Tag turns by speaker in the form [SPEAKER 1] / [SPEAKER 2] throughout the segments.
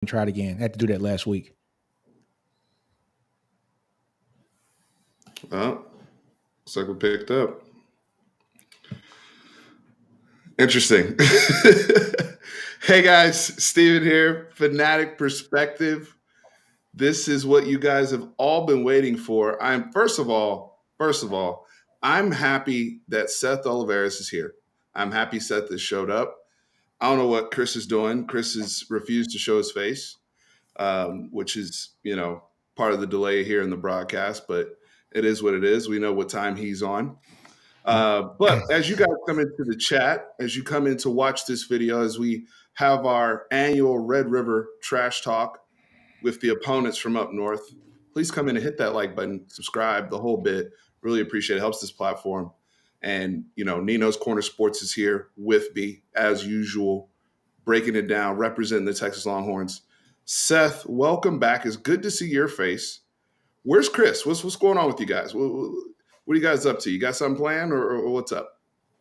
[SPEAKER 1] and try it again. I had to do that last week.
[SPEAKER 2] Oh, looks like we picked up. Interesting. Hey guys, Steven here, Fanatic Perspective. This is what you guys have all been waiting for. I'm first of all, I'm happy that Seth Oliveris is here. I'm happy Seth has showed up. I don't know what Chris is doing. Chris has refused to show his face, which is, part of the delay here in the broadcast, but it is what it is. We know what time he's on. But as you guys come into the chat, as you come in to watch this video, as we have our annual Red River Trash Talk with the opponents from up north, please come in and hit that like button, subscribe, the whole bit. Really appreciate it. Helps this platform. And, Nino's Corner Sports is here with me, as usual, breaking it down, representing the Texas Longhorns. Seth, welcome back. It's good to see your face. Where's Chris? What's going on with you guys? What are you guys up to? You got something planned or what's up?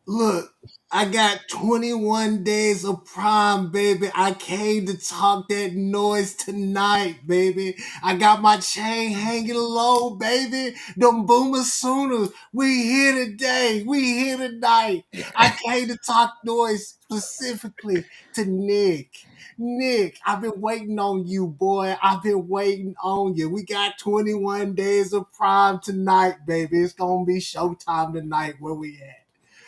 [SPEAKER 3] Look, I got 21 days of prime, baby. I came to talk that noise tonight, baby. I got my chain hanging low, baby. Them Boomer Sooners, we here today. We here tonight. I came to talk noise specifically to Nick. Nick, I've been waiting on you, boy. I've been waiting on you. We got 21 days of prime tonight, baby. It's going to be showtime tonight. Where we at?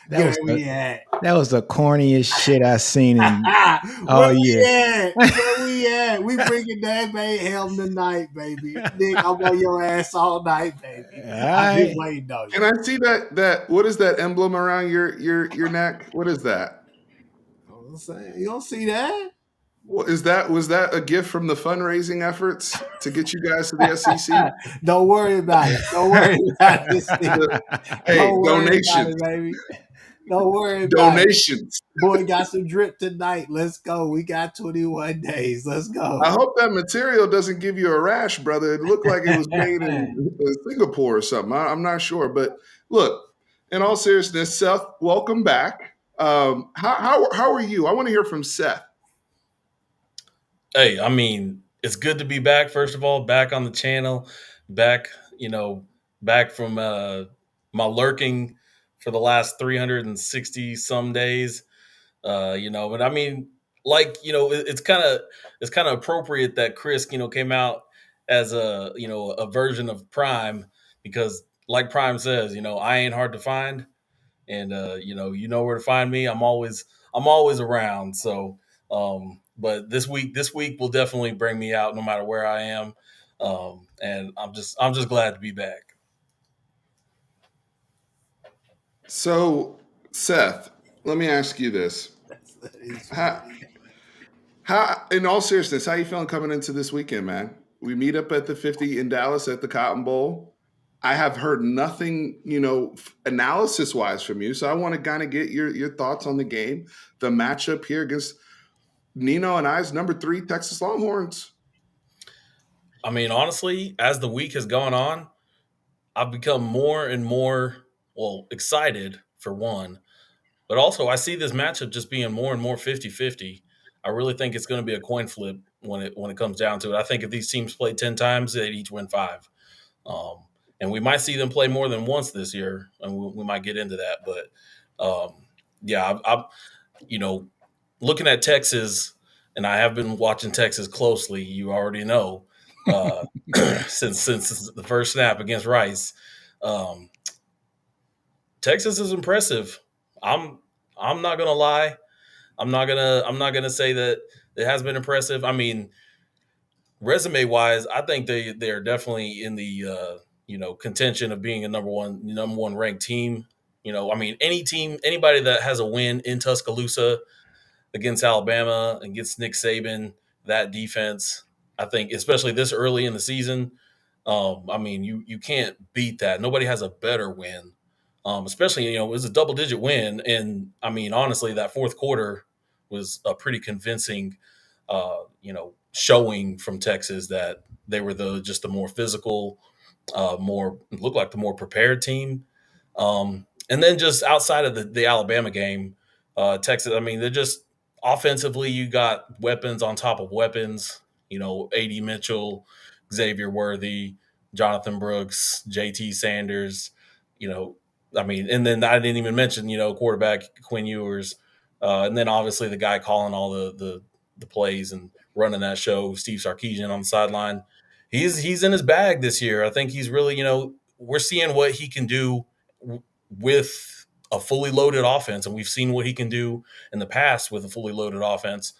[SPEAKER 1] That was the corniest shit I seen in all year.
[SPEAKER 3] Where we at? We bringing that baby helm tonight, baby. Nick, I'm on your ass all night, baby. I've been waiting on you.
[SPEAKER 2] Can I see that? What is that emblem around your neck? What is that?
[SPEAKER 3] You don't see that?
[SPEAKER 2] What is that? Was that a gift from the fundraising efforts to get you guys to the SEC?
[SPEAKER 3] Don't worry about it. Don't worry about this.
[SPEAKER 2] Hey, donations,
[SPEAKER 3] baby. Don't worry about
[SPEAKER 2] donations.
[SPEAKER 3] It. Boy, got some drip tonight. Let's go. We got 21 days. Let's go.
[SPEAKER 2] I hope that material doesn't give you a rash, brother. It looked like it was made in Singapore or something. I'm not sure. But look, in all seriousness, Seth, welcome back. How are you? I want to hear from Seth.
[SPEAKER 4] Hey, I mean, it's good to be back, first of all, back on the channel, back from my lurking for the last 360 some days. But I mean, it's kind of appropriate that Chris, came out as a version of Prime, because like Prime says, I ain't hard to find, and you know where to find me. I'm always around. So, but this week will definitely bring me out no matter where I am. And I'm just glad to be back.
[SPEAKER 2] So, Seth, let me ask you this. How, in all seriousness, how you feeling coming into this weekend, man? We meet up at the 50 in Dallas at the Cotton Bowl. I have heard nothing, analysis-wise from you. So I want to kind of get your thoughts on the game, the matchup here against Nino and I's number 3 Texas Longhorns.
[SPEAKER 4] I mean, honestly, as the week has gone on, I've become more and more, excited for one. But also, I see this matchup just being more and more 50-50. I really think it's going to be a coin flip when it comes down to it. I think if these teams play 10 times, they'd each win 5. And we might see them play more than once this year, and we might get into that. But, I'm looking at Texas, and I have been watching Texas closely. You already know, since the first snap against Rice. Texas is impressive. I'm not gonna lie. I'm not gonna say that it has been impressive. I mean, resume wise, I think they're definitely in the contention of being a number one ranked team. I mean, anybody that has a win in Tuscaloosa against Alabama and against Nick Saban, that defense, I think, especially this early in the season, I mean, you can't beat that. Nobody has a better win. Especially, it was a double-digit win. And, I mean, honestly, that fourth quarter was a pretty convincing, showing from Texas that they were just the more physical, looked like the more prepared team. And then just outside of the Alabama game, Texas, I mean, they're just offensively, you got weapons on top of weapons. A.D. Mitchell, Xavier Worthy, Jonathan Brooks, J.T. Sanders, and then I didn't even mention, quarterback Quinn Ewers, and then obviously the guy calling all the plays and running that show, Steve Sarkisian on the sideline. He's in his bag this year. I think he's really, we're seeing what he can do with a fully loaded offense, and we've seen what he can do in the past with a fully loaded offense.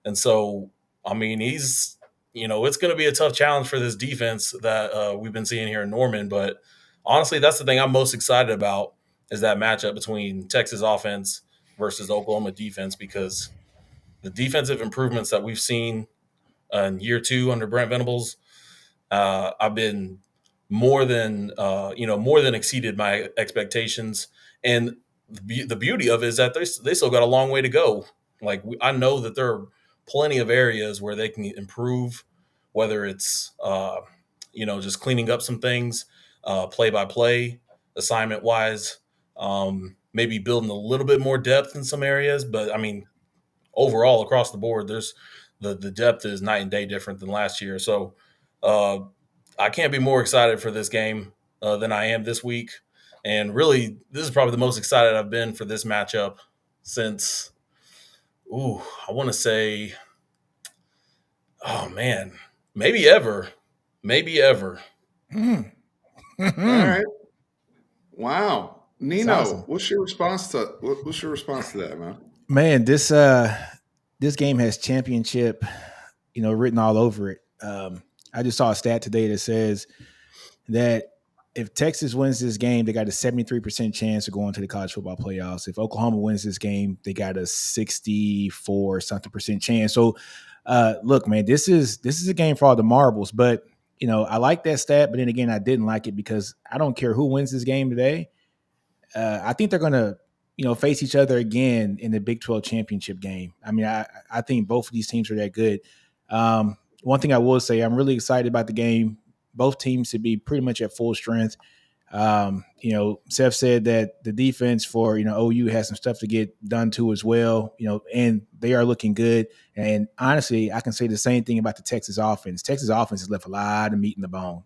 [SPEAKER 4] And so, he's, it's going to be a tough challenge for this defense that we've been seeing here in Norman. But honestly, that's the thing I'm most excited about is that matchup between Texas offense versus Oklahoma defense, because the defensive improvements that we've seen in year 2 under Brent Venables, I've been more than exceeded my expectations. And the beauty of it is that they still got a long way to go. Like, I know that there are plenty of areas where they can improve, whether it's just cleaning up some things, play by play, assignment wise, maybe building a little bit more depth in some areas. But overall across the board, there's the depth is night and day different than last year. So I can't be more excited for this game than I am this week. And really, this is probably the most excited I've been for this matchup since, I want to say, oh man, maybe ever.
[SPEAKER 2] All right. Wow. Nino,
[SPEAKER 1] awesome.
[SPEAKER 2] what's your response to that, man?
[SPEAKER 1] Man, this game has championship, written all over it. I just saw a stat today that says that if Texas wins this game, they got a 73% chance of going to the college football playoffs. If Oklahoma wins this game, they got a 64 something percent chance. So, look, man, this is a game for all the marbles. But I like that stat, but then again, I didn't like it because I don't care who wins this game today. I think they're going to face each other again in the Big 12 championship game. I think both of these teams are that good. One thing I will say, I'm really excited about the game. Both teams to be pretty much at full strength. Seth said that the defense for, OU has some stuff to get done too as well, and they are looking good. And honestly, I can say the same thing about the Texas offense. Texas offense has left a lot of meat in the bone.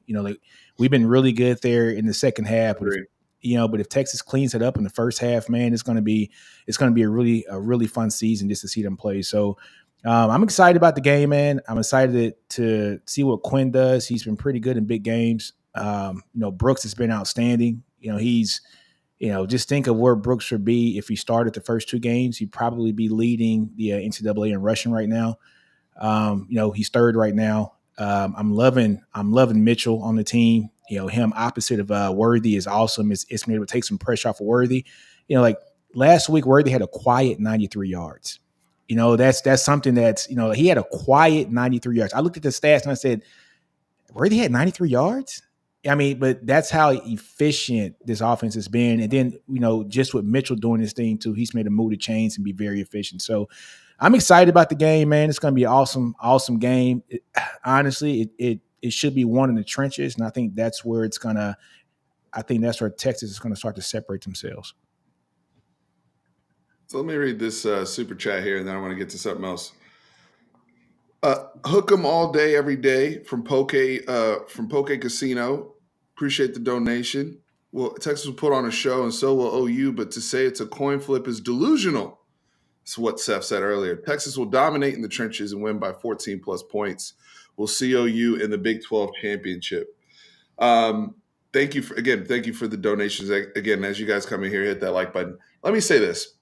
[SPEAKER 1] We've been really good there in the second half. But if Texas cleans it up in the first half, man, it's going to be a really fun season just to see them play. So I'm excited about the game, man. I'm excited to see what Quinn does. He's been pretty good in big games. Brooks has been outstanding. He's just think of where Brooks would be if he started the first 2 games. He'd probably be leading the NCAA in rushing right now. He's 3rd right now. I'm loving Mitchell on the team. Him opposite of Worthy is awesome. It's been able to take some pressure off of Worthy. Like last week, Worthy had a quiet 93 yards. That's something that's, he had a quiet 93 yards. I looked at the stats and I said, Worthy had 93 yards? But that's how efficient this offense has been. And then, just with Mitchell doing this thing too, he's made a move to change and be very efficient. So I'm excited about the game, man. It's going to be an awesome game. Honestly, it should be won in the trenches. And I think that's where that's where Texas is going to start to separate themselves.
[SPEAKER 2] So let me read this super chat here, and then I want to get to something else. Hook 'em all day, every day from Poke Casino. Appreciate the donation. Well, Texas will put on a show, and so will OU, but to say it's a coin flip is delusional. That's what Seth said earlier. Texas will dominate in the trenches and win by 14-plus points. We'll see OU in the Big 12 championship. Thank you for the donations. Again, as you guys come in here, hit that like button. Let me say this.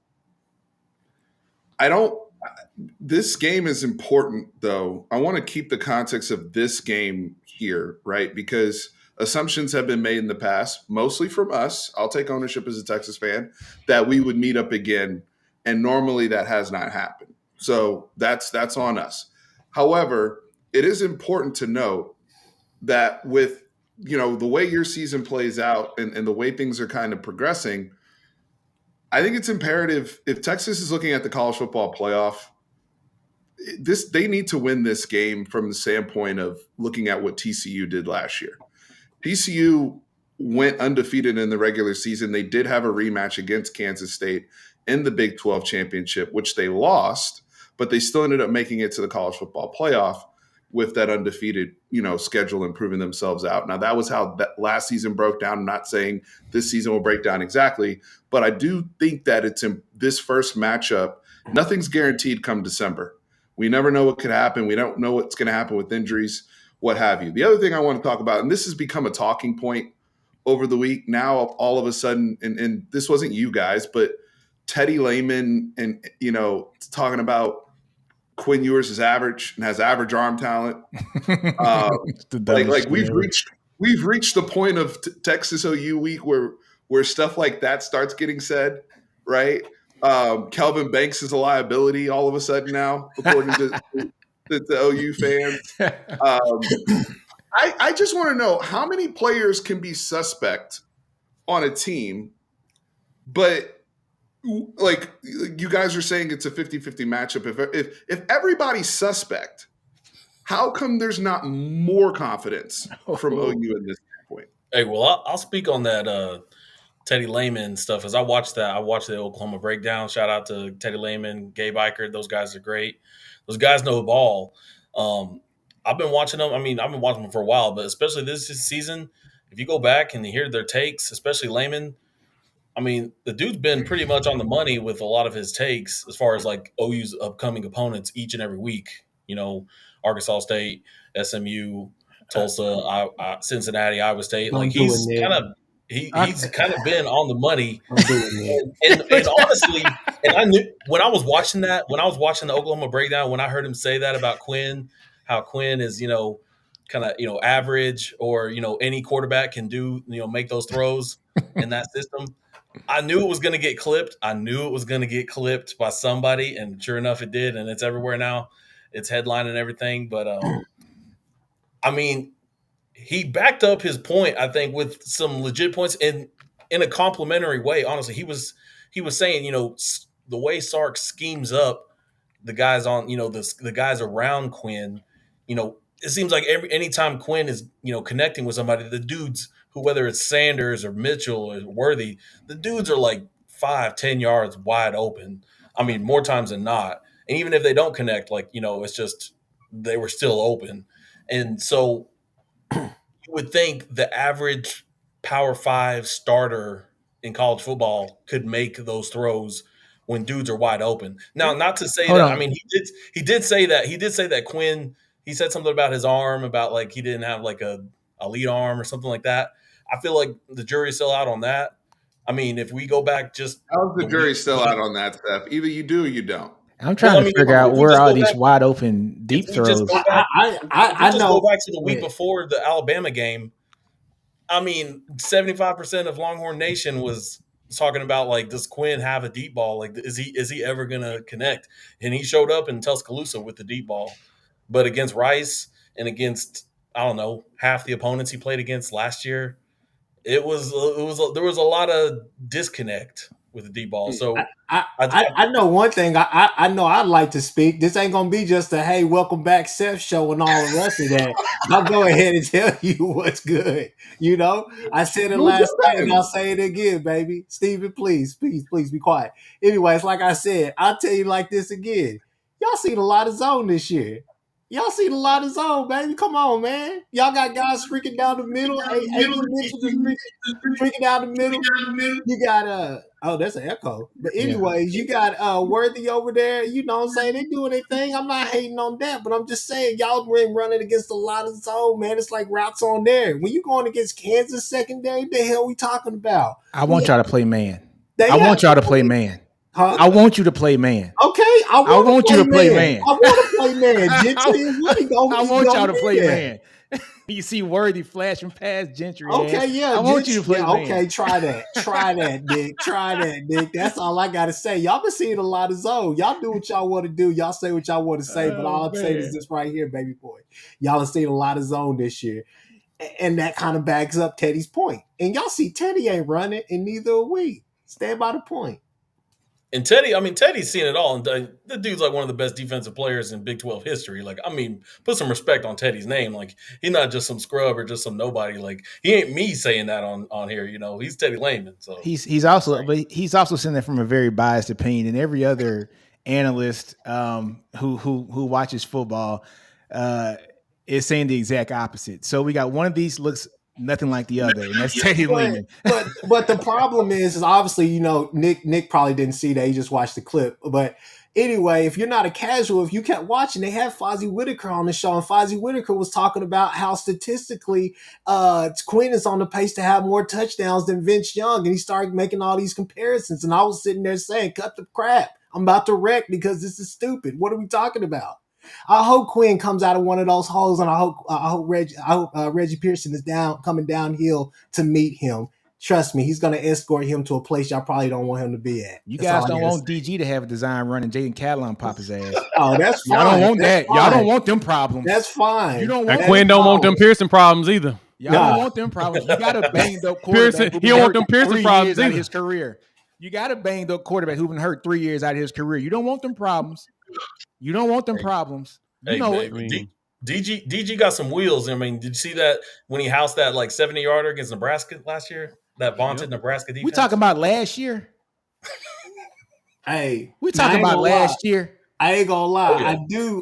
[SPEAKER 2] This game is important, though. I want to keep the context of this game here, right? Because assumptions have been made in the past, mostly from us. I'll take ownership as a Texas fan, that we would meet up again. And normally that has not happened. So that's on us. However, it is important to note that with, the way your season plays out and the way things are kind of progressing, I think it's imperative if Texas is looking at the college football playoff, they need to win this game from the standpoint of looking at what TCU did last year. TCU went undefeated in the regular season. They did have a rematch against Kansas State in the Big 12 championship, which they lost, but they still ended up making it to the college football playoff. with that undefeated, schedule and proving themselves out. Now, that was how that last season broke down. I'm not saying this season will break down exactly, but I do think that it's in this first matchup. Nothing's guaranteed come December. We never know what could happen. We don't know what's going to happen with injuries, what have you. The other thing I want to talk about, and this has become a talking point over the week, now all of a sudden, and this wasn't you guys, but Teddy Lehman and, talking about Quinn Ewers is average and has average arm talent. We've reached the point of Texas OU week where stuff like that starts getting said, right? Kelvin Banks is a liability all of a sudden now, according to the OU fans. I just want to know how many players can be suspect on a team, but like you guys are saying it's a 50-50 matchup. If everybody's suspect, how come there's not more confidence from OU in this point?
[SPEAKER 4] Hey, well, I'll speak on that Teddy Lehman stuff. As I watched the Oklahoma breakdown. Shout out to Teddy Lehman, Gabe Eichert. Those guys are great. Those guys know the ball. I've been watching them. I mean, I've been watching them for a while, but especially this season, if you go back and you hear their takes, especially Lehman, I mean, the dude's been pretty much on the money with a lot of his takes as far as like OU's upcoming opponents each and every week. Arkansas State, SMU, Tulsa, Cincinnati, Iowa State. Like he's kind of been on the money. And honestly, and I knew when I was watching the Oklahoma breakdown, when I heard him say that about Quinn, how Quinn is, kind of, average, or, any quarterback can do, make those throws in that system. I knew it was going to get clipped. I knew it was going to get clipped by somebody, and sure enough, it did. And it's everywhere now. It's headline and everything. But, I mean, he backed up his point, I think, with some legit points in a complimentary way. Honestly, he was saying, the way Sark schemes up the guys on, the guys around Quinn, it seems like anytime Quinn is, connecting with somebody, the dudes who, whether it's Sanders or Mitchell or Worthy, the dudes are like 5-10 yards wide open. I mean, more times than not. And even if they don't connect, like, it's just they were still open. And so you would think the average Power 5 starter in college football could make those throws when dudes are wide open. Now, not to say that, I mean, he did say that Quinn, he said something about his arm, about like he didn't have like a lead arm or something like that. I feel like the jury's still out on that. I mean, if we go back just –
[SPEAKER 2] how's the jury still out on that, Seth? Either you do or you don't.
[SPEAKER 1] I'm trying to figure out where all these wide open deep throws.
[SPEAKER 4] I know. Go back to the week before the Alabama game. I mean, 75% of Longhorn Nation was talking about, like, does Quinn have a deep ball? Like, is he ever gonna connect? And he showed up in Tuscaloosa with the deep ball, but against Rice and against, I don't know, half the opponents he played against last year, there was a lot of disconnect with the deep ball. So
[SPEAKER 3] I know one thing. I know I'd like to speak. This ain't gonna be just a hey, welcome back, Seth show and all the rest of that. I'll go ahead and tell you what's good. I said it last night and I'll say it again, baby. Steven, please be quiet. Anyways, like I said, I'll tell you like this again. Y'all seen a lot of zone this year. Y'all seen a lot of zone, baby. Come on, man. Y'all got guys streaking down the middle. Streaking down the middle. You got that's an echo. But anyways, you got Worthy over there. You know what I'm saying? They doing their thing. I'm not hating on that, but I'm just saying y'all been running against a lot of zone, man. It's like routes on there. When you going against Kansas secondary, what the hell we talking about?
[SPEAKER 1] I want y'all to play man. I want y'all to play man. Huh? I want you to play man.
[SPEAKER 3] Okay, I want you to play man. I want to play man.
[SPEAKER 1] I want y'all to play man. You see Worthy flashing past Gentry.
[SPEAKER 3] Okay, yeah.
[SPEAKER 1] I want you to play man.
[SPEAKER 3] Okay, try that, Nick. Try that, Nick. That's all I gotta say. Y'all been seeing a lot of zone. Y'all do what y'all want to do. Y'all say what y'all want to say. But all I'm saying is this right here, baby boy. Y'all have seen a lot of zone this year. And that kind of backs up Teddy's point. And y'all see Teddy ain't running, and neither are we. Stand by the point.
[SPEAKER 4] And Teddy's seen it all. And the dude's like one of the best defensive players in Big 12 history. Like, I mean, put some respect on Teddy's name. Like, he's not just some scrub or just some nobody. Like, he ain't me saying that on here. He's Teddy Lehman. So
[SPEAKER 1] he's also saying that from a very biased opinion. And every other analyst who watches football, is saying the exact opposite. So we got one of these looks nothing like the other, and that's Teddy Lehman.
[SPEAKER 3] But the problem is obviously, Nick probably didn't see that. He just watched the clip. But anyway, if you're not a casual, if you kept watching, they had Fozzie Whitaker on the show, and Fozzie Whitaker was talking about how statistically Quinn is on the pace to have more touchdowns than Vince Young, and he started making all these comparisons. And I was sitting there saying, cut the crap. I'm about to wreck because this is stupid. What are we talking about? I hope Quinn comes out of one of those holes, and I hope Reggie Pearson is coming downhill to meet him. Trust me, he's going to escort him to a place y'all probably don't want him to be at.
[SPEAKER 1] You guys don't want DG to have a design run and Jaden Catalon pop his ass.
[SPEAKER 3] Oh, that's fine.
[SPEAKER 1] Y'all don't want that. Y'all don't want them problems.
[SPEAKER 3] That's fine.
[SPEAKER 1] You don't want
[SPEAKER 5] Quinn don't want them Pearson problems either.
[SPEAKER 1] Y'all don't want them problems. You got a banged up quarterback.
[SPEAKER 5] He don't want them Pearson problems
[SPEAKER 1] out of his career. You got a banged up quarterback who's been hurt 3 years out of his career. You don't want them problems. You don't want them problems. You know it.
[SPEAKER 4] DG got some wheels. I mean, did you see that when he housed that like 70-yarder against Nebraska last year? That vaunted Nebraska defense.
[SPEAKER 1] We talking about last year?
[SPEAKER 3] Hey,
[SPEAKER 1] we talking about last year.
[SPEAKER 3] I ain't gonna lie. Oh, yeah.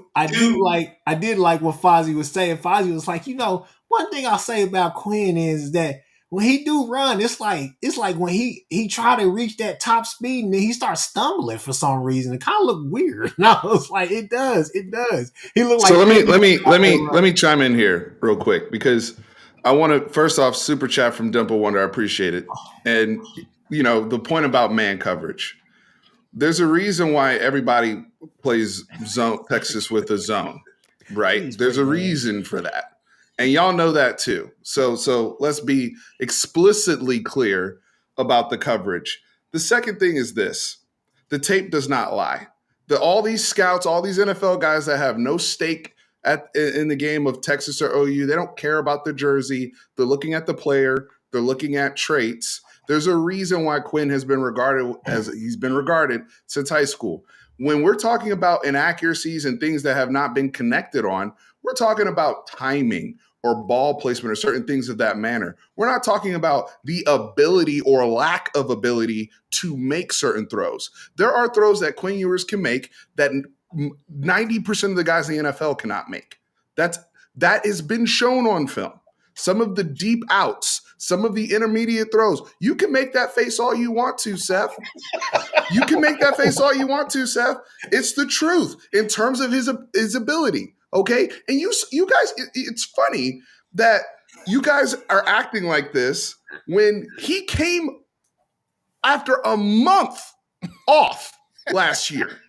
[SPEAKER 3] I did like what Fozzie was saying. Fozzie was like, one thing I'll say about Quinn is that when he do run, it's like when he try to reach that top speed and then he starts stumbling for some reason. It kind of look weird. And I was like, it does. He looked like.
[SPEAKER 2] So let me chime in here real quick because I want to first off super chat from Dimple Wonder. I appreciate it. And the point about man coverage. There's a reason why everybody plays Texas with a zone, right? There's a reason for that. And y'all know that too. So let's be explicitly clear about the coverage. The second thing is this. The tape does not lie. All these scouts, all these NFL guys that have no stake in the game of Texas or OU, they don't care about the jersey. They're looking at the player. They're looking at traits. There's a reason why Quinn has been regarded as he's been regarded since high school. When we're talking about inaccuracies and things that have not been connected on, we're talking about timing or ball placement or certain things of that manner. We're not talking about the ability or lack of ability to make certain throws. There are throws that Quinn Ewers can make that 90% of the guys in the NFL cannot make. That has been shown on film. Some of the deep outs, some of the intermediate throws. You can make that face all you want to, Seth. You can make that face all you want to, Seth. It's the truth in terms of his ability. Okay, and you guys, it's funny that you guys are acting like this when he came after a month off last year,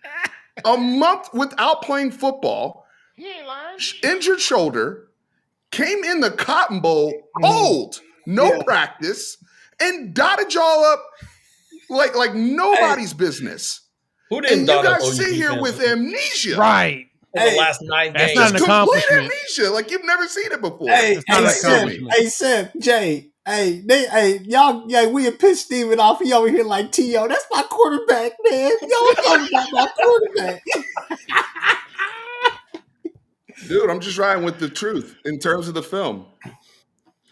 [SPEAKER 2] a month without playing football, injured shoulder, came in the Cotton Bowl, old, no practice, and dotted y'all up like nobody's business.
[SPEAKER 4] Who didn't?
[SPEAKER 2] And you guys sit here with amnesia,
[SPEAKER 5] right?
[SPEAKER 4] For the last 9
[SPEAKER 5] that's
[SPEAKER 4] games.
[SPEAKER 5] not an accomplishment.
[SPEAKER 2] Complete amnesia, like you've never seen it before.
[SPEAKER 3] Seth, Jay, y'all, we had pissed Steven off. He over here like T.O. That's my quarterback, man. Y'all talking about my quarterback.
[SPEAKER 2] Dude, I'm just riding with the truth in terms of the film.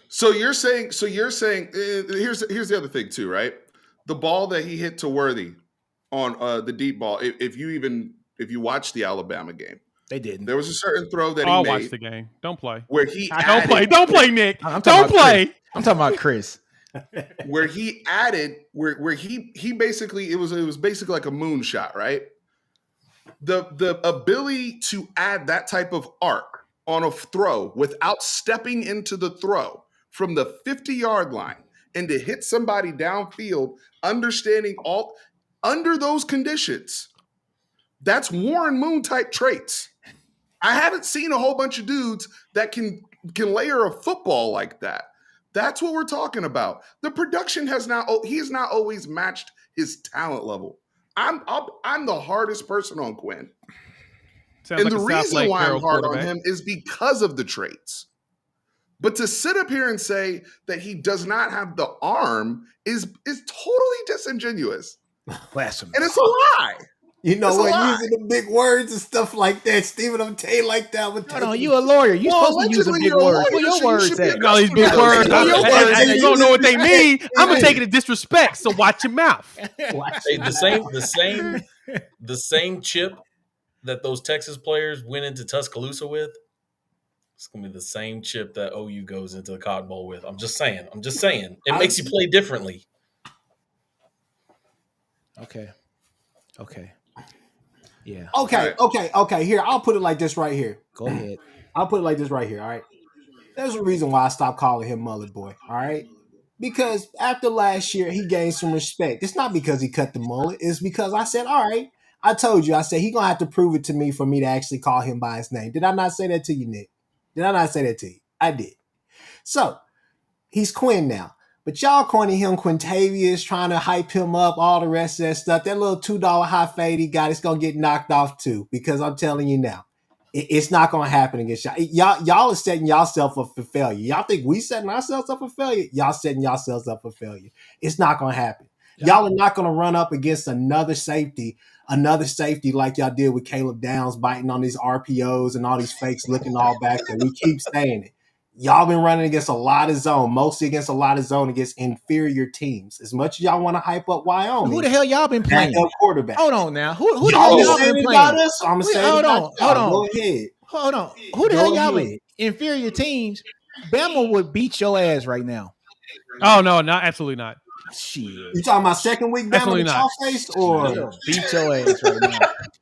[SPEAKER 2] So you're saying here's the other thing too, right? The ball that he hit to Worthy on the deep ball. If you watch the Alabama game,
[SPEAKER 1] they didn't.
[SPEAKER 2] There was a certain throw that he
[SPEAKER 5] made.
[SPEAKER 2] I'll
[SPEAKER 5] watch the game. Don't play.
[SPEAKER 2] Where he
[SPEAKER 5] don't play, Nick. Don't play.
[SPEAKER 1] I'm talking about Chris.
[SPEAKER 2] Where he added, where he basically it was basically like a moonshot, right? The ability to add that type of arc on a throw without stepping into the throw from the 50-yard line and to hit somebody downfield, understanding all under those conditions, that's Warren Moon type traits. I haven't seen a whole bunch of dudes that can layer a football like that. That's what we're talking about. The production has not always matched his talent level. I'm the hardest person on Quinn.
[SPEAKER 5] Sounds
[SPEAKER 2] and
[SPEAKER 5] like
[SPEAKER 2] the reason why I'm hard on him is because of the traits. But to sit up here and say that he does not have the arm is totally disingenuous.
[SPEAKER 1] Blasphemous.
[SPEAKER 2] And it's a lie.
[SPEAKER 3] You know what? Using the big words and stuff like that, Stephen, I'm telling you like that.
[SPEAKER 1] No, you a lawyer. You supposed to be using big words. What your words at?
[SPEAKER 5] All these big words. You don't know what they mean. I'm gonna take it as disrespect. So watch your mouth.
[SPEAKER 4] Hey, the same chip that those Texas players went into Tuscaloosa with. It's gonna be the same chip that OU goes into the Cotton Bowl with. I'm just saying. It makes you play differently.
[SPEAKER 1] Okay. Yeah.
[SPEAKER 3] Okay. Here, I'll put it like this right here.
[SPEAKER 1] Go ahead.
[SPEAKER 3] I'll put it like this right here. All right. There's a reason why I stopped calling him Mullet Boy. All right. Because after last year, he gained some respect. It's not because he cut the mullet. It's because I said, all right, I told you. I said, he going to have to prove it to me for me to actually call him by his name. Did I not say that to you, Nick? Did I not say that to you? I did. So he's Quinn now. But y'all calling him Quintavious, trying to hype him up, all the rest of that stuff. That little $2 high fade he got, it's going to get knocked off too. Because I'm telling you now, it's not going to happen against y'all. Y'all are setting yourself up for failure. Y'all think we setting ourselves up for failure? Y'all setting yourselves up for failure. It's not going to happen. Y'all are not going to run up against another safety like y'all did with Caleb Downs biting on these RPOs and all these fakes looking all back there. We keep saying it. Y'all been running against a lot of zone, mostly against a lot of zone against inferior teams. As much as y'all want to hype up Wyoming.
[SPEAKER 1] Who the hell y'all been playing?
[SPEAKER 3] Backup quarterback.
[SPEAKER 1] Hold on now. Who the hell y'all been playing?
[SPEAKER 3] I'm saying
[SPEAKER 1] hold on.
[SPEAKER 3] Go ahead.
[SPEAKER 1] Hold on. Who the hell y'all been? Inferior teams. Bama would beat your ass right now.
[SPEAKER 5] Oh no, absolutely not.
[SPEAKER 1] Shit.
[SPEAKER 3] You talking about second week Bama in y'all face or
[SPEAKER 1] beat your ass right now?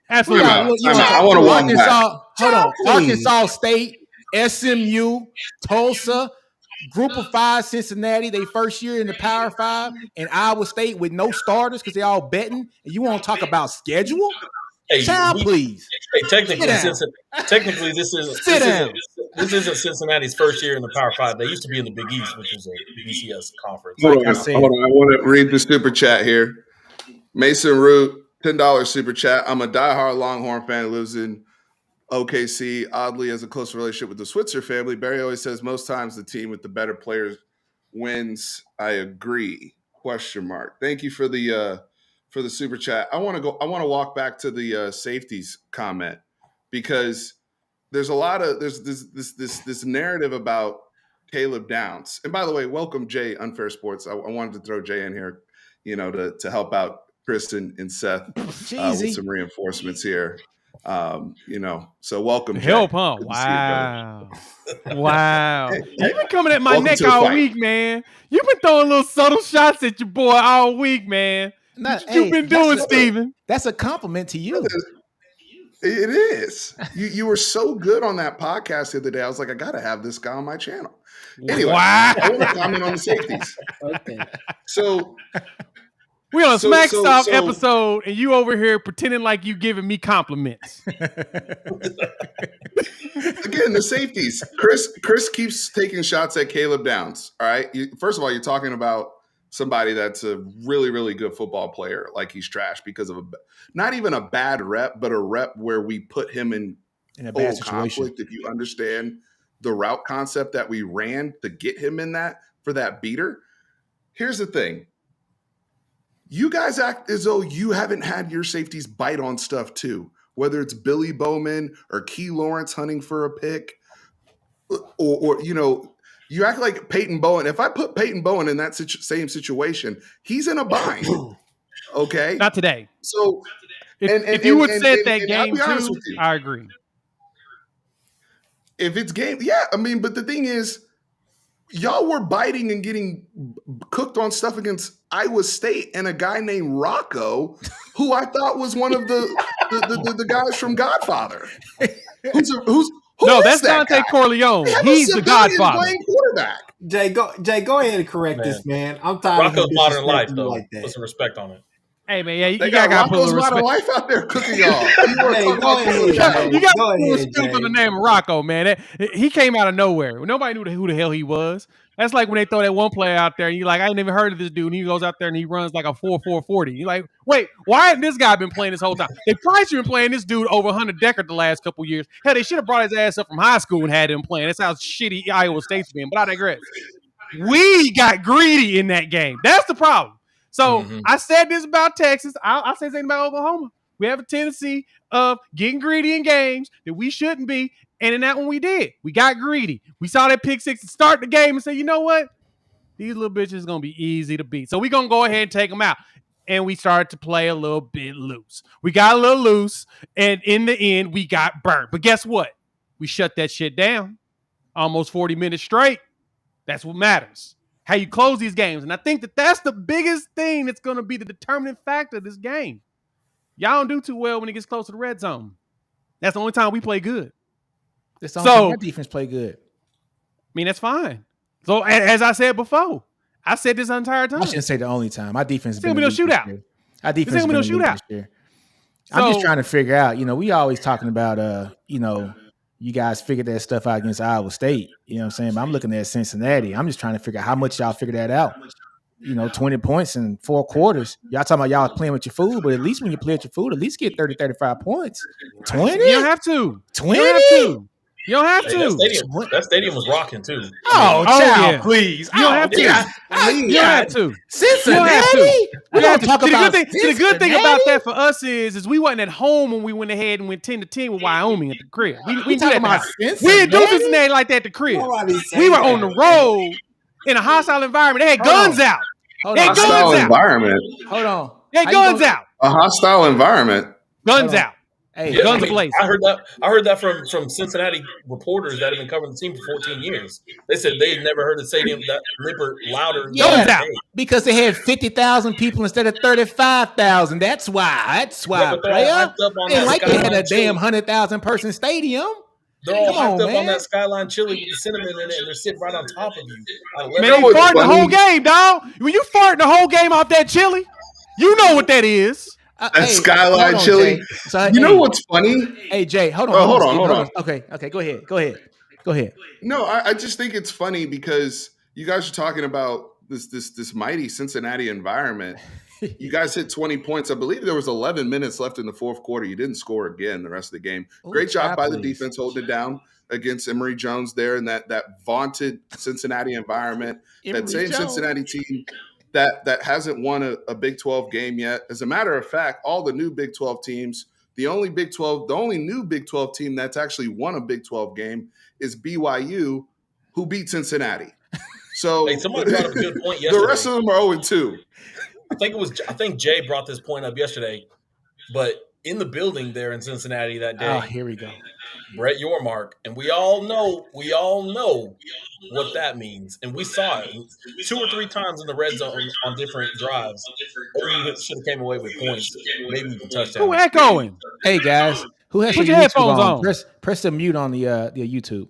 [SPEAKER 5] Absolutely not.
[SPEAKER 2] I want to walk
[SPEAKER 1] Arkansas. Hold on. Arkansas State, SMU, Tulsa, Group of 5, Cincinnati, they first year in the Power 5, and Iowa State with no starters because they all betting. And you want to talk about schedule?
[SPEAKER 4] Hey,
[SPEAKER 1] please.
[SPEAKER 4] Hey, technically, this isn't Cincinnati's first year in the Power 5. They used to be in the Big East, which was a BCS conference.
[SPEAKER 2] Hold on. I want to read the super chat here. Mason Root, $10 super chat. I'm a diehard Longhorn fan who lives in OKC, oddly has a close relationship with the Switzer family. Barry always says most times the team with the better players wins. I agree. ? Thank you for the super chat. I want to walk back to the safeties comment because there's this narrative about Caleb Downs. And by the way, welcome Jay, Unfair Sports. I wanted to throw Jay in here, to help out Chris and Seth with some reinforcements here. So welcome.
[SPEAKER 5] Help,
[SPEAKER 2] Jay.
[SPEAKER 5] huh?
[SPEAKER 2] Good
[SPEAKER 5] Wow. Wow. You've been coming at my
[SPEAKER 2] Welcome
[SPEAKER 5] neck
[SPEAKER 2] to the
[SPEAKER 5] all
[SPEAKER 2] fight.
[SPEAKER 5] week, man. You've been throwing little subtle shots at your boy all week, man. What you been doing, Steven?
[SPEAKER 1] That's a compliment to you.
[SPEAKER 2] It is. You were so good on that podcast the other day. I was like, I got to have this guy on my channel. Anyway,
[SPEAKER 5] wow.
[SPEAKER 2] I want to comment on the safeties.
[SPEAKER 3] Okay.
[SPEAKER 2] So
[SPEAKER 5] we on a Smack Stop episode, and you over here pretending like you giving me compliments.
[SPEAKER 2] Again, the safeties. Chris keeps taking shots at Caleb Downs. All right. First of all, you're talking about somebody that's a really, really good football player, like he's trash because of not even a bad rep, but a rep where we put him in
[SPEAKER 1] a bad situation.
[SPEAKER 2] Conflict. If you understand the route concept that we ran to get him in that for that beater. Here's the thing. You guys act as though you haven't had your safeties bite on stuff too, whether it's Billy Bowman or Key Lawrence hunting for a pick or you act like Peyton Bowen. If I put Peyton Bowen in that same situation, he's in a bind. Okay?
[SPEAKER 5] Not today.
[SPEAKER 2] So
[SPEAKER 5] if you would said that game too, I agree.
[SPEAKER 2] If it's game, yeah. I mean, but the thing is, y'all were biting and getting cooked on stuff against Iowa State and a guy named Rocco, who I thought was one of the guys from Godfather.
[SPEAKER 5] That's Dante Corleone. He's the Godfather.
[SPEAKER 2] Playing quarterback.
[SPEAKER 3] Jay, go ahead and correct this, man. I'm tired
[SPEAKER 4] Rocco's
[SPEAKER 3] of
[SPEAKER 4] Modern Life, though.
[SPEAKER 3] like that.
[SPEAKER 4] Put some respect on it.
[SPEAKER 5] Hey man, yeah, you
[SPEAKER 2] got
[SPEAKER 5] gotta put a little
[SPEAKER 2] Modern
[SPEAKER 5] respect.
[SPEAKER 2] Life out there cooking y'all.
[SPEAKER 5] You got to put respect on the name of Rocco, man. He came out of nowhere. Nobody knew who the hell he was. That's like when they throw that one player out there and you're like, I ain't even heard of this dude. And he goes out there and he runs like a 4.40. You're like, wait, why hasn't this guy been playing this whole time? They probably should have been playing this dude over Hunter Deckard the last couple years. Hell, they should have brought his ass up from high school and had him playing. That's how shitty Iowa State's been. But I digress. We got greedy in that game. That's the problem. So I said this about Texas. I'll say something about Oklahoma. We have a tendency of getting greedy in games that we shouldn't be. And in that one we did. We got greedy. We saw that pick six to start the game and say, you know what? These little bitches is going to be easy to beat. So we're going to go ahead and take them out. And we started to play a little bit loose. We got a little loose. And in the end, we got burnt. But guess what? We shut that shit down. almost 40 minutes straight. That's what matters. How you close these games. And I think that's the biggest thing that's going to be the determining factor of this game. Y'all don't do too well when it gets close to the red zone. That's the only time we play good.
[SPEAKER 1] That's the only time our defense play good.
[SPEAKER 5] I mean, that's fine. So, as I said before, I said this entire time.
[SPEAKER 1] I shouldn't say the only time. Our defense has been
[SPEAKER 5] no shootout.
[SPEAKER 1] Our defense has been no shootout this year. I'm just trying to figure out, we always talking about, you guys figured that stuff out against Iowa State. You know what I'm saying? But I'm looking at Cincinnati. I'm just trying to figure out how much y'all figure that out. 20 points in 4 quarters. Y'all talking about y'all playing with your food, but at least when you play with your food, at least get 30, 35 points. 20?
[SPEAKER 5] You don't have to.
[SPEAKER 1] 20?
[SPEAKER 5] You don't have to.
[SPEAKER 4] That stadium was rocking too.
[SPEAKER 1] Oh, child, please.
[SPEAKER 5] You don't have to. You don't have to.
[SPEAKER 1] Cincinnati?
[SPEAKER 5] We don't talk about the good thing about that for us is we wasn't at home when we went ahead and went 10-10 with Wyoming at the crib. We do that about Cincinnati. We didn't do Cincinnati like that at the crib. We were on the road in a hostile environment. They had guns out.
[SPEAKER 2] Hold on. Hostile environment.
[SPEAKER 1] Hold on.
[SPEAKER 5] They had guns out.
[SPEAKER 2] A hostile environment.
[SPEAKER 5] Guns out.
[SPEAKER 1] Hey,
[SPEAKER 5] guns blazing.
[SPEAKER 4] I heard that from Cincinnati reporters that have been covering the team for 14 years. They said they've never heard the stadium that louder.
[SPEAKER 1] Guns out. Because they had 50,000 people instead of 35,000. That's why. Player. Ain't like they had a damn 100,000 person stadium.
[SPEAKER 4] They're all hyped up on that Skyline chili with the cinnamon in it, and they're sitting right on top of you.
[SPEAKER 5] Man, you farting the whole game, dog. When you farting the whole game off that chili, you know what that is.
[SPEAKER 2] That Skyline chili. So, you know what's funny?
[SPEAKER 1] Hey, Jay, hold on. Okay, go ahead.
[SPEAKER 2] No, I just think it's funny because you guys are talking about this mighty Cincinnati environment. You guys hit 20 points. I believe there was 11 minutes left in the fourth quarter. You didn't score again the rest of the game. Great job by the defense holding it down against Emory Jones there in that vaunted Cincinnati environment. That same Cincinnati team that hasn't won a Big 12 game yet. As a matter of fact, all the new Big 12 teams, the only new Big 12 team that's actually won a Big 12 game is BYU, who beat Cincinnati. So
[SPEAKER 4] somebody brought up a good point yesterday.
[SPEAKER 2] The rest of them are 0-2.
[SPEAKER 4] I think Jay brought this point up yesterday, but in the building there in Cincinnati that day.
[SPEAKER 1] Oh, here we go.
[SPEAKER 4] Brett Yormark, and we all know what that means, and we saw it 2 or 3 times in the red zone on different drives. OU should have came away with points, maybe even touchdowns.
[SPEAKER 5] Who echoing?
[SPEAKER 1] Hey guys, who has
[SPEAKER 5] your headphones on?
[SPEAKER 1] Press the mute on the YouTube.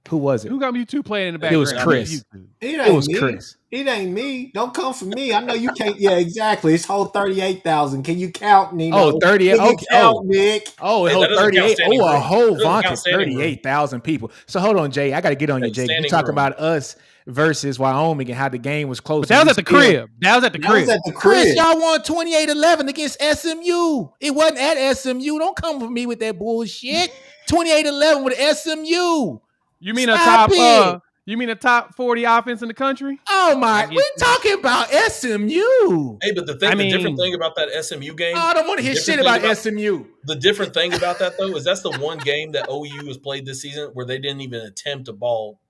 [SPEAKER 1] Who was it?
[SPEAKER 5] Who got YouTube playing in the background?
[SPEAKER 1] It was Chris.
[SPEAKER 3] It was Chris. It ain't me. Don't come for me. I know you can't. Yeah, exactly. It's whole 38,000. Can you count, Nino?
[SPEAKER 1] Oh, 38.
[SPEAKER 3] Can you count, Nick?
[SPEAKER 1] Oh,
[SPEAKER 4] hey,
[SPEAKER 1] 38. Oh, a whole vaunted 38,000 people. So hold on, Jay. I got to get on you, Jay. You talking about us versus Wyoming and how the game was close.
[SPEAKER 5] But that was at the crib. That was at the crib.
[SPEAKER 1] Chris, y'all won 28-11 against SMU. It wasn't at SMU. Don't come for me with that bullshit. 28-11 with SMU.
[SPEAKER 5] You mean a top 40 offense in the country?
[SPEAKER 1] Oh my! We're talking about SMU.
[SPEAKER 4] Hey, but the different thing about that SMU game.
[SPEAKER 1] I don't want to hear shit about SMU.
[SPEAKER 4] The different thing about that though is that's the one game that OU has played this season where they didn't even attempt a ball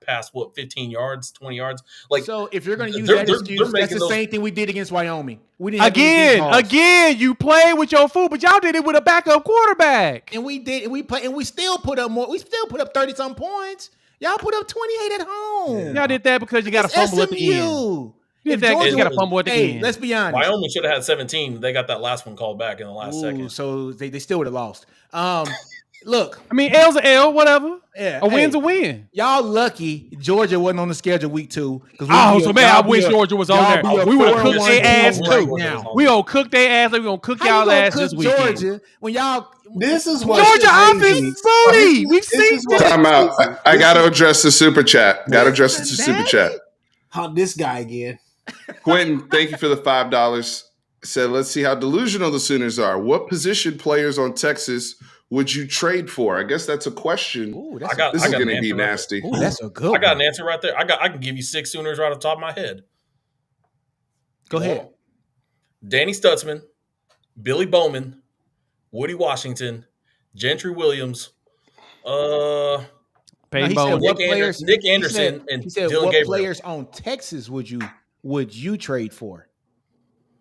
[SPEAKER 4] past 15 yards, 20 yards. Like,
[SPEAKER 1] so if you're going to use that excuse, that's the same thing we did against Wyoming. We didn't
[SPEAKER 5] again. You played with your food, but y'all did it with a backup quarterback.
[SPEAKER 1] And we still put up more. We still put up 30-some points. Y'all put up 28 at home.
[SPEAKER 5] Yeah. Y'all did that because you got a fumble at the end. You got a fumble at the end.
[SPEAKER 1] Let's be honest.
[SPEAKER 4] Wyoming should have had 17. They got that last one called back in the last second.
[SPEAKER 1] So they still would have lost. Look,
[SPEAKER 5] I mean, L's a L, whatever.
[SPEAKER 1] Yeah,
[SPEAKER 5] a win's a win.
[SPEAKER 1] Y'all lucky Georgia wasn't on the schedule week 2.
[SPEAKER 5] I wish Georgia was on there. We would have cooked their ass too. We gonna cook their ass. We gonna cook y'all ass this weekend.
[SPEAKER 1] Georgia, when y'all,
[SPEAKER 3] this is what
[SPEAKER 5] Georgia offense is booty. We've seen this.
[SPEAKER 2] Time out. I got to address the super chat. Super chat.
[SPEAKER 3] How this guy again?
[SPEAKER 2] Quentin, thank you for the $5. Said, let's see how delusional the Sooners are. What position players on Texas would you trade for? I guess that's a question. This is going to be nasty.
[SPEAKER 1] Ooh, that's a good one.
[SPEAKER 4] I got an answer right there. I can give you 6 Sooners right off the top of my head.
[SPEAKER 1] Go ahead.
[SPEAKER 4] Danny Stutzman, Billy Bowman, Woody Washington, Gentry Williams,
[SPEAKER 5] Peyton Bowen,
[SPEAKER 4] Nick Anderson, and Dylan Gabriel.
[SPEAKER 1] What players on Texas would you trade for?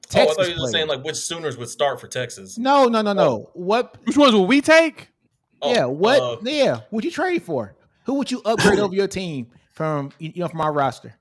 [SPEAKER 4] Texas I thought you were saying like which Sooners would start for Texas.
[SPEAKER 1] No. Which
[SPEAKER 5] ones will we take?
[SPEAKER 1] Yeah, what? What you trade for? Who would you upgrade over your team from from our roster?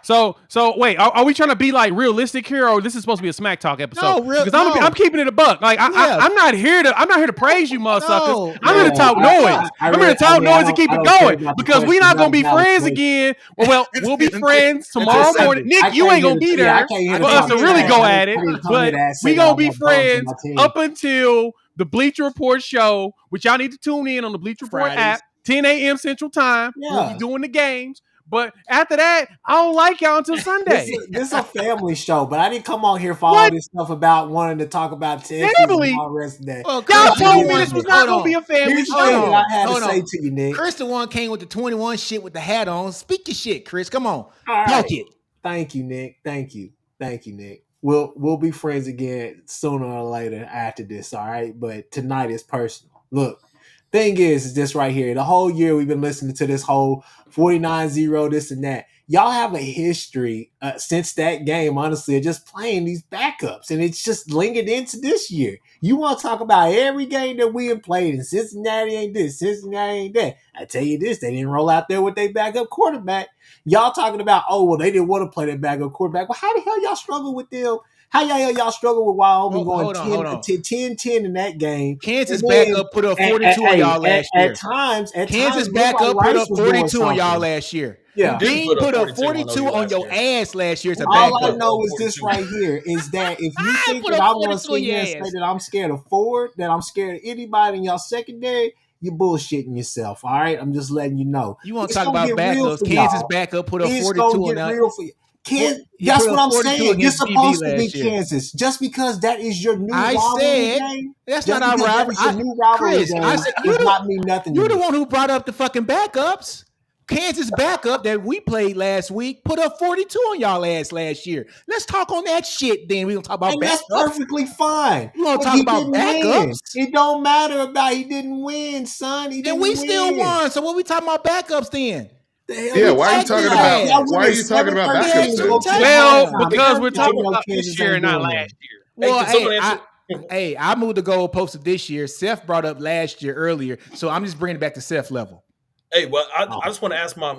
[SPEAKER 5] So wait, are we trying to be like realistic here, or this is supposed to be a smack talk episode?
[SPEAKER 1] No,
[SPEAKER 5] because I'm keeping it a buck. Like I'm not here to praise you, motherfuckers. I'm here to talk noise. I'm here to talk noise and keep it going because we're not gonna be friends again. Well, we'll be friends tomorrow morning. Nick, you ain't gonna be there for us to really go at it, but we gonna be friends up until the Bleacher Report show, which y'all need to tune in on the Bleacher Report app, 10 a.m. Central Time. We'll be doing the games. But after that, I don't like y'all until Sunday.
[SPEAKER 3] This is a family show, but I didn't come on here for all this stuff about wanting to talk about Texas
[SPEAKER 5] family?
[SPEAKER 3] And all the rest of that.
[SPEAKER 1] Well,
[SPEAKER 5] y'all told me this was not going to be a family show.
[SPEAKER 3] I had to say to you, Nick.
[SPEAKER 1] Chris the one came with the 21 shit with the hat on. Speak your shit, Chris. Come on.
[SPEAKER 3] Talk it. Thank you, Nick. Thank you, Nick. We'll be friends again sooner or later after this, all right? But tonight is personal. Look. Thing is this right here. The whole year we've been listening to this whole 49-0, this and that. Y'all have a history since that game, honestly, of just playing these backups. And it's just lingered into this year. You want to talk about every game that we have played, and Cincinnati ain't this, Cincinnati ain't that. I tell you this, they didn't roll out there with their backup quarterback. Y'all talking about, they didn't want to play that backup quarterback. Well, how the hell y'all struggle with them? How y'all struggle with Wyoming going 10-10 in that game?
[SPEAKER 1] Kansas backup put up 42 on y'all last year.
[SPEAKER 3] At times,
[SPEAKER 1] Kansas backup put up 42 on y'all last year.
[SPEAKER 3] Yeah.
[SPEAKER 1] Dean put up 42 on your ass last year.
[SPEAKER 3] All I know is this right here is that if you think that I'm going to sit here and say that I'm scared of Ford, that I'm scared of anybody in y'all secondary, you're bullshitting yourself. All right, I'm just letting you know.
[SPEAKER 1] You want to talk about backups? Kansas backup put up 42 on y'all.
[SPEAKER 3] That's what I'm saying. You're supposed to be Kansas. Just because that is your new rivalry game.
[SPEAKER 1] That's not our rivalry. Chris, I said,
[SPEAKER 3] does not mean nothing.
[SPEAKER 1] You're the one who brought up the fucking backups. Kansas backup that we played last week put up 42 on y'all ass last year. Let's talk on that shit then. We're going to talk about backups.
[SPEAKER 3] That's perfectly fine.
[SPEAKER 1] You want to talk about backups?
[SPEAKER 3] It don't matter about he didn't win, son.
[SPEAKER 1] And we still won. So what we talking about backups then?
[SPEAKER 2] Yeah, why are you talking about backups then?
[SPEAKER 5] Well, because we're talking about this year and not last year.
[SPEAKER 1] Well, I moved the goalpost to this year. Seth brought up last year earlier, so I'm just bringing it back to Seth level.
[SPEAKER 4] Hey, well, I just want to ask my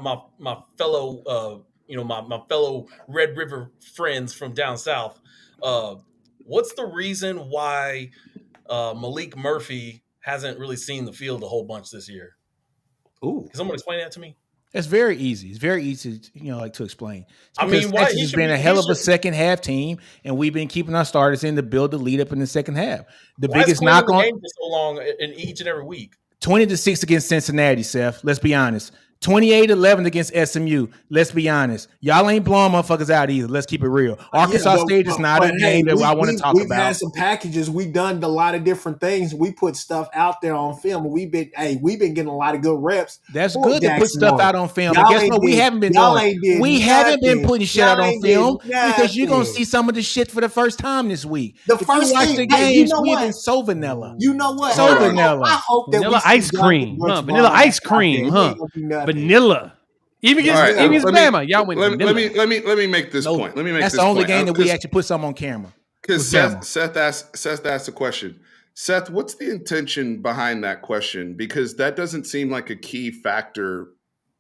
[SPEAKER 4] fellow, my fellow Red River friends from down south, what's the reason why Malik Murphy hasn't really seen the field a whole bunch this year?
[SPEAKER 3] Ooh,
[SPEAKER 4] can someone explain that to me?
[SPEAKER 1] It's very easy. It's very easy, to explain.
[SPEAKER 4] Texas
[SPEAKER 1] has been a hell of a second half team, and we've been keeping our starters in to build the lead up in the second half.
[SPEAKER 4] Why biggest knock on game for so long in each and every week.
[SPEAKER 1] 20-6 against Cincinnati, Seth. Let's be honest. 28-11 against SMU. Let's be honest. Y'all ain't blowing motherfuckers out either. Let's keep it real. Arkansas State is not a game that I want to talk about.
[SPEAKER 3] We've had some packages. We've done a lot of different things. We put stuff out there on film. We've been getting a lot of good reps.
[SPEAKER 1] That's good to put stuff out on film. But guess what? We haven't been doing. We haven't been putting shit out on film because you're gonna see some of the shit for the first time this week. If you watch the games, we've been so vanilla.
[SPEAKER 3] You know what?
[SPEAKER 1] So vanilla.
[SPEAKER 3] I hope that
[SPEAKER 5] vanilla ice cream, huh? Vanilla ice cream, huh? Vanilla. Even against Bama, y'all went.
[SPEAKER 2] Let me make this point.
[SPEAKER 1] That's the only game that we actually put something on camera.
[SPEAKER 2] Because Seth asked a question. Seth, what's the intention behind that question? Because that doesn't seem like a key factor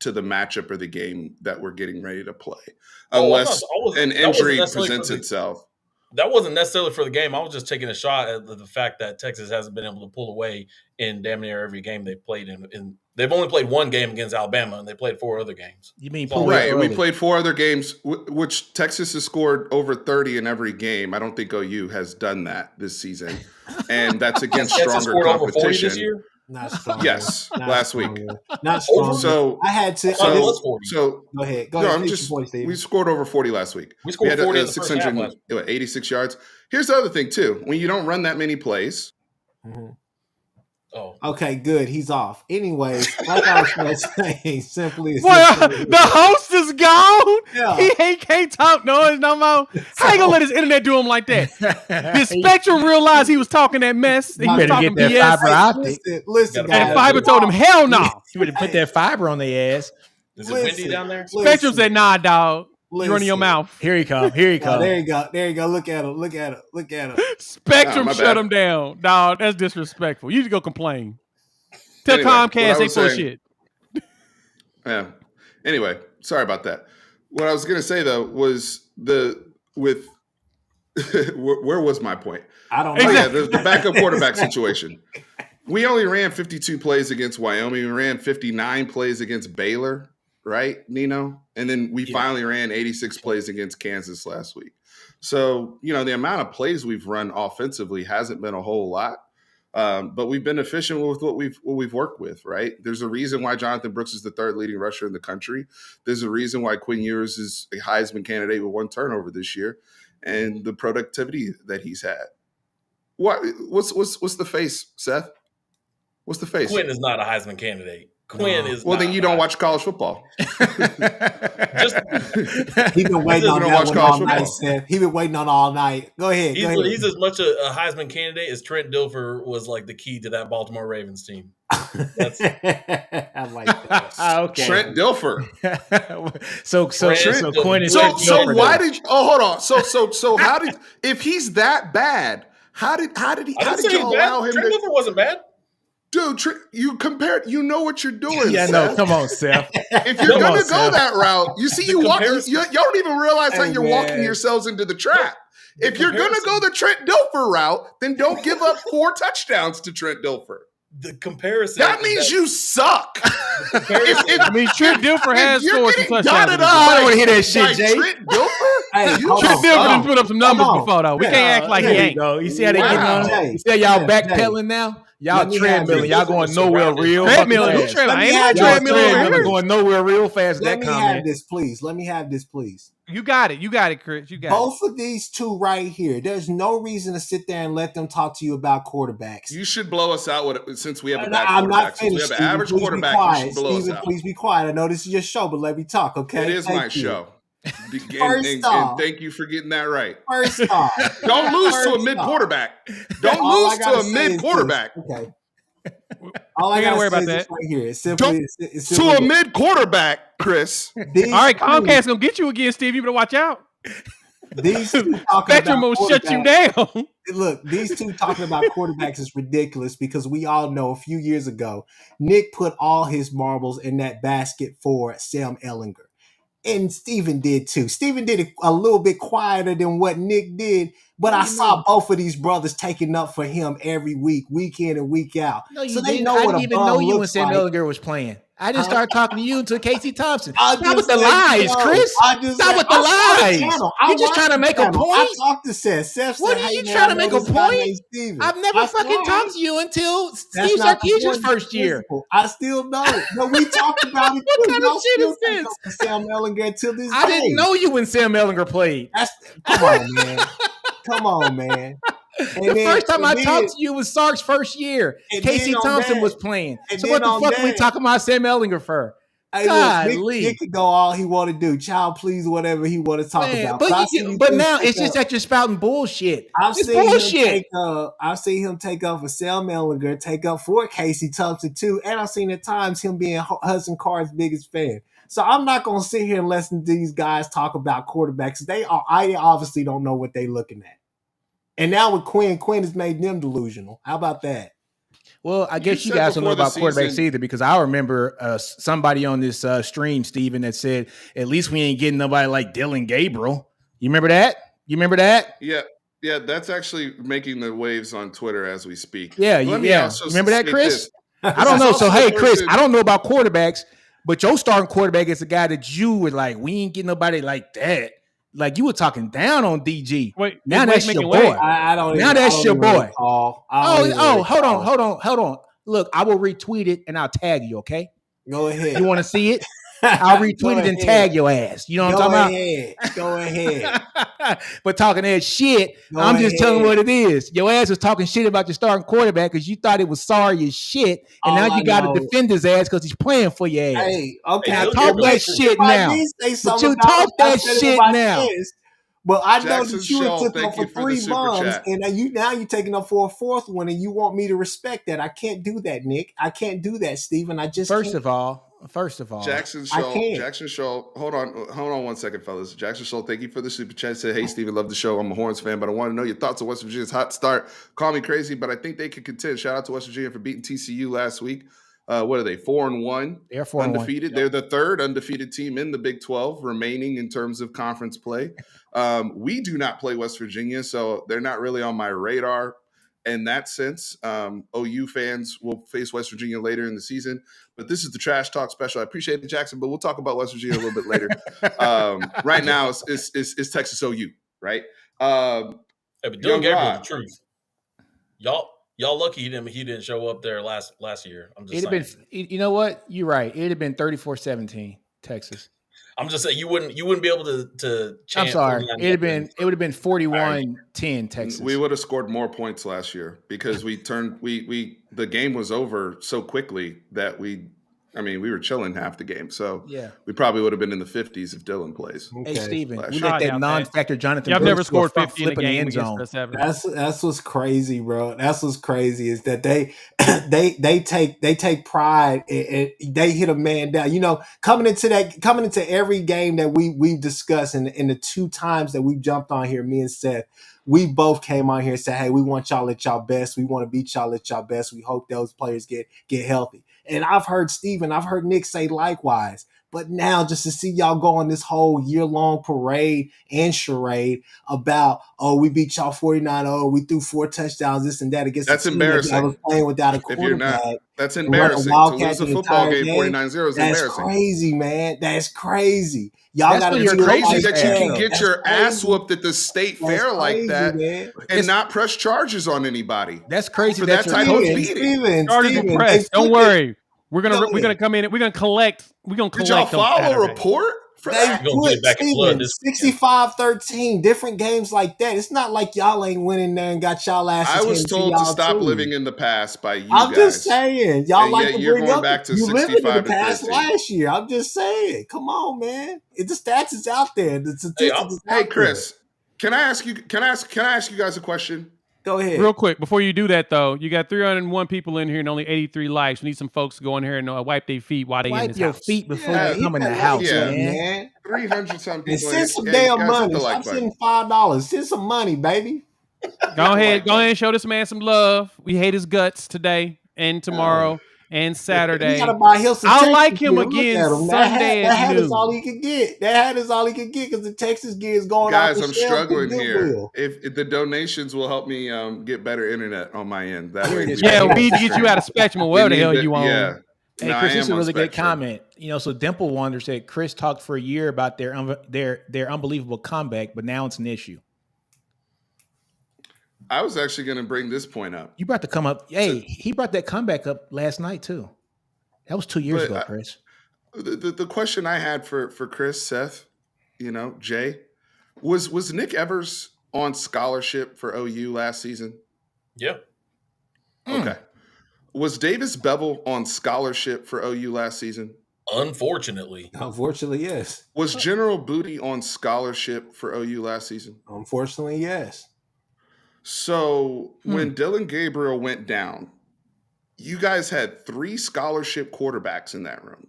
[SPEAKER 2] to the matchup or the game that we're getting ready to play, unless an injury presents itself.
[SPEAKER 4] That wasn't necessarily for the game. I was just taking a shot at the fact that Texas hasn't been able to pull away in damn near every game they've played in. They've only played one game against Alabama, and they played 4 other games.
[SPEAKER 1] You mean
[SPEAKER 2] right? We played 4 other games, which Texas has scored over 30 in every game. I don't think OU has done that this season, and that's against stronger competition.
[SPEAKER 4] Over 40 this year?
[SPEAKER 3] Not strong.
[SPEAKER 2] Yes, last week.
[SPEAKER 3] Not strong.
[SPEAKER 2] So
[SPEAKER 3] I had to.
[SPEAKER 2] So
[SPEAKER 3] go ahead.
[SPEAKER 2] We scored over 40 last week.
[SPEAKER 4] We scored 40 in the
[SPEAKER 2] 686 yards. Here's the other thing too: when you don't run that many plays.
[SPEAKER 3] Mm-hmm. Oh, okay, good. He's off. Anyways, like I was saying, simply.
[SPEAKER 5] The host is gone. Yeah. He can't talk noise no more. How you gonna let his internet do him like that? Did Spectrum realize he was talking that mess? He
[SPEAKER 1] better get that
[SPEAKER 5] BS?
[SPEAKER 1] fiber optic.
[SPEAKER 3] Listen, guys.
[SPEAKER 5] And Fiber told him, "Hell no."
[SPEAKER 1] You would have put that fiber on their ass.
[SPEAKER 4] Is it windy down there?
[SPEAKER 5] Spectrum said, "Nah, dog." You running your mouth.
[SPEAKER 1] Here he come. Here he come.
[SPEAKER 3] There you go. There you go. Look at him.
[SPEAKER 5] Spectrum shut him down. Dog, that's disrespectful. You just go complain. Tell Comcast they full shit.
[SPEAKER 2] Yeah. Anyway, sorry about that. What I was going to say though was where was my point?
[SPEAKER 3] I don't know.
[SPEAKER 2] Exactly. Yeah, the backup quarterback situation. We only ran 52 plays against Wyoming. We ran 59 plays against Baylor, right, Nino? And then we finally ran 86 plays against Kansas last week. So, the amount of plays we've run offensively hasn't been a whole lot. But we've been efficient with what we've worked with, right? There's a reason why Jonathan Brooks is the third leading rusher in the country. There's a reason why Quinn Ewers is a Heisman candidate with 1 turnover this year, and the productivity that he's had. What's the face, Seth? What's the face?
[SPEAKER 4] Quinn is not a Heisman candidate. Quinn is.
[SPEAKER 2] Well, then you don't watch college football.
[SPEAKER 3] He's been waiting on that one all night, Seth. He's been waiting on all night. Go ahead.
[SPEAKER 4] He's as much a Heisman candidate as Trent Dilfer was like the key to that Baltimore Ravens team.
[SPEAKER 3] I like that.
[SPEAKER 2] Okay. Trent Dilfer.
[SPEAKER 1] so Quinn is
[SPEAKER 2] why did? Oh, hold on. So how did? If he's that bad, how did you allow him?
[SPEAKER 4] Trent Dilfer wasn't bad.
[SPEAKER 2] Dude, you compared. You know what you're doing.
[SPEAKER 1] Yeah,
[SPEAKER 2] Seth.
[SPEAKER 1] no, come on, Seth.
[SPEAKER 2] If you're gonna go that route, you see, y'all don't even realize how you're walking yourselves into the trap. If you're gonna go the Trent Dilfer route, then don't give up 4 touchdowns to Trent Dilfer.
[SPEAKER 4] The comparison.
[SPEAKER 2] That means you suck.
[SPEAKER 5] Trent Dilfer has scored some touchdowns.
[SPEAKER 1] I don't want to hear that shit, Jay.
[SPEAKER 2] Trent Dilfer?
[SPEAKER 5] Trent Dilfer done put up some numbers before, though. We can't act like he ain't.
[SPEAKER 1] You see how they getting on? You see how y'all backpedaling now? Y'all treadmilling. Y'all going nowhere real
[SPEAKER 5] treadmilling.
[SPEAKER 1] Treadmilling going nowhere real fast.
[SPEAKER 3] Let me have this, please.
[SPEAKER 5] You got it, Chris. You got
[SPEAKER 3] both of these two right here. There's no reason to sit there and let them talk to you about quarterbacks.
[SPEAKER 2] You should blow us out since we have a bad
[SPEAKER 3] I'm
[SPEAKER 2] quarterback.
[SPEAKER 3] not finished.
[SPEAKER 2] Since we have an average quarterback, you should blow us out.
[SPEAKER 3] Please be quiet. I know this is your show, but let me talk, okay?
[SPEAKER 2] It is my show. And thank you for getting that right.
[SPEAKER 3] First off,
[SPEAKER 2] don't lose to a mid quarterback. Don't lose to a mid quarterback.
[SPEAKER 3] Okay. All I gotta worry about that right here. It's simply
[SPEAKER 2] to a mid quarterback, Chris.
[SPEAKER 5] All right, Comcast gonna get you again, Steve. You better watch out.
[SPEAKER 3] These two talking
[SPEAKER 5] Spectrum will shut you down.
[SPEAKER 3] Look, these two talking about quarterbacks is ridiculous because we all know a few years ago, Nick put all his marbles in that basket for Sam Ehlinger. And Steven did too. Steven did it a little bit quieter than what Nick did, but I saw both of these brothers taking up for him every week, week in and week out.
[SPEAKER 1] No, you didn't. I didn't even know you when Sam Ehlinger was playing. I didn't start talking to you until Casey Thompson. Stop with the lies, Chris. Stop with the lies. You're just trying to make a point.
[SPEAKER 3] I talked to Seth.
[SPEAKER 1] What are you trying to make a point? I've never fucking talked to you until Steve Sarkisian's first year.
[SPEAKER 3] I still know it. But we talked about it.
[SPEAKER 1] What kind of shit is this?
[SPEAKER 3] Sam Ehlinger until this day.
[SPEAKER 1] I didn't know you when Sam Ehlinger played.
[SPEAKER 3] Come on, man.
[SPEAKER 1] The first time I talked to you was Sark's first year. Casey Thompson was playing. So what the fuck are we talking about Sam Ehlinger for?
[SPEAKER 3] Hey, Nick can go all he want to do. Child, please, whatever he want to talk about.
[SPEAKER 1] But now it's just that you're spouting bullshit.
[SPEAKER 3] I've seen him take up for Sam Ehlinger, take up for Casey Thompson too, and I've seen at times him being Hudson Card's biggest fan. So I'm not going to sit here and listen to these guys talk about quarterbacks. I obviously don't know what they're looking at. And now with Quinn has made them delusional. How about that?
[SPEAKER 1] Well, I guess you guys don't know about quarterbacks either, because I remember somebody on this stream, Steven, that said, at least we ain't getting nobody like Dylan Gabriel. You remember that?
[SPEAKER 2] Yeah, that's actually making the waves on Twitter as we speak.
[SPEAKER 1] Yeah. Remember that, Chris? I don't know. So, hey, Chris, I don't know about quarterbacks, but your starting quarterback is a guy that you were like, we ain't getting nobody like that. Like you were talking down on DG.
[SPEAKER 5] Wait,
[SPEAKER 1] now that's your boy. Now that's your boy.
[SPEAKER 3] Hold
[SPEAKER 1] on. Look, I will retweet it and I'll tag you. Okay,
[SPEAKER 3] go ahead.
[SPEAKER 1] You want to see it? I'll retweet it and tag your ass. You know what I'm talking
[SPEAKER 3] about? Go ahead.
[SPEAKER 1] But talking that shit, I'm just telling what it is. Your ass was talking shit about your starting quarterback because you thought it was sorry as shit, and now you got to defend his ass because he's playing for your ass.
[SPEAKER 3] Hey, okay.
[SPEAKER 1] Now talk that shit now. But you talk that shit now.
[SPEAKER 3] Well, I know that you took up for 3 bombs, and now you're taking up for a 4th one, and you want me to respect that. I can't do that, Nick. I can't do that, Steven. I just
[SPEAKER 1] First of all, First of all,
[SPEAKER 2] Jackson Scholl. Hold on 1 second, fellas. Jackson Scholl, thank you for the super chat. Said, hey, Steven, love the show. I'm a Horns fan, but I want to know your thoughts on West Virginia's hot start. Call me crazy, but I think they could contend. Shout out to West Virginia for beating TCU last week. What are they? 4-1.
[SPEAKER 1] They're 4-1.
[SPEAKER 2] Undefeated. Yep. They're the third undefeated team in the Big 12 remaining in terms of conference play. We do not play West Virginia, so they're not really on my radar in that sense. OU fans will face West Virginia later in the season, but this is the Trash Talk special. I appreciate it, Jackson, but we'll talk about West Virginia a little bit later. Right now, it's Texas OU, right?
[SPEAKER 4] Hey, but Dylan Gabriel, the truth. Y'all lucky he didn't show up there last year. I'm just saying.
[SPEAKER 1] You know what? You're right. It'd have been 34-17, Texas.
[SPEAKER 4] I'm just saying you wouldn't be able to chant.
[SPEAKER 1] I'm sorry. It would have been 41-10 Texas.
[SPEAKER 2] We would have scored more points last year because the game was over so quickly that we were chilling half the game. So
[SPEAKER 1] yeah,
[SPEAKER 2] we probably would have been in the 50s if Dylan plays.
[SPEAKER 1] Okay. Hey, Steven, we let that non-factor Jonathan.
[SPEAKER 5] I've never scored 50 in a game against us ever.
[SPEAKER 3] That's what's crazy, bro. That's what's crazy is that they take pride and they hit a man down. You know, coming into every game that we've discussed and the two times that we've jumped on here, me and Seth, we both came on here and said, hey, we want y'all at y'all best. We want to beat y'all at y'all best. We hope those players get healthy. And I've heard Nick say likewise. But now just to see y'all go on this whole year-long parade and charade about, we beat y'all 49-0, we threw 4 touchdowns, this and that against
[SPEAKER 2] that's
[SPEAKER 3] the team
[SPEAKER 2] embarrassing.
[SPEAKER 3] that was playing without a quarterback.
[SPEAKER 2] If you're not, that's embarrassing. To lose a football game 49-0 is embarrassing.
[SPEAKER 3] That's crazy, man. That's crazy. Y'all got to
[SPEAKER 2] do crazy that you can get your ass whooped at the state fair like that, man, and not press charges on anybody.
[SPEAKER 1] That's crazy.
[SPEAKER 2] For that type of beating.
[SPEAKER 5] Charges will press. Don't worry. We're gonna come in. We're gonna collect.
[SPEAKER 2] Did y'all file a report for that?
[SPEAKER 3] They put 65-13 different games like that. It's not like y'all ain't winning there and got y'all asses.
[SPEAKER 2] I was told to stop living in the past by you
[SPEAKER 3] I'm
[SPEAKER 2] guys.
[SPEAKER 3] Just saying, y'all and like to
[SPEAKER 2] you're
[SPEAKER 3] bring
[SPEAKER 2] going
[SPEAKER 3] up
[SPEAKER 2] back to
[SPEAKER 3] you lived in the past
[SPEAKER 2] 13.
[SPEAKER 3] last year. I'm just saying, come on, man. The stats is out there. The statistics is out
[SPEAKER 2] hey, Chris, can I ask you guys a question?
[SPEAKER 3] Go ahead.
[SPEAKER 5] Real quick, before you do that, though, you got 301 people in here and only 83 likes. We need some folks to go in here and wipe their feet while they in this
[SPEAKER 1] your
[SPEAKER 5] house.
[SPEAKER 1] Feet before you come in the house, man.
[SPEAKER 2] 300-something people.
[SPEAKER 3] And send some damn money. I'm sending $5. Send some money, baby.
[SPEAKER 5] Go ahead and show this man some love. We hate his guts today and tomorrow and Saturday.
[SPEAKER 3] You gotta buy Hilson.
[SPEAKER 5] I'll like him again Sunday
[SPEAKER 3] that hat
[SPEAKER 5] at noon.
[SPEAKER 3] is all he could get. That hat is all he could get because the Texas gear is going
[SPEAKER 2] Guys,
[SPEAKER 3] off the
[SPEAKER 2] I'm
[SPEAKER 3] shelf.
[SPEAKER 2] struggling here. If the donations will help me get better internet on my end. That way,
[SPEAKER 5] we need to get you out of Spectrum or whatever the hell you want.
[SPEAKER 2] Yeah.
[SPEAKER 1] Hey, Chris, this is a really good comment. So Dimple Wonder said Chris talked for a year about their unbelievable comeback, but now it's an issue.
[SPEAKER 2] I was actually going to bring this point up.
[SPEAKER 1] You brought the come up. Hey, he brought that comeback up last night too. That was 2 years ago, Chris.
[SPEAKER 2] The question I had for Chris, Seth, Jay, was Nick Evers on scholarship for OU last season?
[SPEAKER 4] Yeah.
[SPEAKER 2] Okay. Was Davis Bevel on scholarship for OU last season?
[SPEAKER 4] Unfortunately,
[SPEAKER 3] yes.
[SPEAKER 2] Was General Booty on scholarship for OU last season?
[SPEAKER 3] Unfortunately, yes.
[SPEAKER 2] So when Dylan Gabriel went down, you guys had 3 scholarship quarterbacks in that room,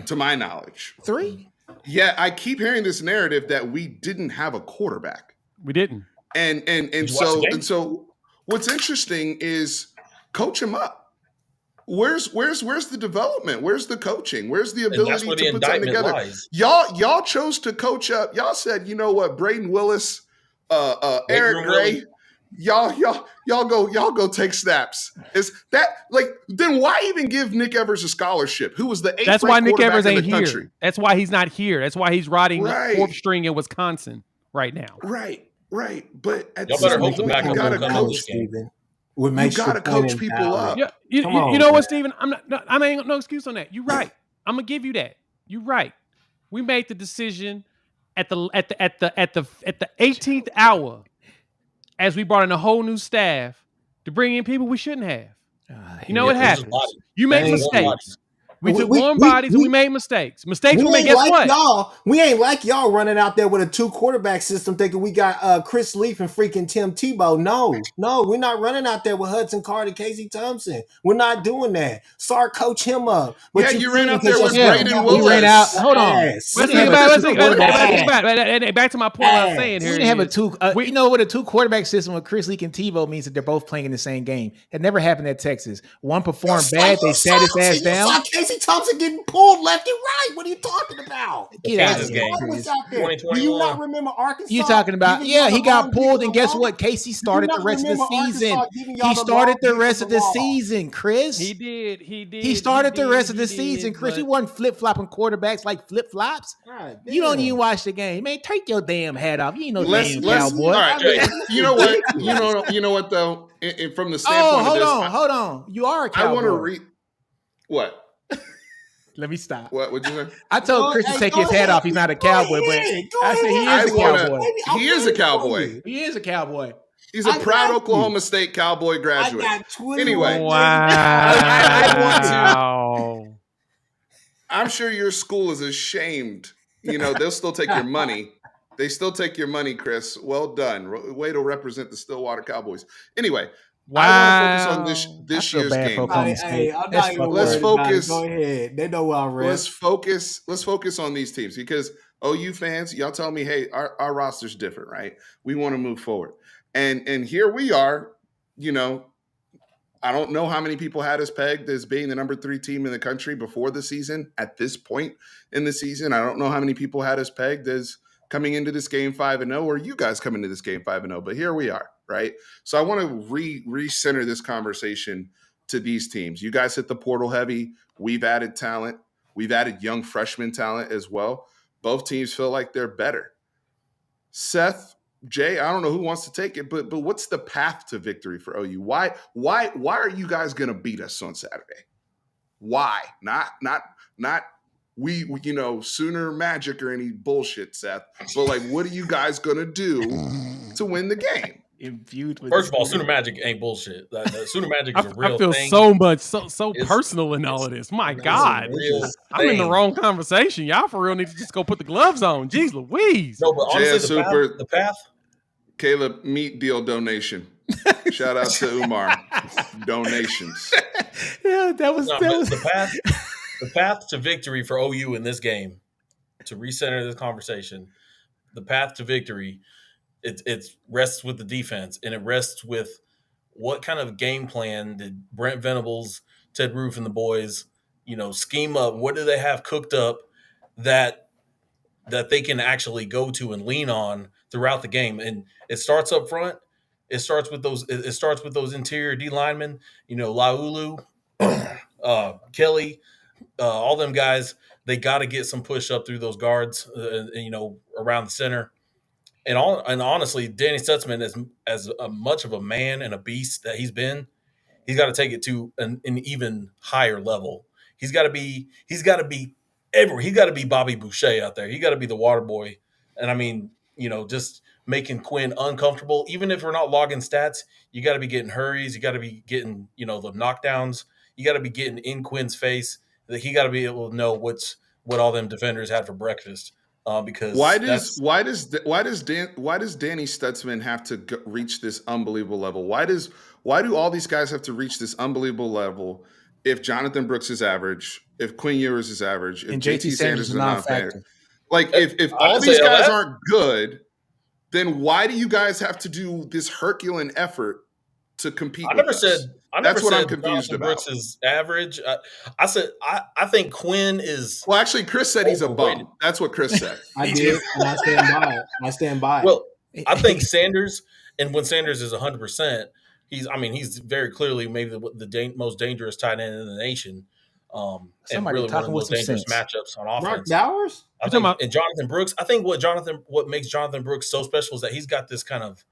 [SPEAKER 2] to my knowledge.
[SPEAKER 1] 3?
[SPEAKER 2] Yeah, I keep hearing this narrative that we didn't have a quarterback.
[SPEAKER 5] We didn't.
[SPEAKER 2] And so what's interesting is coach him up. Where's the development? Where's the coaching? Where's the ability to put something together?
[SPEAKER 4] Lies.
[SPEAKER 2] Y'all chose to coach up. Y'all said, you know what, Braden Willis, Eric Gray. Y'all go take snaps. Is that then why even give Nick Evers a scholarship? Who was the 8th?
[SPEAKER 5] That's why Nick Evers ain't here.
[SPEAKER 2] Country.
[SPEAKER 5] That's why he's not here. That's why he's riding 4th string in Wisconsin right now.
[SPEAKER 2] Right. But at
[SPEAKER 4] y'all better hope the
[SPEAKER 2] you
[SPEAKER 4] backup
[SPEAKER 2] gotta
[SPEAKER 4] will come
[SPEAKER 2] coach.
[SPEAKER 4] this game.
[SPEAKER 2] You gotta coach people up.
[SPEAKER 5] Yeah, you know what, Steven? I ain't no excuse on that. You're right. I'm gonna give you that. You're right. We made the decision at the 18th hour as we brought in a whole new staff to bring in people we shouldn't have. You know what happens? You make mistakes. We took warm bodies and we made mistakes. Mistakes we made. Guess what?
[SPEAKER 3] We ain't like y'all running out there with a 2 quarterback system thinking we got Chris Leaf and freaking Tim Tebow. No, we're not running out there with Hudson Card and Casey Thompson. We're not doing that. Sark coach him up.
[SPEAKER 2] But you ran out there with Braden Willis.
[SPEAKER 1] We ran out. Hold on.
[SPEAKER 5] Let's think about it. Back to my point. What I was saying here.
[SPEAKER 1] We didn't have a 2. You know what a 2 quarterback system with Chris Leaf and Tebow means that they're both playing in the same game. It never happened at Texas. One performed bad. They sat his ass down.
[SPEAKER 3] You saw Casey Thompson getting pulled left and right. What are you talking about?
[SPEAKER 1] Get out of
[SPEAKER 4] here.
[SPEAKER 3] Do you not remember Arkansas?
[SPEAKER 1] You talking about? Yeah, he got pulled, and guess what? Casey started the rest of the season. He started the rest of the season, Chris.
[SPEAKER 5] He did.
[SPEAKER 1] He started the rest of the season, Chris. You wasn't flip-flopping quarterbacks like flip-flops. You don't even watch the game. Man, take your damn hat off. You ain't no damn cowboy.
[SPEAKER 2] All right. You know what? You know what, though? From the standpoint of this.
[SPEAKER 1] Hold on. You are a cowboy.
[SPEAKER 2] I want to read. What?
[SPEAKER 1] Let me stop.
[SPEAKER 2] What'd you say?
[SPEAKER 1] I told Chris to take his hat off. He's not a cowboy, but I said he is a cowboy.
[SPEAKER 2] He is a cowboy.
[SPEAKER 1] He is a cowboy.
[SPEAKER 2] He's a proud Oklahoma State Cowboy graduate. Anyway,
[SPEAKER 5] wow.
[SPEAKER 2] I want to. I'm sure your school is ashamed. They'll still take your money. They still take your money, Chris. Well done. Way to represent the Stillwater Cowboys. Anyway.
[SPEAKER 5] Wow.
[SPEAKER 2] I want to focus on this year's game.
[SPEAKER 3] Let's focus. Go ahead. They know where I'm at.
[SPEAKER 2] Let's focus on these teams because OU fans, y'all tell me, hey, our roster's different, right? We want to move forward. And here we are, I don't know how many people had us pegged as being the number 3 team in the country before the season. At this point in the season, I don't know how many people had us pegged as coming into this game 5-0, or you guys come into this game 5-0, but here we are, right? So I want to recenter this conversation to these teams. You guys hit the portal heavy. We've added talent. We've added young freshman talent as well. Both teams feel like they're better. Seth, Jay, I don't know who wants to take it, but what's the path to victory for OU? Why are you guys going to beat us on Saturday? Why? Not we Sooner Magic or any bullshit, Seth. But what are you guys gonna do to win the game?
[SPEAKER 4] First of all, Sooner Magic ain't bullshit. Sooner Magic is a real thing.
[SPEAKER 5] I feel so personal in all of this. My God, I'm in the wrong conversation. Y'all for real need to just go put the gloves on. Jeez Louise.
[SPEAKER 4] No, but honestly, the path.
[SPEAKER 2] Caleb, meat deal donation. Shout out to Umar. Donations.
[SPEAKER 1] Yeah, that was
[SPEAKER 4] the path. The path to victory for OU in this game, to recenter this conversation, the path to victory, it rests with the defense, and it rests with what kind of game plan did Brent Venables, Ted Roof, and the boys, scheme up? What do they have cooked up that they can actually go to and lean on throughout the game? And it starts up front. It starts with those interior D linemen, Laulu, Kelly. All them guys, they got to get some push up through those guards, around the center. And honestly, Danny Stutzman, as much of a man and a beast that he's got to take it to an even higher level. He's got to be Bobby Boucher out there. He got to be the water boy. And I mean, just making Quinn uncomfortable. Even if we're not logging stats, you got to be getting hurries. You got to be getting, the knockdowns. You got to be getting in Quinn's face. That he got to be able to know what all them defenders had for breakfast. Because
[SPEAKER 2] why does Danny Stutzman have to reach this unbelievable level? Why do all these guys have to reach this unbelievable level? If Jonathan Brooks is average, if Quinn Ewers is average, if JT Sanders is a non-factor, if all these guys aren't good, then why do you guys have to do this Herculean effort to compete? That's what I'm confused about.
[SPEAKER 4] Brooks is average. I said I think Quinn is.
[SPEAKER 2] Well, actually, Chris said he's a bum. That's what Chris said.
[SPEAKER 3] I did, and I stand by it.
[SPEAKER 4] Well, I think Sanders, and when Sanders is 100%, he's very clearly maybe the most dangerous tight end in the nation. And really one of the most dangerous matchups on offense.
[SPEAKER 3] Mark Bowers?
[SPEAKER 4] And Jonathan Brooks. I think what makes Jonathan Brooks so special is that he's got this kind of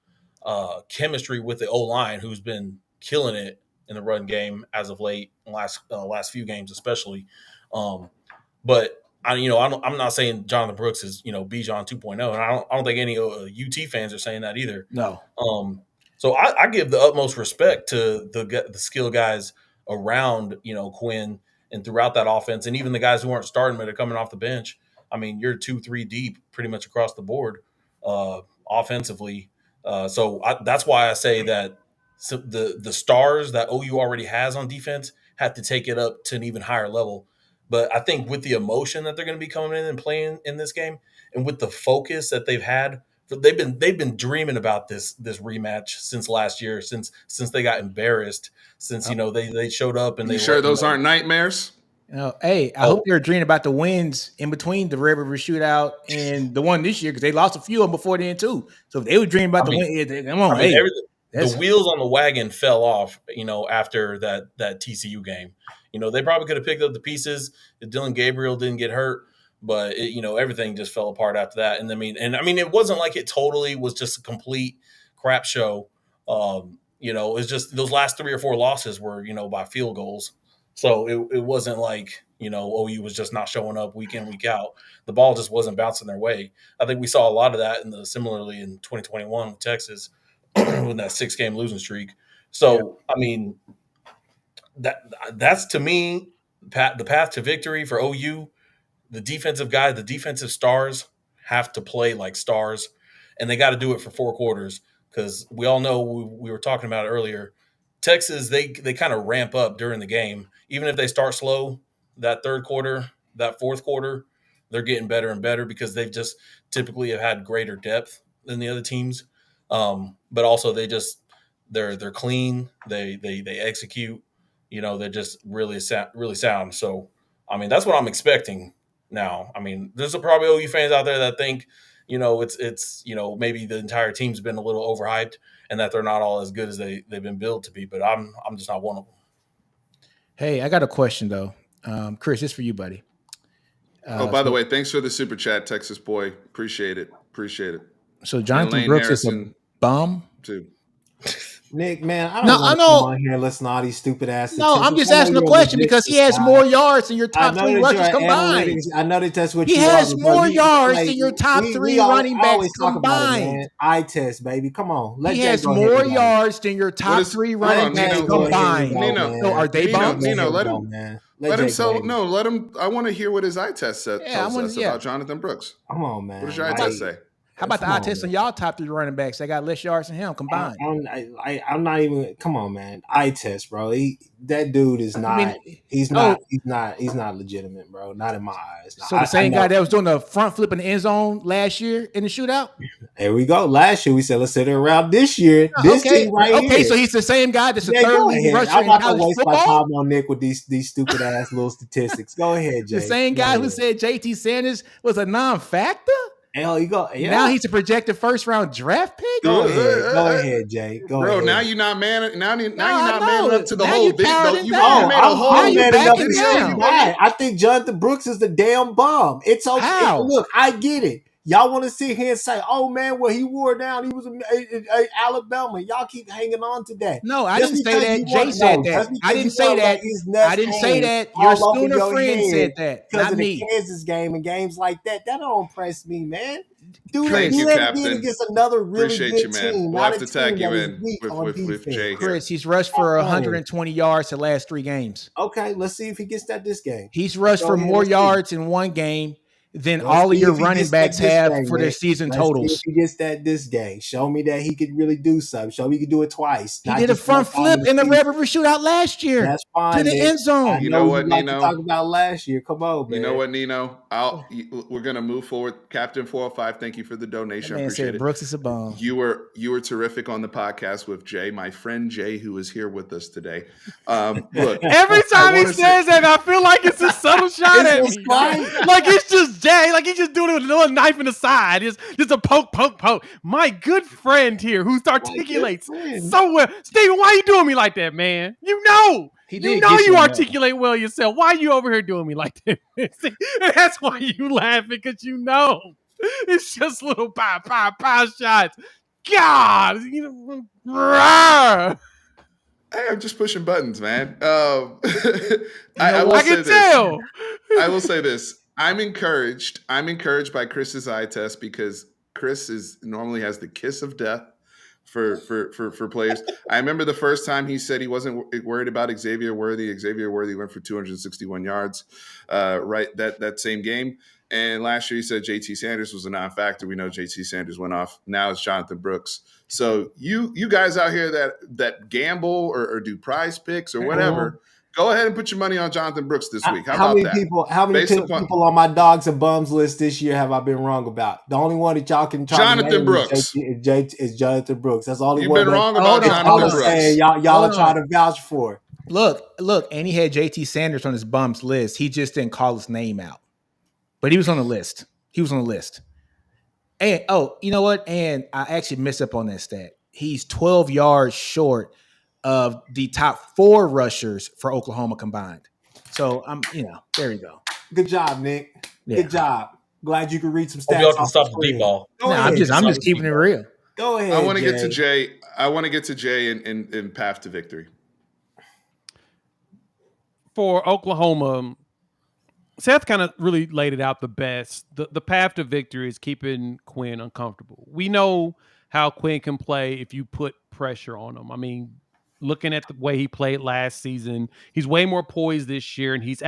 [SPEAKER 4] chemistry with the O-line, who's been killing it in the run game as of late, last few games especially. But I'm not saying Jonathan Brooks is Bijan 2.0, and I don't think any UT fans are saying that either.
[SPEAKER 1] No.
[SPEAKER 4] So I give the utmost respect to the skill guys around Quinn and throughout that offense, and even the guys who aren't starting but are coming off the bench. I mean, you're 2-3 deep pretty much across the board offensively. That's why I say that the stars that OU already has on defense have to take it up to an even higher level. But I think with the emotion that they're going to be coming in and playing in this game, and with the focus that they've had, they've been dreaming about this rematch since last year, since they got embarrassed, since they showed up and
[SPEAKER 2] you sure those aren't nightmares?
[SPEAKER 1] Hey, I hope you're dreaming about the wins in between the rivalry shootout and the one this year, because they lost a few of them before then too. So if they were dreaming about the win, come on,
[SPEAKER 4] the wheels on the wagon fell off, after that TCU game. They probably could have picked up the pieces if Dylan Gabriel didn't get hurt, but everything just fell apart after that. And I mean, it wasn't like it totally was just a complete crap show. It's just those last 3 or 4 losses were, by field goals. So it wasn't like, OU was just not showing up week in, week out. The ball just wasn't bouncing their way. I think we saw a lot of that similarly in 2021 with Texas with that 6-game losing streak. So, I mean, that's to me the path to victory for OU. The defensive guys, the defensive stars have to play like stars, and they got to do it for 4 quarters, because we all know, we were talking about it earlier, Texas, they kind of ramp up during the game. Even if they start slow, that 3rd quarter, that 4th quarter, they're getting better and better because they've just typically have had greater depth than the other teams. But also they're clean. They execute. They're just really sound. So, I mean, that's what I'm expecting now. I mean, there's probably OU fans out there that think, it's maybe the entire team's been a little overhyped and that they're not all as good as they've been billed to be. But I'm just not one of them.
[SPEAKER 1] Hey, I got a question though, Chris. This for you, buddy.
[SPEAKER 2] By the way, thanks for the super chat, Texas boy. Appreciate it.
[SPEAKER 1] So Jonathan Brooks is a bum
[SPEAKER 2] too.
[SPEAKER 3] Nick, man, I don't want to come on here and listen to all these stupid ass.
[SPEAKER 1] No, I'm just asking a question because he has more yards than your top 3 rushers combined.
[SPEAKER 3] I know that's what
[SPEAKER 1] he has more yards than your top 3 running backs combined.
[SPEAKER 3] Eye test, baby. Come on.
[SPEAKER 1] He has more yards than your top 3 running backs combined.
[SPEAKER 2] Nino,
[SPEAKER 1] are they bums?
[SPEAKER 2] Nino, let him. Let him. I want to hear what his eye test tells us about Jonathan Brooks.
[SPEAKER 3] Come on, man.
[SPEAKER 2] What does your eye test say?
[SPEAKER 1] How about the eye test on y'all top 3 running backs? They got less yards than him combined.
[SPEAKER 3] I'm not even. Come on, man. Eye test, bro. That dude is not. He's not legitimate, bro. Not in my eyes.
[SPEAKER 1] So the same guy that was doing the front flip in the end zone last year in the shootout.
[SPEAKER 3] There we go. Last year we said let's sit around this year. Team right here.
[SPEAKER 1] Okay, so he's the same guy that's the third leading rusher in college football. I'm not gonna waste my time on
[SPEAKER 3] Nick with these stupid ass little statistics. Go ahead, Jay.
[SPEAKER 1] The same guy who said JT Sanders was a non-factor.
[SPEAKER 3] Hell, you go. Yeah.
[SPEAKER 1] Now he's a projected 1st-round draft pick.
[SPEAKER 3] Go ahead, Jay. Go ahead.
[SPEAKER 2] Now you're not man. Now you're not man up to the whole thing. You
[SPEAKER 3] made a whole. I think Jonathan Brooks is the damn bomb. It's okay.
[SPEAKER 1] How?
[SPEAKER 3] Look, I get it. Y'all want to sit here and say, "Oh man, well he wore down. He was a Alabama." Y'all keep hanging on to that.
[SPEAKER 1] No, I didn't say that. Jay said that. I didn't say that. I didn't say that. Your Schooner friend said that.
[SPEAKER 3] Because of the Kansas game and games like that, that don't impress me, man.
[SPEAKER 2] Thank you, Captain.
[SPEAKER 3] Against another really
[SPEAKER 2] Appreciate
[SPEAKER 3] good
[SPEAKER 2] you, man.
[SPEAKER 3] team.
[SPEAKER 2] We'll have to tag you in with Jay here.
[SPEAKER 1] Chris, he's rushed for 120 yards the last 3 games.
[SPEAKER 3] Okay, let's see if he gets that this game.
[SPEAKER 1] He's rushed for more yards in one game than all of your running backs have for their season totals.
[SPEAKER 3] If he gets that this game, show me that he could really do something. Show me he could do it twice.
[SPEAKER 1] He did a front flip in the rivalry shootout last year.
[SPEAKER 3] That's fine.
[SPEAKER 1] To the end zone.
[SPEAKER 2] You know what, Nino?
[SPEAKER 3] Talk about last year. Come on, man.
[SPEAKER 2] You know what, Nino? We're gonna move forward. Captain 405, thank you for the donation. I appreciate it.
[SPEAKER 1] Brooks is a bum.
[SPEAKER 2] You were terrific on the podcast with Jay, my friend Jay, who is here with us today. Look,
[SPEAKER 5] every time he says that, I feel like it's a subtle shot at me. Like it's just Jay, like he's just doing it with a little knife in the side. It's just a poke. My good friend here who articulates so well. Steven, why are you doing me like that, man? You know you articulate well yourself. Why are you over here doing me like that? That's why you laughing, because you know it's just little pie shots. God,
[SPEAKER 2] Hey, I'm just pushing buttons, man.
[SPEAKER 5] I can tell.
[SPEAKER 2] I will say this. I'm encouraged by Chris's eye test because Chris normally has the kiss of death for players. I remember the first time he said he wasn't worried about Xavier Worthy. Xavier Worthy went for 261 yards, right that same game. And last year he said JT Sanders was a non-factor. We know JT Sanders went off. Now it's Jonathan Brooks. So you guys out here that gamble or do prize picks or whatever, go ahead and put your money on Jonathan Brooks this week. How many
[SPEAKER 3] people on my dogs and bums list this year have I been wrong about? The only one that y'all can try
[SPEAKER 2] Jonathan Brooks
[SPEAKER 3] is Jonathan Brooks. That's the only
[SPEAKER 2] You've
[SPEAKER 3] one.
[SPEAKER 2] You've been wrong about Jonathan Brooks.
[SPEAKER 3] Y'all are trying to vouch for.
[SPEAKER 1] Look, and he had JT Sanders on his bums list. He just didn't call his name out. But he was on the list. And you know what? And I actually messed up on that stat. He's 12 yards short of the top 4 rushers for Oklahoma combined. So there you go.
[SPEAKER 3] Good job, Nick. Yeah. Good job. Glad you could read some stats.
[SPEAKER 4] Y'all can stop the deep ball.
[SPEAKER 1] I'm just keeping it real.
[SPEAKER 3] Go ahead.
[SPEAKER 2] I want to get to Jay. I want to get to Jay in path to victory.
[SPEAKER 5] For Oklahoma, Seth kind of really laid it out the best. The path to victory is keeping Quinn uncomfortable. We know how Quinn can play if you put pressure on him. I mean, looking at the way he played last season, he's way more poised this year, and he's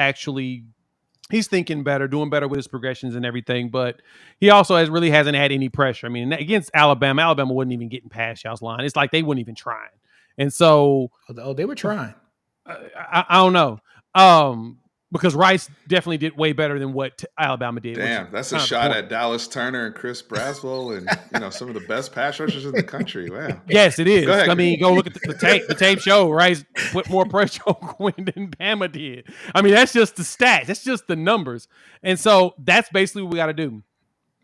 [SPEAKER 5] thinking better, doing better with his progressions and everything. But he also hasn't had any pressure. I mean, against Alabama wasn't even getting past y'all's line. It's like they weren't even trying. And so,
[SPEAKER 1] they were trying.
[SPEAKER 5] I don't know. Because Rice definitely did way better than what Alabama did.
[SPEAKER 2] Damn, that's a shot at Dallas Turner and Chris Braswell and some of the best pass rushers in the country. Wow.
[SPEAKER 5] Yes, it is. I mean, go look at the tape. The tape show Rice put more pressure on Quinn than Bama did. I mean, that's just the stats. That's just the numbers. And so that's basically what we got to do.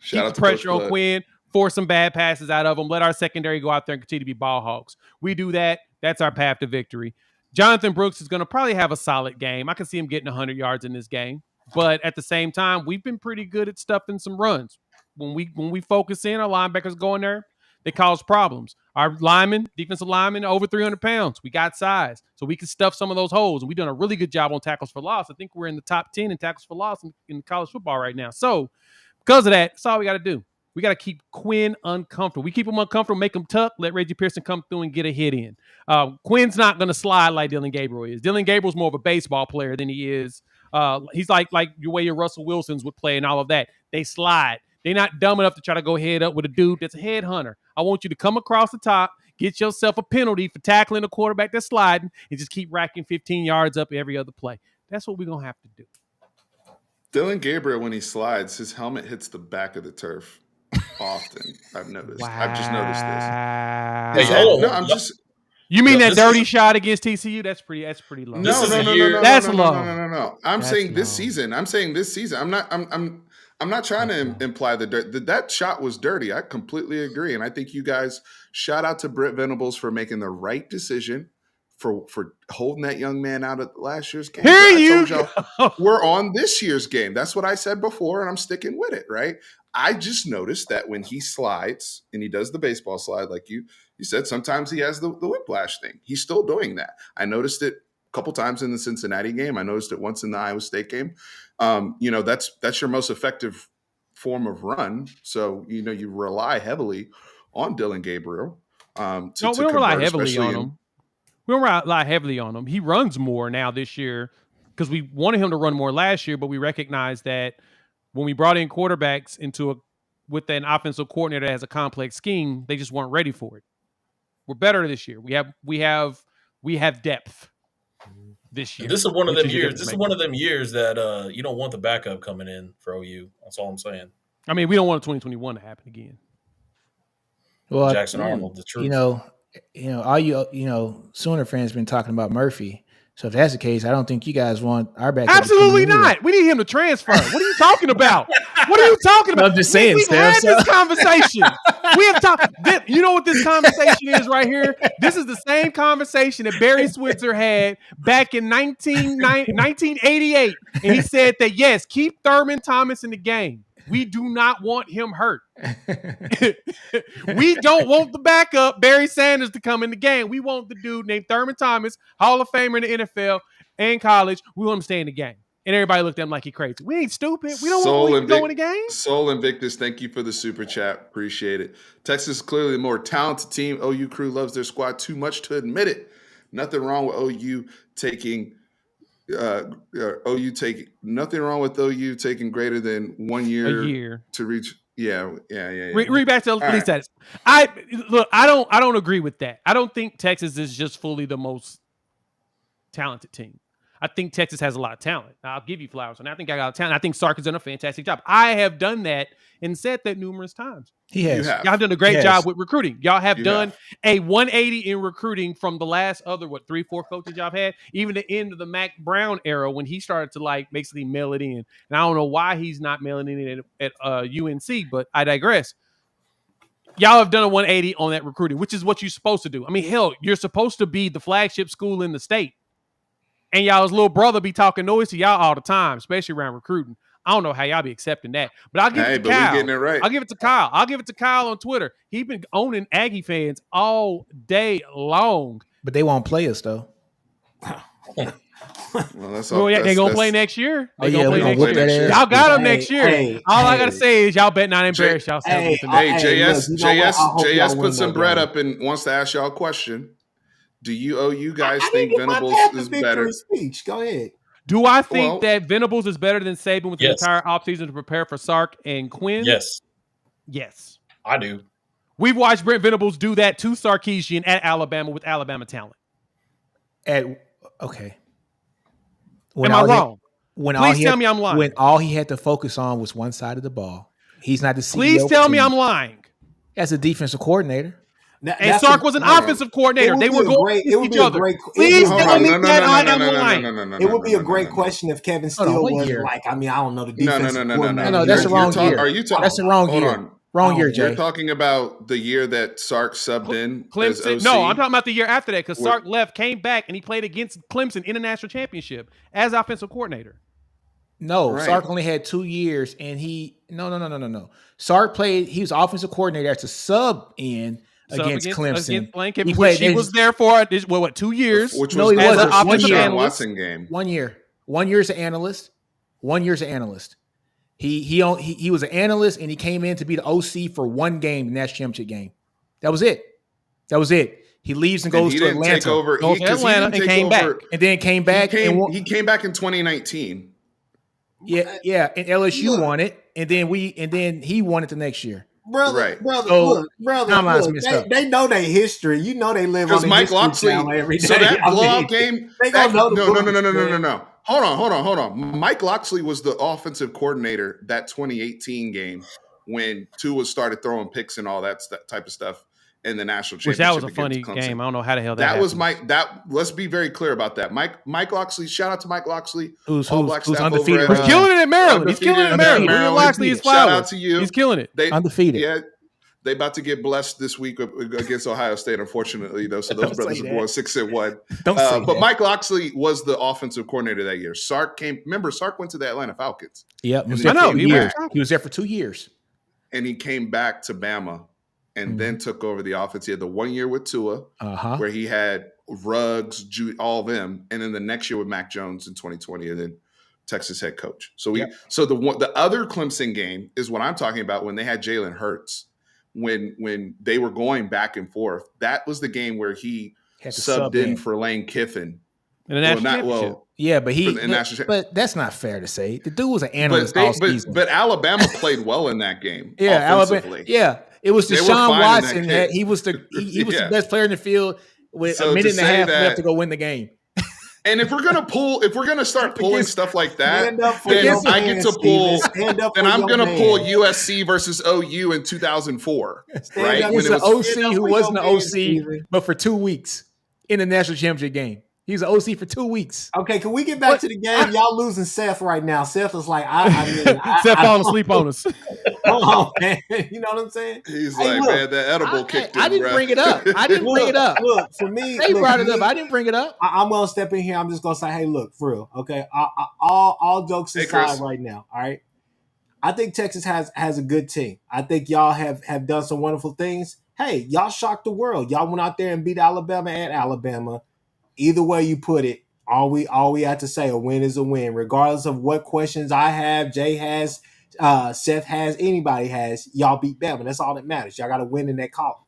[SPEAKER 5] Keep the pressure on Quinn, force some bad passes out of them, let our secondary go out there and continue to be ball hawks. We do that. That's our path to victory. Jonathan Brooks is going to probably have a solid game. I can see him getting 100 yards in this game. But at the same time, we've been pretty good at stuffing some runs. When we focus in, our linebackers go in there, they cause problems. Our defensive linemen, over 300 pounds. We got size. So we can stuff some of those holes. And we've done a really good job on tackles for loss. I think we're in the top 10 in tackles for loss in college football right now. So because of that, that's all we got to do. We got to keep Quinn uncomfortable. We keep him uncomfortable, make him tuck, let Reggie Pearson come through and get a hit in. Quinn's not going to slide like Dylan Gabriel is. Dylan Gabriel's more of a baseball player than he is. He's like your way your Russell Wilsons would play and all of that. They slide. They're not dumb enough to try to go head up with a dude that's a headhunter. I want you to come across the top, get yourself a penalty for tackling a quarterback that's sliding, and just keep racking 15 yards up every other play. That's what we're going to have to do.
[SPEAKER 2] Dylan Gabriel, when he slides, his helmet hits the back of the turf. Often, I've noticed.
[SPEAKER 5] Wow.
[SPEAKER 2] I've just noticed this.
[SPEAKER 5] You mean that dirty shot against TCU? That's pretty low.
[SPEAKER 2] No.
[SPEAKER 5] That's low.
[SPEAKER 2] No. I'm saying this season. I'm not trying to imply that shot was dirty. I completely agree, and I think you guys shout out to Brent Venables for making the right decision for holding that young man out of last year's game.
[SPEAKER 5] I told
[SPEAKER 2] y'all, we're on this year's game. That's what I said before, and I'm sticking with it. Right. I just noticed that when he slides and he does the baseball slide, like you said, sometimes he has the whiplash thing. He's still doing that. I noticed it a couple times in the Cincinnati game. I noticed it once in the Iowa State game. That's your most effective form of run. So, you rely heavily on Dylan Gabriel.
[SPEAKER 5] We don't rely heavily on him. We don't rely heavily on him. He runs more now this year because we wanted him to run more last year, but we recognized that when we brought in quarterbacks with an offensive coordinator that has a complex scheme, they just weren't ready for it. We're better this year. We have depth this year.
[SPEAKER 4] This is one of them years. This is one of them years that you don't want the backup coming in for OU. That's all I'm saying.
[SPEAKER 5] I mean, we don't want 2021 to happen again.
[SPEAKER 1] Well,
[SPEAKER 4] Jackson Arnold, the truth.
[SPEAKER 1] All Sooner fans been talking about Murphy. So if that's the case, I don't think you guys want our backup.
[SPEAKER 5] Absolutely not. We need him to transfer. What are you talking about? What are you talking about?
[SPEAKER 1] I'm just saying,
[SPEAKER 5] We've had this conversation. We have talked. You know what this conversation is right here? This is the same conversation that Barry Switzer had back in 1988. And he said that, yes, keep Thurman Thomas in the game. We do not want him hurt. We don't want the backup, Barry Sanders, to come in the game. We want the dude named Thurman Thomas, Hall of Famer in the NFL and college. We want him to stay in the game. And everybody looked at him like he crazy. We ain't stupid. We don't want to go in the game.
[SPEAKER 2] Soul Invictus, thank you for the super chat. Appreciate it. Texas is clearly the more talented team. OU crew loves their squad too much to admit it. Nothing wrong with OU taking nothing wrong with OU taking greater than 1 year to reach. Yeah.
[SPEAKER 5] Read back to elite status. I don't agree with that. I don't think Texas is just fully the most talented team. I think Texas has a lot of talent. I'll give you flowers, and I think I got talent. I think Sark has done a fantastic job. I have done that and said that numerous times.
[SPEAKER 1] He has.
[SPEAKER 5] Y'all have done a great job with recruiting. Y'all have done a 180 in recruiting from the last other 3-4 coaches y'all have had, even the end of the Mac Brown era when he started to basically mail it in. And I don't know why he's not mailing it in at UNC, but I digress. Y'all have done a 180 on that recruiting, which is what you're supposed to do. I mean, hell, you're supposed to be the flagship school in the state. And y'all's little brother be talking noise to y'all all the time, especially around recruiting. I don't know how y'all be accepting that. But I'll give it to Kyle.
[SPEAKER 2] We getting it right.
[SPEAKER 5] I'll give it to Kyle. I'll give it to Kyle on Twitter. He's been owning Aggie fans all day long.
[SPEAKER 1] But they won't play us, though.
[SPEAKER 2] Well,
[SPEAKER 5] they're going to play next year.
[SPEAKER 1] They're going to play next year.
[SPEAKER 5] Y'all got them next year. All I got to say is y'all bet not embarrass yourselves.
[SPEAKER 2] JS put some bread up and wants to ask y'all a question. Do you guys think Venables is better?
[SPEAKER 3] Speech. Go ahead.
[SPEAKER 5] Do I think that Venables is better than Saban with the entire offseason to prepare for Sark and Quinn?
[SPEAKER 4] Yes.
[SPEAKER 5] I do. We've watched Brent Venables do that to Sarkisian at Alabama with Alabama talent.
[SPEAKER 1] Am I
[SPEAKER 5] wrong?
[SPEAKER 1] Please tell me I'm lying. When all he had to focus on was one side of the ball. He's not the CEO.
[SPEAKER 5] Please tell me I'm lying.
[SPEAKER 1] As a defensive coordinator.
[SPEAKER 5] And Sark was an offensive coordinator. They were going against each other. Please tell me that I am lying.
[SPEAKER 3] It would be a great question if Kevin Steele was like, I don't know the defense.
[SPEAKER 1] No, that's the wrong year. That's the wrong year. Wrong year, Jay.
[SPEAKER 2] You're talking about the year that Sark subbed in
[SPEAKER 5] Clemson.
[SPEAKER 2] as OC?
[SPEAKER 5] No, I'm talking about the year after that because Sark left, came back, and he played against Clemson in the national championship as offensive coordinator.
[SPEAKER 1] No, Sark only had 2 years, and no. Sark played. He was offensive coordinator as a sub in. Against Clemson.
[SPEAKER 5] He played, she was there for 2 years?
[SPEAKER 2] Which was
[SPEAKER 5] as an
[SPEAKER 2] offensive
[SPEAKER 5] analyst.
[SPEAKER 2] Watson game.
[SPEAKER 1] 1 year. 1 year as an analyst. 1 year as an analyst. He was an analyst and he came in to be the OC for one game, the national championship game. That was it. He leaves and goes to Atlanta.
[SPEAKER 2] Take over.
[SPEAKER 5] Goes to Atlanta and came back.
[SPEAKER 1] And then came back.
[SPEAKER 2] He came back in 2019.
[SPEAKER 1] Yeah. And LSU won it. And then he won it the next year.
[SPEAKER 3] Brother, look, they know their history. You know they live on the
[SPEAKER 2] Mike Locksley
[SPEAKER 3] every day.
[SPEAKER 2] So that blowout game. No. Hold on. Mike Locksley was the offensive coordinator that 2018 game when Tua started throwing picks and all that type of stuff in the national championship.
[SPEAKER 5] That was a funny game. I don't know how the hell that
[SPEAKER 2] happened.
[SPEAKER 5] Was
[SPEAKER 2] Mike. Let's be very clear about that. Mike Locksley. Shout out to Mike Locksley,
[SPEAKER 1] who's undefeated.
[SPEAKER 5] He's killing it at Maryland. He's killing it at Maryland. William Locksley is flowers.
[SPEAKER 2] Shout out to you.
[SPEAKER 5] He's killing it.
[SPEAKER 1] Undefeated.
[SPEAKER 2] Yeah. They about to get blessed this week against Ohio State, unfortunately, though. So those brothers are going 6-1. But Mike Locksley was the offensive coordinator that year. Sark went to the Atlanta Falcons.
[SPEAKER 1] Yep. He was there for 2 years.
[SPEAKER 2] And he came back to Bama and then took over the offense. He had the 1 year with Tua, where he had Ruggs, all of them. And then the next year with Mac Jones in 2020, and then Texas head coach. So the other Clemson game is what I'm talking about when they had Jalen Hurts. When they were going back and forth, that was the game where he subbed in for Lane Kiffin.
[SPEAKER 5] In the national championship.
[SPEAKER 1] But that's not fair to say. The dude was an analyst all season.
[SPEAKER 2] But Alabama played well in that game.
[SPEAKER 1] Alabama. Yeah, it was Deshaun Watson. He was the best player in the field with a minute and a half left to go win the game.
[SPEAKER 2] And if we're gonna start pulling stuff like that, then I get to pull. Then I'm gonna pull USC versus OU in 2004, right?
[SPEAKER 1] When it was OC who wasn't the OC, but for 2 weeks in the national championship game. He was an OC for 2 weeks.
[SPEAKER 3] Okay, can we get back to the game? Y'all losing Seth right now. Seth is like,
[SPEAKER 5] Seth falling asleep on us.
[SPEAKER 3] Come on, man. You know what I'm saying?
[SPEAKER 2] He's man, that edible kicked in.
[SPEAKER 1] I didn't bring it up.
[SPEAKER 3] Look, for me.
[SPEAKER 1] They brought it up. I didn't bring it up.
[SPEAKER 3] I'm going to step in here. I'm just going to say, hey, look, for real. Okay. All jokes aside right now. All right. I think Texas has a good team. I think y'all have done some wonderful things. Hey, y'all shocked the world. Y'all went out there and beat Alabama at Alabama. Either way you put it, All we have to say, a win is a win, regardless of what questions I have, Jay has, Seth has, anybody has. Y'all beat Bama. That's all that matters. Y'all got to win in that column.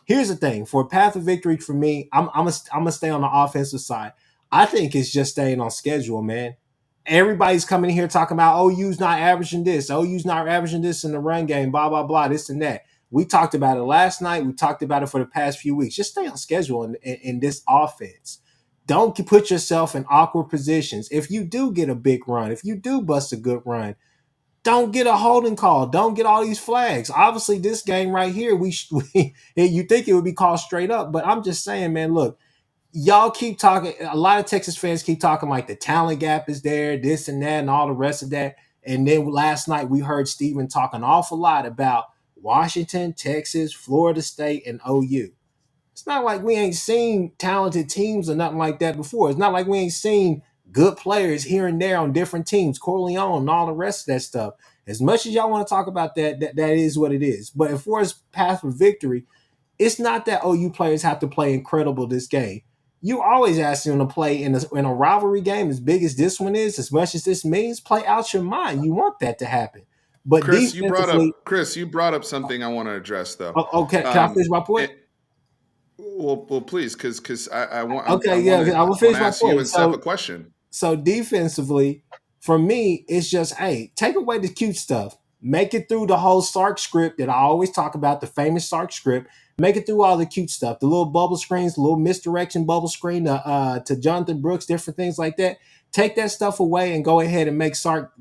[SPEAKER 3] Here's the thing: for a path of victory for me, I'm gonna stay on the offensive side. I think it's just staying on schedule, man. Everybody's coming in here talking about OU's not averaging this, OU's not averaging this in the run game, blah blah blah, this and that. We talked about it last night. We talked about it for the past few weeks. Just stay on schedule in this offense. Don't put yourself in awkward positions. If you do get a big run, if you do bust a good run, don't get a holding call. Don't get all these flags. Obviously, this game right here, you think it would be called straight up, but I'm just saying, man, look, y'all keep talking. A lot of Texas fans keep talking like the talent gap is there, this and that, and all the rest of that. And then last night we heard Steven talk an awful lot about Washington, Texas, Florida State, and OU. It's not like we ain't seen talented teams or nothing like that before. It's not like we ain't seen good players here and there on different teams, Corleone and all the rest of that stuff. As much as y'all want to talk about that is what it is. But as far as path for victory, it's not that OU players have to play incredible this game. You always ask them to play in a rivalry game as big as this one is, as much as this means, play out your mind. You want that to happen. But
[SPEAKER 2] Chris, you brought up something I want to address, though.
[SPEAKER 3] Okay, can I finish my point?
[SPEAKER 2] Well, please, because I want.
[SPEAKER 3] Okay, I will finish my point.
[SPEAKER 2] You and Seth a question.
[SPEAKER 3] So defensively, for me, it's just, hey, take away the cute stuff. Make it through the whole Sark script that I always talk about, the famous Sark script. Make it through all the cute stuff, the little bubble screens, the little misdirection bubble screen to Jonathan Brooks, different things like that. Take that stuff away and go ahead and make Sark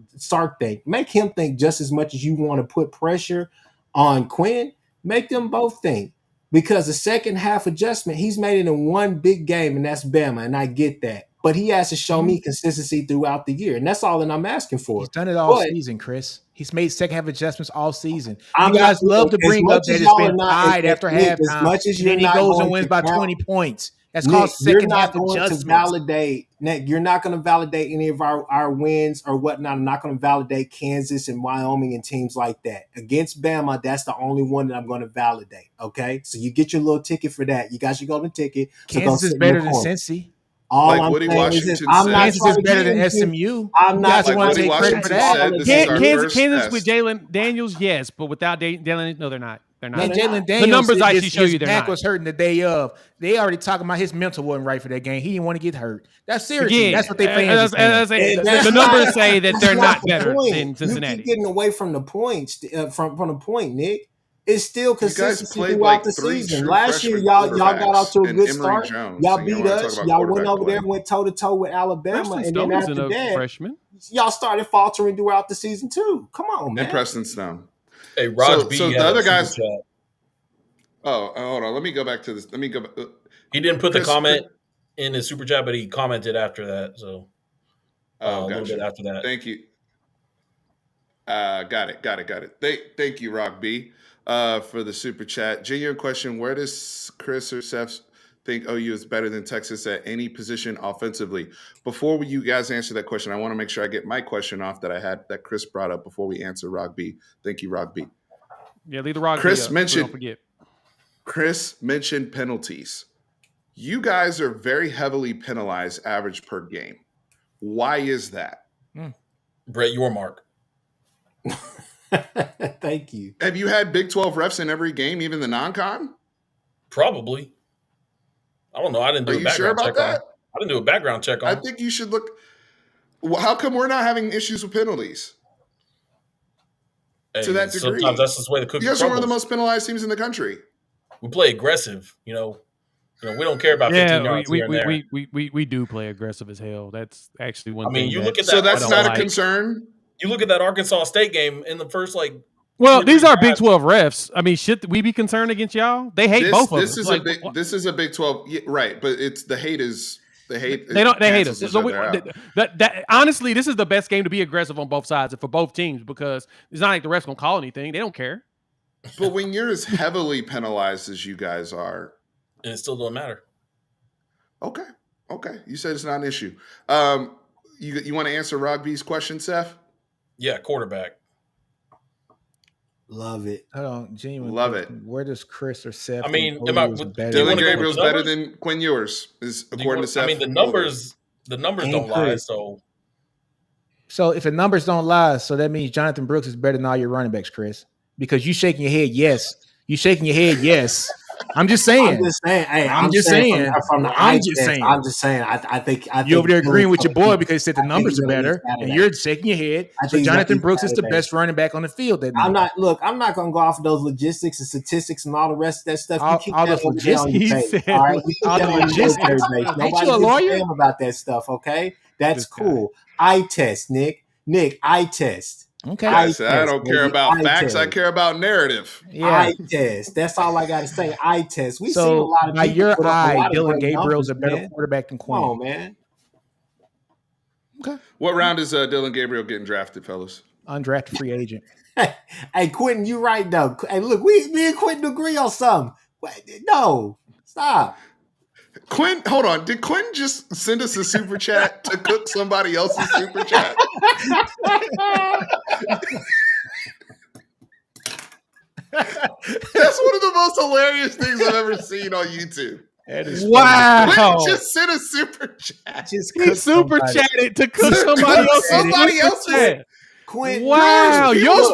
[SPEAKER 3] think. Make him think just as much as you want to put pressure on Quinn. Make them both think. Because the second half adjustment, he's made it in one big game, and that's Bama, and I get that. But he has to show me consistency throughout the year, and that's all that I'm asking for.
[SPEAKER 1] He's done it all season, Chris. He's made second half adjustments all season. You guys love to bring up that it's been tied after halftime, and then he goes and wins by 20 points. That's called second half adjustments.
[SPEAKER 3] You're not going to validate any of our wins or whatnot. I'm not going to validate Kansas and Wyoming and teams like that. Against Bama, that's the only one that I'm going to validate. Okay, so you get your little ticket for that. You got your golden ticket.
[SPEAKER 1] Kansas is better than Cincy.
[SPEAKER 3] All I'm saying is
[SPEAKER 1] Kansas is better than SMU.
[SPEAKER 3] I'm not
[SPEAKER 1] trying to take credit for that.
[SPEAKER 5] Kansas with Jalen Daniels, yes, but without Jalen, no, they're not. They're not.
[SPEAKER 1] And Jalen Daniels,
[SPEAKER 5] the numbers actually show you they're not.
[SPEAKER 1] Was hurting the day of. They already talking about his mental wasn't right for that game. He didn't want to get hurt. That's serious.
[SPEAKER 5] Again,
[SPEAKER 1] that's what they fans.
[SPEAKER 5] The numbers say that they're not better than Cincinnati.
[SPEAKER 3] You keep getting away from the points from the point, Nick. It's still consistency throughout the season. Last year, y'all got off to a good start. Y'all beat us. Y'all went over there and went toe to toe with Alabama, and then after that, y'all started faltering throughout the season too. Come on, man.
[SPEAKER 2] And Preston Stone.
[SPEAKER 4] Hey, Raj B.
[SPEAKER 2] So the other guys. Oh, hold on. Let me go back to this. Let me go back.
[SPEAKER 4] He didn't put the comment in his super chat, but he commented after that. So a little bit after that.
[SPEAKER 2] Thank you. Got it. Thank you, Rock B, for the super chat. Genuine question: where does Chris or Seth think OU is better than Texas at any position offensively? Before you guys answer that question, I want to make sure I get my question off that I had that Chris brought up before we answer Rock B. Thank you, Rock B.
[SPEAKER 5] Yeah, leave the Rock
[SPEAKER 2] Chris
[SPEAKER 5] B up,
[SPEAKER 2] mentioned.
[SPEAKER 5] Don't forget.
[SPEAKER 2] Chris mentioned penalties. You guys are very heavily penalized average per game. Why is that?
[SPEAKER 4] Brett Yormark.
[SPEAKER 3] Thank you.
[SPEAKER 2] Have you had Big 12 refs in every game, even the non-con?
[SPEAKER 4] Probably. I don't know. I didn't do a background check on. I didn't do a background check on.
[SPEAKER 2] I think you should look. Well, how come we're not having issues with penalties?
[SPEAKER 4] Hey,
[SPEAKER 2] to that degree.
[SPEAKER 4] Sometimes that's just the way the cookie
[SPEAKER 2] crumbles. You guys are one of the most penalized teams in the country.
[SPEAKER 4] We play aggressive, we don't care about 15 yards here and there.
[SPEAKER 5] We do play aggressive as hell. That's actually one thing.
[SPEAKER 4] You look at that.
[SPEAKER 2] So that's not a concern?
[SPEAKER 4] You look at that Arkansas State game in the first,
[SPEAKER 5] well, these are Big 12 refs. I mean, should we be concerned against y'all? They hate both of us.
[SPEAKER 2] This is a Big 12, right? But it's the hate is the hate.
[SPEAKER 5] They hate us. So honestly, this is the best game to be aggressive on both sides and for both teams because it's not like the refs gonna call anything. They don't care.
[SPEAKER 2] But when you're as heavily penalized as you guys are,
[SPEAKER 4] and it still don't matter.
[SPEAKER 2] Okay. You said it's not an issue. You want to answer Rock B's question, Seth?
[SPEAKER 4] Yeah, quarterback.
[SPEAKER 3] Love it.
[SPEAKER 1] Hold on, genuine.
[SPEAKER 2] Love it.
[SPEAKER 1] Where does Chris or Seth?
[SPEAKER 4] I mean,
[SPEAKER 2] Dylan Gabriel's better than Quinn Ewers, according to Seth.
[SPEAKER 4] I mean, the numbers The numbers
[SPEAKER 3] And
[SPEAKER 4] don't lie.
[SPEAKER 3] Chris.
[SPEAKER 1] So if the numbers don't lie, so that means Jonathan Brooks is better than all your running backs, Chris. Because you shaking your head, yes. You shaking your head, yes. I'm just saying.
[SPEAKER 3] I'm just saying. Hey,
[SPEAKER 1] I'm just saying.
[SPEAKER 3] From the
[SPEAKER 1] I'm
[SPEAKER 3] eye
[SPEAKER 1] just
[SPEAKER 3] test,
[SPEAKER 1] saying.
[SPEAKER 3] I'm just saying. I think
[SPEAKER 1] you over there agreeing with your boy because he said the numbers are better, and you're shaking your head. So Jonathan Brooks is the best running back on the field that night.
[SPEAKER 3] I'm not going to go off of those logistics and statistics and all the rest of that stuff. You keep
[SPEAKER 1] all
[SPEAKER 3] that
[SPEAKER 1] those
[SPEAKER 3] over there on your page, all right? You keep that on your military base. Nobody gives a damn about that stuff, okay? That's cool. Eye test, Nick. Eye test.
[SPEAKER 1] Okay.
[SPEAKER 2] I don't care about facts. I care about narrative.
[SPEAKER 1] Yeah.
[SPEAKER 3] Eye test. That's all I got to say. Eye test. We've seen a lot of
[SPEAKER 1] by
[SPEAKER 3] people
[SPEAKER 1] your
[SPEAKER 3] put up a
[SPEAKER 1] eye,
[SPEAKER 3] lot of
[SPEAKER 1] Dylan
[SPEAKER 3] great
[SPEAKER 1] Gabriel's
[SPEAKER 3] numbers,
[SPEAKER 1] a better
[SPEAKER 3] man.
[SPEAKER 1] quarterback than Quinn.
[SPEAKER 3] Come on, man.
[SPEAKER 1] Okay.
[SPEAKER 2] What round is Dylan Gabriel getting drafted, fellas?
[SPEAKER 1] Undrafted free agent.
[SPEAKER 3] Hey, Quentin, you right though. Hey, look, me and Quentin agree on something. No, stop.
[SPEAKER 2] Quinn, hold on. Did Quinn just send us a super chat to cook somebody else's super chat? That's one of the most hilarious things I've ever seen on YouTube.
[SPEAKER 1] That is
[SPEAKER 5] wow.
[SPEAKER 2] Quinn just sent a super chat.
[SPEAKER 5] He super chatted to cook somebody else's.
[SPEAKER 3] Quinn,
[SPEAKER 5] wow, your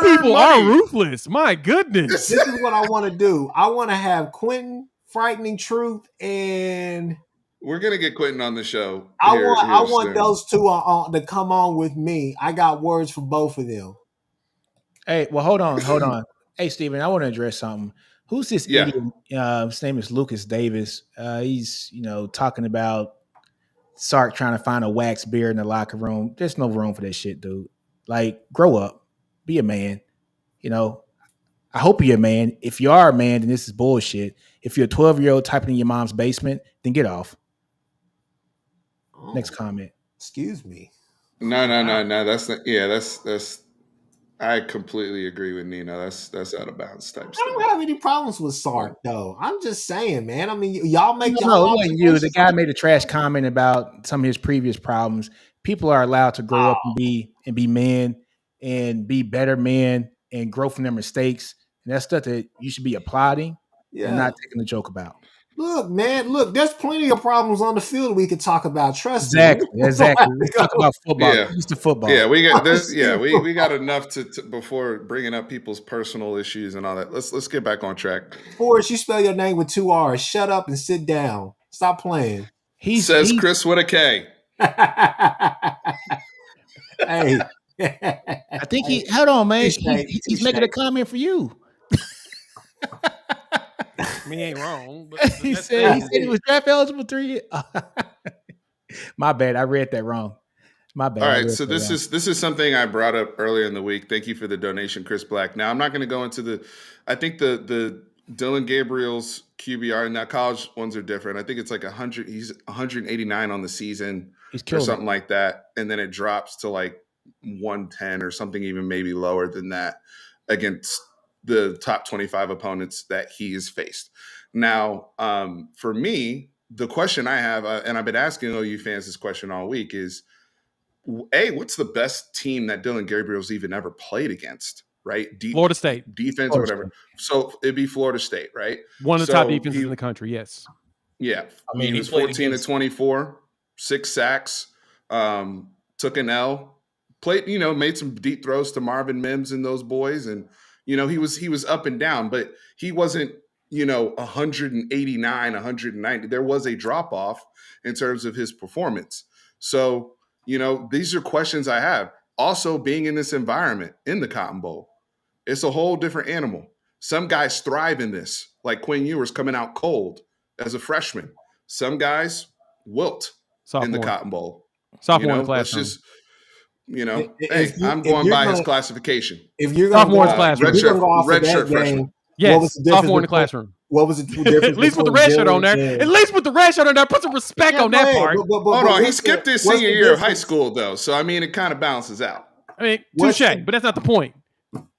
[SPEAKER 5] people are
[SPEAKER 2] money.
[SPEAKER 5] ruthless. My goodness.
[SPEAKER 3] This is what I want to do. I want to have Quentin, Frightening Truth, and
[SPEAKER 2] we're gonna get Quentin on the show.
[SPEAKER 3] I want those two to come on with me. I got words for both of them.
[SPEAKER 1] Hey, well, hold on. Hey, Steven, I want to address something. Who's this idiot? His name is Lucas Davis. He's talking about Sark trying to find a wax beard in the locker room. There's no room for that shit, dude. Like, grow up, be a man. I hope you're a man. If you are a man, then this is bullshit. If you're a 12-year-old typing in your mom's basement, then get off. Next comment.
[SPEAKER 3] Excuse me.
[SPEAKER 2] No. That's not. Yeah, that's. I completely agree with Nina. That's out of bounds type stuff.
[SPEAKER 3] I don't have any problems with Sark though. I'm just saying, man. I mean, y'all make
[SPEAKER 1] no, it wasn't you. The guy made a trash comment about some of his previous problems. People are allowed to grow up and be men and be better men and grow from their mistakes. And that's stuff that you should be applauding and not taking a joke about.
[SPEAKER 3] Look, man, there's plenty of problems on the field we could talk about. Trust
[SPEAKER 1] me. Exactly. Let's talk about football.
[SPEAKER 2] Yeah.
[SPEAKER 1] It's the football.
[SPEAKER 2] Yeah, we got this. Yeah, we got enough to before bringing up people's personal issues and all that. Let's get back on track.
[SPEAKER 3] Forrest, you spell your name with 2 R's. Shut up and sit down. Stop playing.
[SPEAKER 2] Says Chris with a K.
[SPEAKER 3] Hey.
[SPEAKER 1] I think hold on, man. He's making a comment for you.
[SPEAKER 5] I mean, he ain't wrong. But
[SPEAKER 1] he said he was draft eligible 3 years. My bad. I read that wrong. My bad.
[SPEAKER 2] All right. So this is something I brought up earlier in the week. Thank you for the donation, Chris Black. Now I'm not going to go into I think the Dylan Gabriel's QBR and that college ones are different. I think it's like 100. He's 189 on the season or something like that. And then it drops to like 110 or something, even maybe lower than that against the top 25 opponents that he has faced. Now, for me, the question I have, and I've been asking OU fans this question all week is, what's the best team that Dylan Gabriel's even ever played against, right?
[SPEAKER 5] Florida State.
[SPEAKER 2] Defense or whatever. So it'd be Florida State, right?
[SPEAKER 5] One of the top defenses in the country, yes.
[SPEAKER 2] Yeah. I mean, he was 14 to 24, 6 sacks, took an L, played, made some deep throws to Marvin Mims and those boys, and he was up and down, but he wasn't, 189, 190. There was a drop off in terms of his performance. So, these are questions I have. Also, being in this environment in the Cotton Bowl, it's a whole different animal. Some guys thrive in this, like Quinn Ewers coming out cold as a freshman. Some guys wilt in the Cotton Bowl.
[SPEAKER 5] Sophomore in the classroom.
[SPEAKER 2] Let's just, I'm going by his classification.
[SPEAKER 3] If you're going to
[SPEAKER 5] sophomore in the classroom,
[SPEAKER 2] red shirt freshman.
[SPEAKER 5] Yes, sophomore in the classroom.
[SPEAKER 3] What was the difference?
[SPEAKER 5] At least put the red shirt on there. At least put the red shirt on there. Put some respect on that part.
[SPEAKER 2] Hold on, he skipped his senior year of high school though, so I mean it kind of balances out.
[SPEAKER 5] I mean, touche, but that's not the point.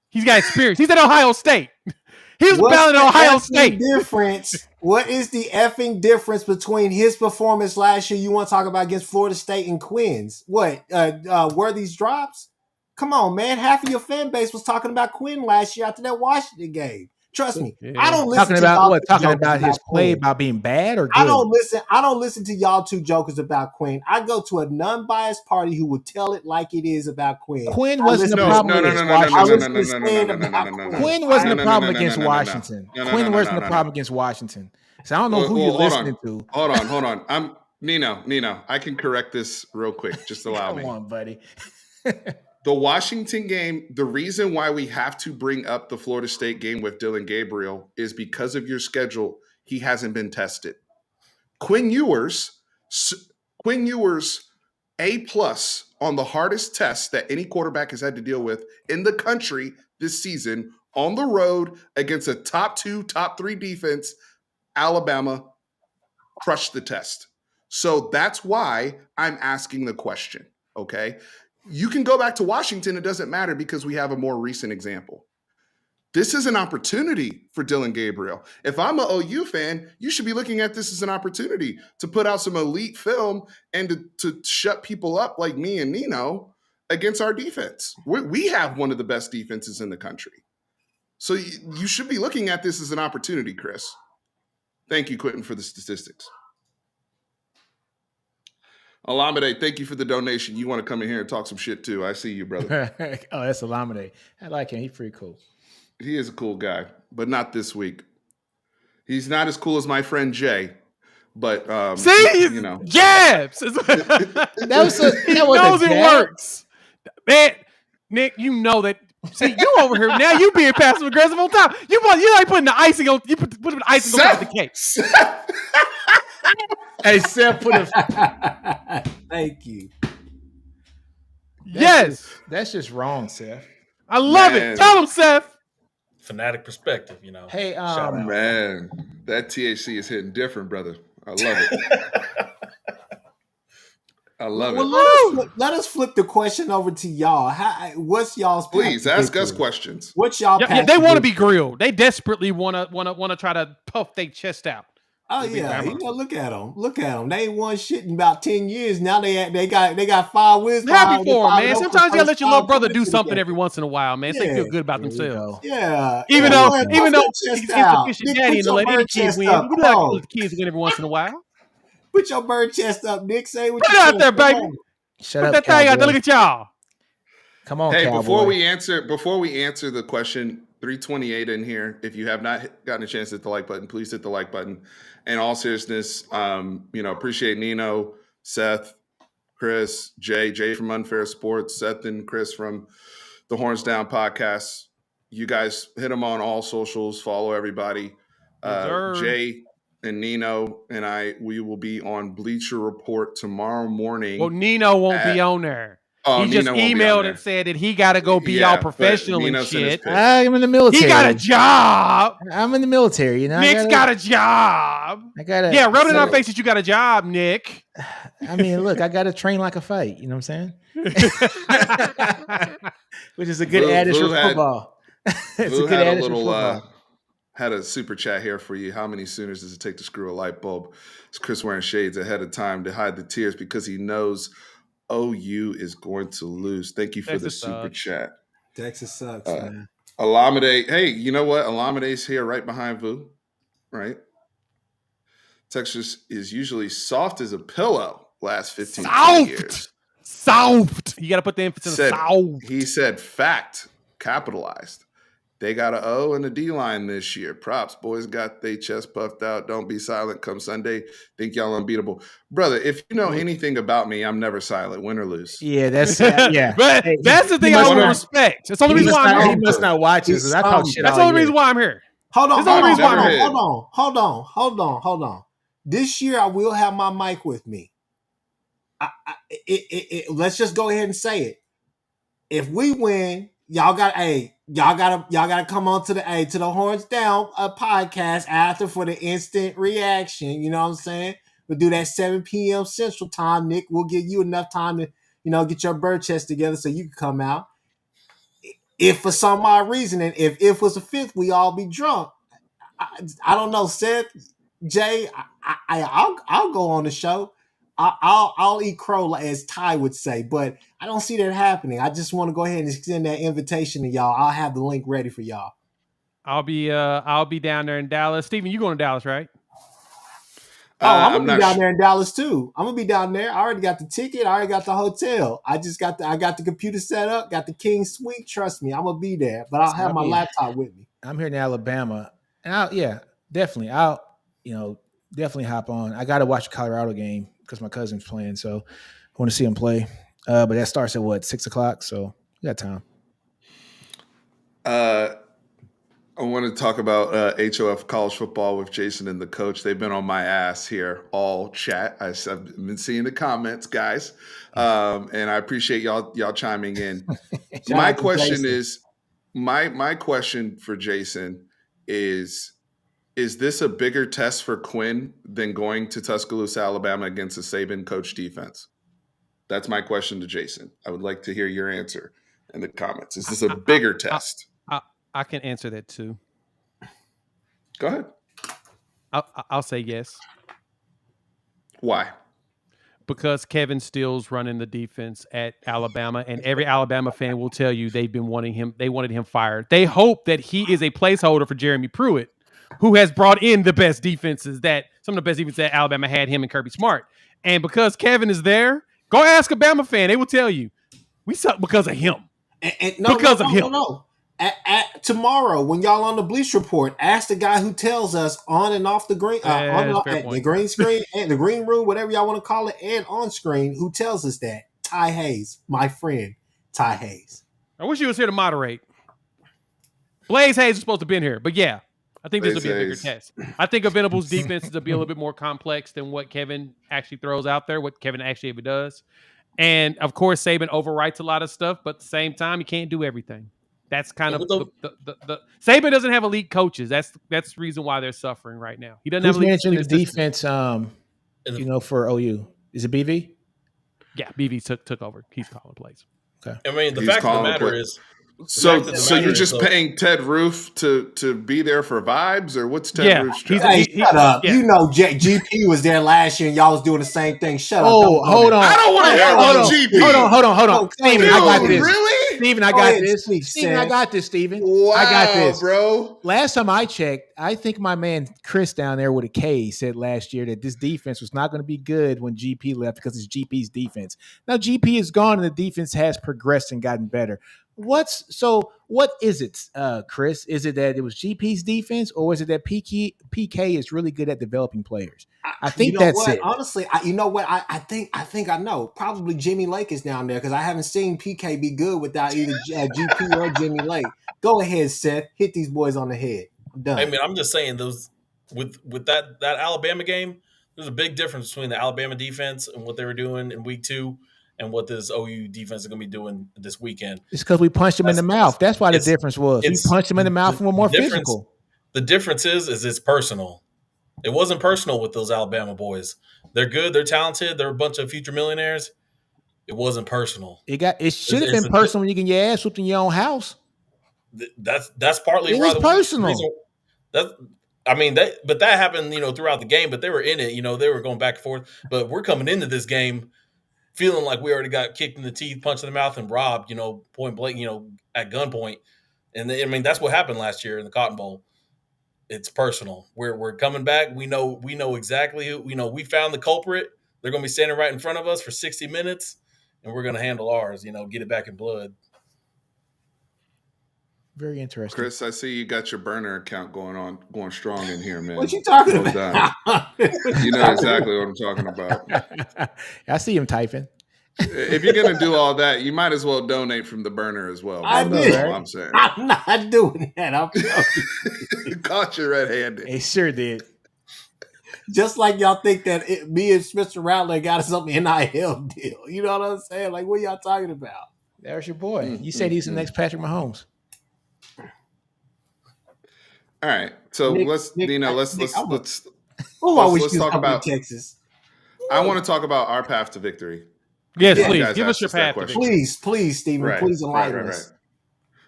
[SPEAKER 5] He's got experience. He's at Ohio State. He was battling at Ohio State.
[SPEAKER 3] What is the effing difference between his performance last year? You want to talk about against Florida State and Quinn's? What? Were these drops? Come on, man. Half of your fan base was talking about Quinn last year after that Washington game. Trust me.
[SPEAKER 5] Yeah.
[SPEAKER 3] I don't listen
[SPEAKER 1] Talking
[SPEAKER 3] to
[SPEAKER 1] about
[SPEAKER 3] y'all
[SPEAKER 1] what?
[SPEAKER 3] two
[SPEAKER 1] Talking
[SPEAKER 3] jokers
[SPEAKER 1] about his play,
[SPEAKER 3] Quinn.
[SPEAKER 1] about being bad or good?
[SPEAKER 3] I don't listen to y'all two jokers about Quinn. I go to a non-biased party who will tell it like it is about Quinn.
[SPEAKER 1] Quinn wasn't the problem against Washington. Quinn wasn't the problem against Washington. Quinn wasn't the problem against Washington. So I don't know who you're listening to.
[SPEAKER 2] Hold on. I'm Nino. I can correct this real quick. Just allow me.
[SPEAKER 1] Come on, buddy.
[SPEAKER 2] The Washington game, the reason why we have to bring up the Florida State game with Dylan Gabriel is because of your schedule. He hasn't been tested. Quinn Ewers, A+ on the hardest test that any quarterback has had to deal with in the country this season on the road against a top 2, top 3 defense. Alabama crushed the test. So that's why I'm asking the question, okay? You can go back to Washington. It doesn't matter because we have a more recent example. This is an opportunity for Dylan Gabriel. If I'm an OU fan, you should be looking at this as an opportunity to put out some elite film and to shut people up like me and Nino against our defense. We have one of the best defenses in the country. So you should be looking at this as an opportunity, Chris. Thank you, Quentin, for the statistics. Alameda, thank you for the donation. You want to come in here and talk some shit too. I see you, brother.
[SPEAKER 1] Oh, that's Alameda. I like him. He's pretty cool.
[SPEAKER 2] He is a cool guy, but not this week. He's not as cool as my friend Jay, but you know,
[SPEAKER 5] jabs.
[SPEAKER 1] He knows
[SPEAKER 5] it works. Man, Nick, you know that. See, you over here now. You being passive aggressive on top. You like putting the icing on. You put the icing on top of the cake.
[SPEAKER 1] Hey, Seth, put a.
[SPEAKER 3] Thank you.
[SPEAKER 1] That's just wrong, Seth.
[SPEAKER 5] I love it. Tell him, Seth.
[SPEAKER 4] Fanatic perspective, you know.
[SPEAKER 1] Hey,
[SPEAKER 2] man, that THC is hitting different, brother. I love it. I love it.
[SPEAKER 3] Let us flip the question over to y'all. What's y'all's?
[SPEAKER 2] Please ask us questions.
[SPEAKER 3] What's y'all?
[SPEAKER 5] Yeah, they want to be grilled. They desperately want to try to puff their chest out.
[SPEAKER 3] Oh yeah, look at them. They ain't won shit in about 10 years. Now they got 5 wins.
[SPEAKER 5] Happy for them, man. Sometimes you gotta let your little brother do something every once in a while, man. So they feel good about themselves.
[SPEAKER 3] Yeah.
[SPEAKER 5] Even though he's insufficient daddy and let any kids win, we like to let the kids win every once in a while.
[SPEAKER 3] Put your bird chest up, Nick. Say what
[SPEAKER 5] Put it out there, baby. Put that thing out there. Look at y'all.
[SPEAKER 1] Come on,
[SPEAKER 2] hey,
[SPEAKER 1] Cowboy.
[SPEAKER 2] before we answer the question, 328 in here. If you have not gotten a chance to hit the like button, please hit the like button. In all seriousness, appreciate Nino, Seth, Chris, Jay from Unfair Sports, Seth and Chris from the Horns Down podcast. You guys hit them on all socials. Follow everybody. Jay and Nino and we will be on Bleacher Report tomorrow morning.
[SPEAKER 5] Well, Nino won't be on there. He just emailed and said that he got to go be all professional and shit.
[SPEAKER 1] I'm in the military.
[SPEAKER 5] He got a job.
[SPEAKER 1] I'm in the military. You know,
[SPEAKER 5] Nick's got a job. Yeah, rub it in our face that you got a job, Nick.
[SPEAKER 1] I mean, look, I got to train like a fight. You know what I'm saying? Which is a good adage for football. It's a good adage for football.
[SPEAKER 2] Had a super chat here for you. How many Sooners does it take to screw a light bulb? Is Chris wearing shades ahead of time to hide the tears because he knows OU is going to lose? Thank you for the super chat.
[SPEAKER 3] Texas sucks, man.
[SPEAKER 2] Alameda. Hey, you know what? Alameda's here right behind Vu, right? Texas is usually soft as a pillow last 15 years.
[SPEAKER 5] Soft. You got to put the emphasis on soft.
[SPEAKER 2] He said fact, capitalized. They got an O and a D line this year. Props. Boys got their chest puffed out. Don't be silent come Sunday. Think y'all unbeatable. Brother, if you know anything about me, I'm never silent, win or lose.
[SPEAKER 1] Yeah, that's yeah.
[SPEAKER 5] But that's the thing I want to respect. That's the only reason why I'm here.
[SPEAKER 1] He must not watch this. I talk shit.
[SPEAKER 5] That's the only reason why I'm here.
[SPEAKER 3] Hold on. This year I will have my mic with me. Let's just go ahead and say it. If we win, y'all gotta come on to the Horns Down podcast after for the instant reaction. You know what I'm saying? We'll do that 7 p.m. Central Time, Nick. We'll give you enough time to, get your bird chest together so you can come out. If for some odd reason, and if was the 5th, we all be drunk. I don't know, Seth, Jay. I'll go on the show. I'll eat crow, as Ty would say, but I don't see that happening. I just want to go ahead and extend that invitation to y'all. I'll have the link ready for y'all.
[SPEAKER 5] I'll be down there in Dallas. Steven, you going to Dallas, right?
[SPEAKER 3] I'm gonna be
[SPEAKER 2] not
[SPEAKER 3] down there in Dallas too. I'm gonna be down there. I already got the ticket. I already got the hotel. I got the computer set up. Got the King Suite. Trust me, I'm gonna be there. But I'll have my laptop with me.
[SPEAKER 1] I'm here in Alabama, and definitely definitely hop on. I got to watch the Colorado game because my cousin's playing, so I want to see him play. But that starts at 6:00, so we got time.
[SPEAKER 2] I want to talk about HOF college football with Jason and the coach. They've been on my ass here all chat. I've been seeing the comments, guys, and I appreciate y'all chiming in. My question is, my question for Jason is this a bigger test for Quinn than going to Tuscaloosa, Alabama against a Saban coach defense? That's my question to Jason. I would like to hear your answer in the comments. Is this a bigger test?
[SPEAKER 5] I can answer that too.
[SPEAKER 2] Go ahead.
[SPEAKER 5] I'll say yes.
[SPEAKER 2] Why?
[SPEAKER 5] Because Kevin Steele's running the defense at Alabama, and every Alabama fan will tell you they've been wanting him. They wanted him fired. They hope that he is a placeholder for Jeremy Pruitt, who has brought in the best defenses some of the best defenses that Alabama had, him and Kirby Smart. And because Kevin is there, go ask a Bama fan. They will tell you we suck because of him.
[SPEAKER 3] No. Tomorrow, when y'all on the Bleach Report, ask the guy who tells us on and off the green, the green screen and the green room, whatever y'all want to call it, and on screen, who tells us that? Ty Hayes, my friend, Ty Hayes.
[SPEAKER 5] I wish he was here to moderate. Blaze Hayes is supposed to have been here, but yeah, I think this will be a bigger test. I think Venables' defense is to be a little bit more complex than what Kevin actually throws out there, what Kevin actually ever does. And of course, Saban overwrites a lot of stuff, but at the same time, he can't do everything. That's kind of the Saban doesn't have elite coaches. That's the reason why they're suffering right now. He doesn't have elite
[SPEAKER 1] mentioned the defense. For OU, is it BV?
[SPEAKER 5] Yeah, BV took over. He's calling plays.
[SPEAKER 1] Okay.
[SPEAKER 4] I mean, the fact of the matter is.
[SPEAKER 2] So you're just paying Ted Roof to be there for vibes, or what's Ted Roof's job?
[SPEAKER 3] Shut up. Yeah. You know GP was there last year and y'all was doing the same thing. Shut up.
[SPEAKER 1] Hold on.
[SPEAKER 2] I don't want to hear about GP.
[SPEAKER 1] Hold on. Steven, I got this.
[SPEAKER 2] Really?
[SPEAKER 1] Steven, I got this. Steven, I got this, Steven.
[SPEAKER 2] Wow,
[SPEAKER 1] I got this.
[SPEAKER 2] Bro.
[SPEAKER 1] Last time I checked, I think my man Chris down there with a K said last year that this defense was not going to be good when GP left because it's GP's defense. Now GP is gone and the defense has progressed and gotten better. What is it, Chris? Is it that it was GP's defense, or is it that PK is really good at developing players? I think that's it.
[SPEAKER 3] Honestly, I think I know. Probably Jimmy Lake is down there because I haven't seen PK be good without either GP or Jimmy Lake. Go ahead, Seth. Hit these boys on the head. I'm done.
[SPEAKER 4] I mean, I'm just saying those with that Alabama game, there's a big difference between the Alabama defense and what they were doing in week 2. And what this OU defense is going to be doing this weekend.
[SPEAKER 1] It's because we punched him in the mouth. That's why the difference was. We punched him in the mouth and we're more physical.
[SPEAKER 4] The difference is it's personal. It wasn't personal with those Alabama boys. They're good. They're talented. They're a bunch of future millionaires. It wasn't personal.
[SPEAKER 1] It should have been personal when you get your ass whooped in your own house.
[SPEAKER 4] That's partly
[SPEAKER 1] it was personal.
[SPEAKER 4] But that happened, throughout the game. But they were in it. They were going back and forth. But we're coming into this game feeling like we already got kicked in the teeth, punched in the mouth, and robbed, point blank, at gunpoint. And that's what happened last year in the Cotton Bowl. It's personal. We're coming back. We know exactly who. We found the culprit. They're going to be standing right in front of us for 60 minutes, and we're going to handle ours. Get it back in blood.
[SPEAKER 1] Very interesting.
[SPEAKER 2] Chris, I see you got your burner account going strong in here, man.
[SPEAKER 3] What you talking about?
[SPEAKER 2] You know exactly what I'm talking about.
[SPEAKER 1] I see him typing.
[SPEAKER 2] If you're going to do all that, you might as well donate from the burner as well. That's all I'm saying.
[SPEAKER 3] I'm not doing that.
[SPEAKER 2] You caught you red-handed.
[SPEAKER 1] He sure did.
[SPEAKER 3] Just like y'all think that me and Spencer Rattler got some NIL deal. You know what I'm saying? Like, what y'all talking about?
[SPEAKER 1] There's your boy. You said he's the next Patrick Mahomes.
[SPEAKER 2] All right, so let's talk about
[SPEAKER 3] Texas.
[SPEAKER 2] I want to talk about our path to victory.
[SPEAKER 5] Yes, please give us your path.
[SPEAKER 3] Please, Stephen. Please enlighten us.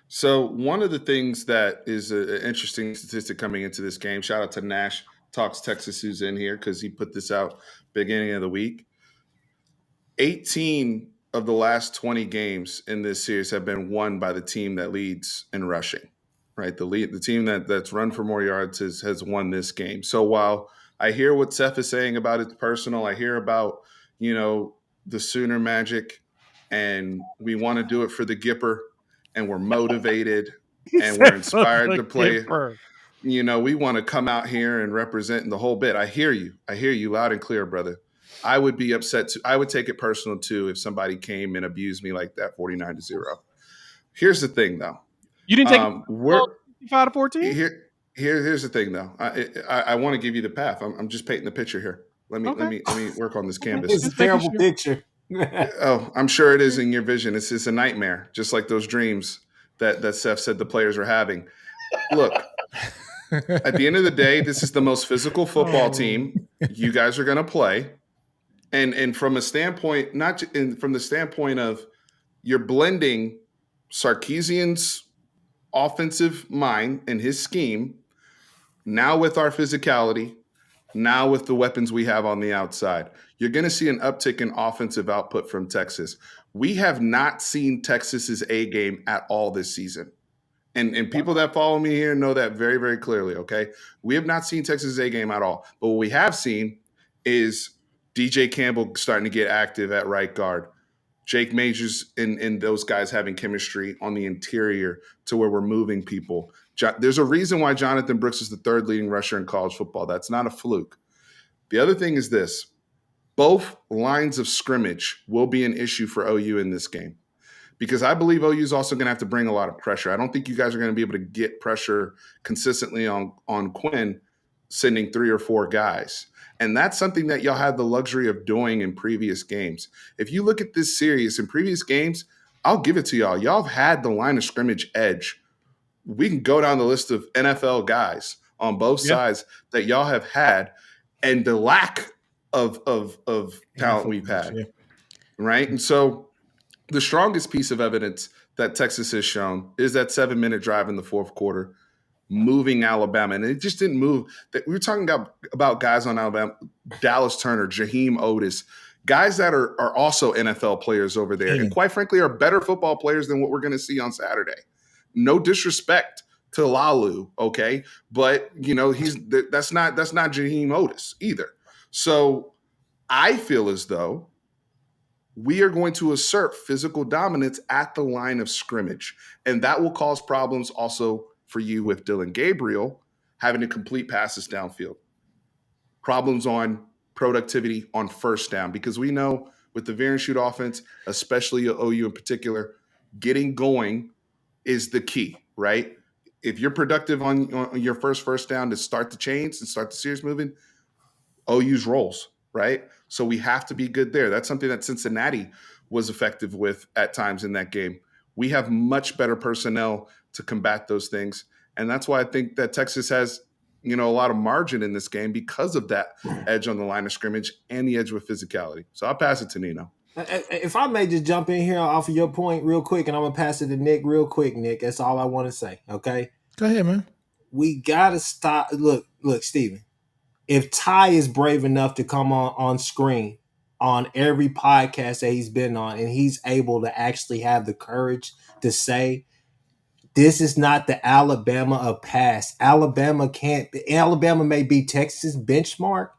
[SPEAKER 2] So one of the things that is an interesting statistic coming into this game. Shout out to Nash Talks Texas, who's in here because he put this out beginning of the week. 18 of the last 20 games in this series have been won by the team that leads in rushing. right? The team that's run for more yards has won this game. So while I hear what Seth is saying about it's personal, I hear about, the Sooner magic, and we want to do it for the Gipper, and we're motivated and we're inspired to play. We want to come out here and represent the whole bit. I hear you loud and clear, brother. I would be upset too. I would take it personal too if somebody came and abused me like that, 49-0. Here's the thing, though.
[SPEAKER 5] You didn't take 5-14.
[SPEAKER 2] Here's the thing, though. I want to give you the path. I'm just painting the picture here. Let me work on this canvas.
[SPEAKER 3] It's a terrible picture.
[SPEAKER 2] Oh, I'm sure it is in your vision. It's a nightmare, just like those dreams that Seth said the players were having. Look, at the end of the day, this is the most physical football team you guys are going to play, and from a standpoint, from the standpoint of you're blending Sarkisian's offensive mind and his scheme now with our physicality, now with the weapons we have on the outside. You're going to see an uptick in offensive output from Texas. We have not seen Texas's A game at all this season. And people that follow me here know that very, very clearly, okay? We have not seen Texas's A game at all. But what we have seen is DJ Campbell starting to get active at right guard. Jake Majors and those guys having chemistry on the interior to where we're moving people. There's a reason why Jonathan Brooks is the third leading rusher in college football. That's not a fluke. The other thing is this. Both lines of scrimmage will be an issue for OU in this game, because I believe OU is also going to have to bring a lot of pressure. I don't think you guys are going to be able to get pressure consistently on Quinn, sending 3 or 4 guys. And that's something that y'all had the luxury of doing in previous games. If you look at this series in previous games, I'll give it to y'all. Y'all have had the line of scrimmage edge. We can go down the list of NFL guys on both sides that y'all have had, and the lack of talent we've had, right? And so the strongest piece of evidence that Texas has shown is that 7-minute drive in the fourth quarter, moving Alabama. And it just didn't move. We were talking about guys on Alabama, Dallas Turner, Jaheim Otis, guys that are also NFL players over there, and quite frankly are better football players than what we're going to see on Saturday. No disrespect to Lalu, okay? But, that's not Jaheim Otis either. So I feel as though we are going to assert physical dominance at the line of scrimmage, and that will cause problems also for you with Dylan Gabriel having to complete passes downfield. Problems on productivity on first down, because we know with the veer and shoot offense, especially OU in particular, getting going is the key, right? If you're productive on your first down to start the chains and start the series moving, OU's rolls, right? So we have to be good there. That's something that Cincinnati was effective with at times in that game. We have much better personnel to combat those things. And that's why I think that Texas has, a lot of margin in this game because of that edge on the line of scrimmage and the edge with physicality. So I'll pass it to Nino.
[SPEAKER 3] If I may just jump in here off of your point real quick, and I'm going to pass it to Nick real quick, Nick. That's all I want to say, okay?
[SPEAKER 1] Go ahead, man.
[SPEAKER 3] We got to stop. Look, Steven. If Ty is brave enough to come on screen on every podcast that he's been on, and he's able to actually have the courage to say, this is not the Alabama of past. Alabama may be Texas' benchmark,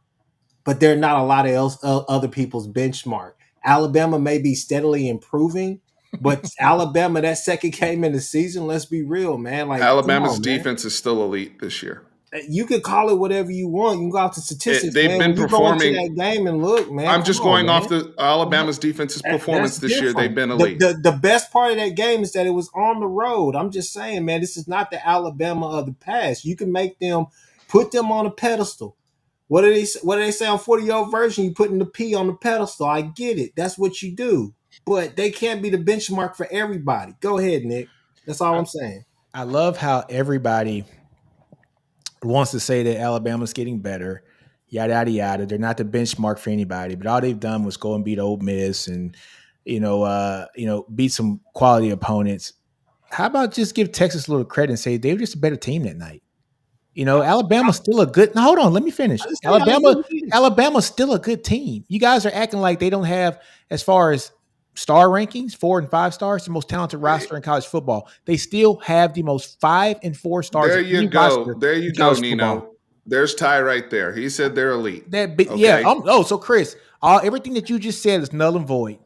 [SPEAKER 3] but they're not a lot of other people's benchmark. Alabama may be steadily improving, but Alabama, that second game in the season, let's be real, man. Like
[SPEAKER 2] Alabama's defense is still elite this year.
[SPEAKER 3] You can call it whatever you want. You can go off the statistics.
[SPEAKER 2] They've been performing.
[SPEAKER 3] That game and look, man.
[SPEAKER 2] I'm just going off the Alabama's defense's performance this year. They've been elite.
[SPEAKER 3] The best part of that game is that it was on the road. I'm just saying, man, this is not the Alabama of the past. You can put them on a pedestal. What do they say on 40-year-old version? You putting the P on the pedestal. I get it. That's what you do. But they can't be the benchmark for everybody. Go ahead, Nick. That's all I'm saying.
[SPEAKER 1] I love how everybody wants to say that Alabama's getting better, yada, yada, yada. They're not the benchmark for anybody, but all they've done was go and beat Ole Miss and, beat some quality opponents. How about just give Texas a little credit and say they were just a better team that night? Alabama's still a good – no, hold on. Let me finish. Alabama's still a good team. You guys are acting like they don't have, as far as star rankings, 4 and 5 stars, the most talented roster in college football. They still have the most 5 and 4 stars.
[SPEAKER 2] There you go. There you go, Nino.
[SPEAKER 1] Football.
[SPEAKER 2] There's Ty right there. He said they're elite.
[SPEAKER 1] So Chris, everything that you just said is null and void.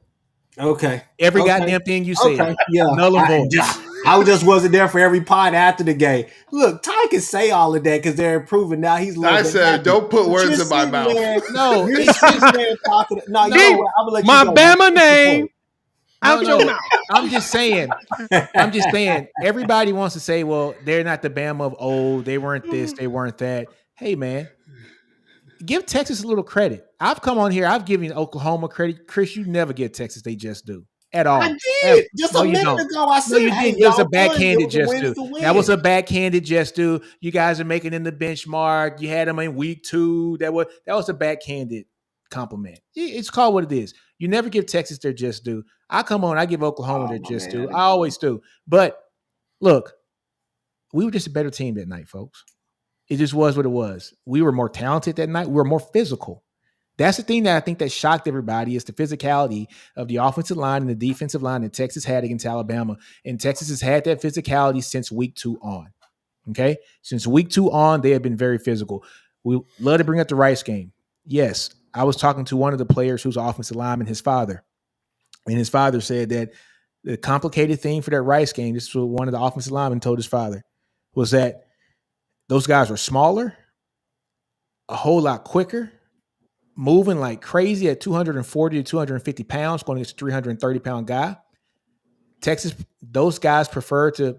[SPEAKER 3] Okay.
[SPEAKER 1] Every goddamn thing you said.
[SPEAKER 3] Okay. Yeah.
[SPEAKER 1] Null and void.
[SPEAKER 3] I just wasn't there for every pod after the game. Look, Ty can say all of that because they're improving now. He's.
[SPEAKER 2] I said, don't put words in my mouth.
[SPEAKER 1] No,
[SPEAKER 3] you're sitting there talking. No, you know what? I'm gonna let
[SPEAKER 5] my
[SPEAKER 3] you go.
[SPEAKER 5] Bama name.
[SPEAKER 1] Out your mouth. I'm just saying. Everybody wants to say, well, they're not the Bama of old. They weren't this. They weren't that. Hey, man. Give Texas a little credit. I've come on here. I've given Oklahoma credit. Chris, you never give Texas they just do at all.
[SPEAKER 3] I did. Just a minute ago, I said,
[SPEAKER 1] no, you didn't. It was a backhanded just do. That was a backhanded just do. You guys are making in the benchmark. You had them in week 2. That was a backhanded compliment. It's called what it is. You never give Texas their just due. I come on. I give Oklahoma their just due. I always do. But look, we were just a better team that night, folks. It just was what it was. We were more talented that night. We were more physical. That's the thing that I think that shocked everybody is the physicality of the offensive line and the defensive line that Texas had against Alabama. And Texas has had that physicality since week 2 on. Okay? Since week 2 on, they have been very physical. We love to bring up the Rice game. Yes, I was talking to one of the players who's an offensive lineman, his father. And his father said that the complicated thing for that Rice game, this is what one of the offensive linemen told his father, was that those guys were smaller, a whole lot quicker, moving like crazy at 240 to 250 pounds, going against a 330-pound guy. Texas, those guys prefer to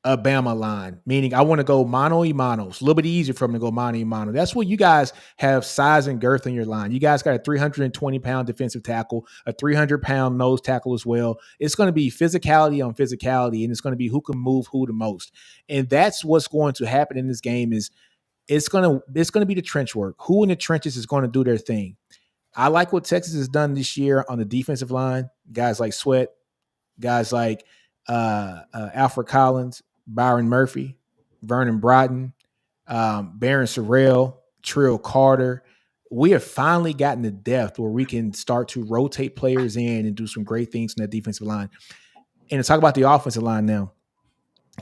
[SPEAKER 1] a Bama line, meaning I want to go mano y mano. It's a little bit easier for them to go mano y mano. That's what you guys have size and girth in your line. You guys got a 320-pound defensive tackle, a 300-pound nose tackle as well. It's going to be physicality on physicality, and it's going to be who can move who the most. And that's what's going to happen in this game is it's going to be the trench work. Who in the trenches is going to do their thing? I like what Texas has done this year on the defensive line. Guys like Sweat, guys like Alfred Collins, Byron Murphy, Vernon Broughton, Barron Sorrell, Trill Carter. We have finally gotten the depth where we can start to rotate players in and do some great things in that defensive line. And to talk about the offensive line now,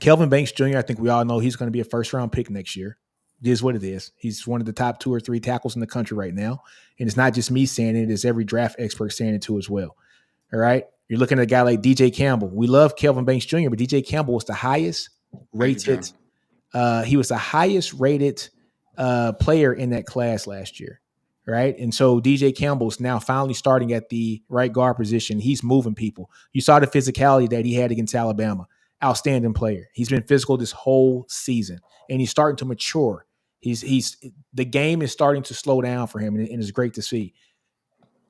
[SPEAKER 1] Kelvin Banks Jr., I think we all know he's going to be a first-round pick next year. It is what it is. He's one of the top 2 or 3 tackles in the country right now. And it's not just me saying it, it's every draft expert saying it too as well. All right? You're looking at a guy like DJ Campbell. We love Kelvin Banks Jr., but DJ Campbell was the highest rated. He was the highest rated player in that class last year, right? And so DJ Campbell's now finally starting at the right guard position. He's moving people. You saw the physicality that he had against Alabama. Outstanding player. He's been physical this whole season, and he's starting to mature. The game is starting to slow down for him, and it's great to see.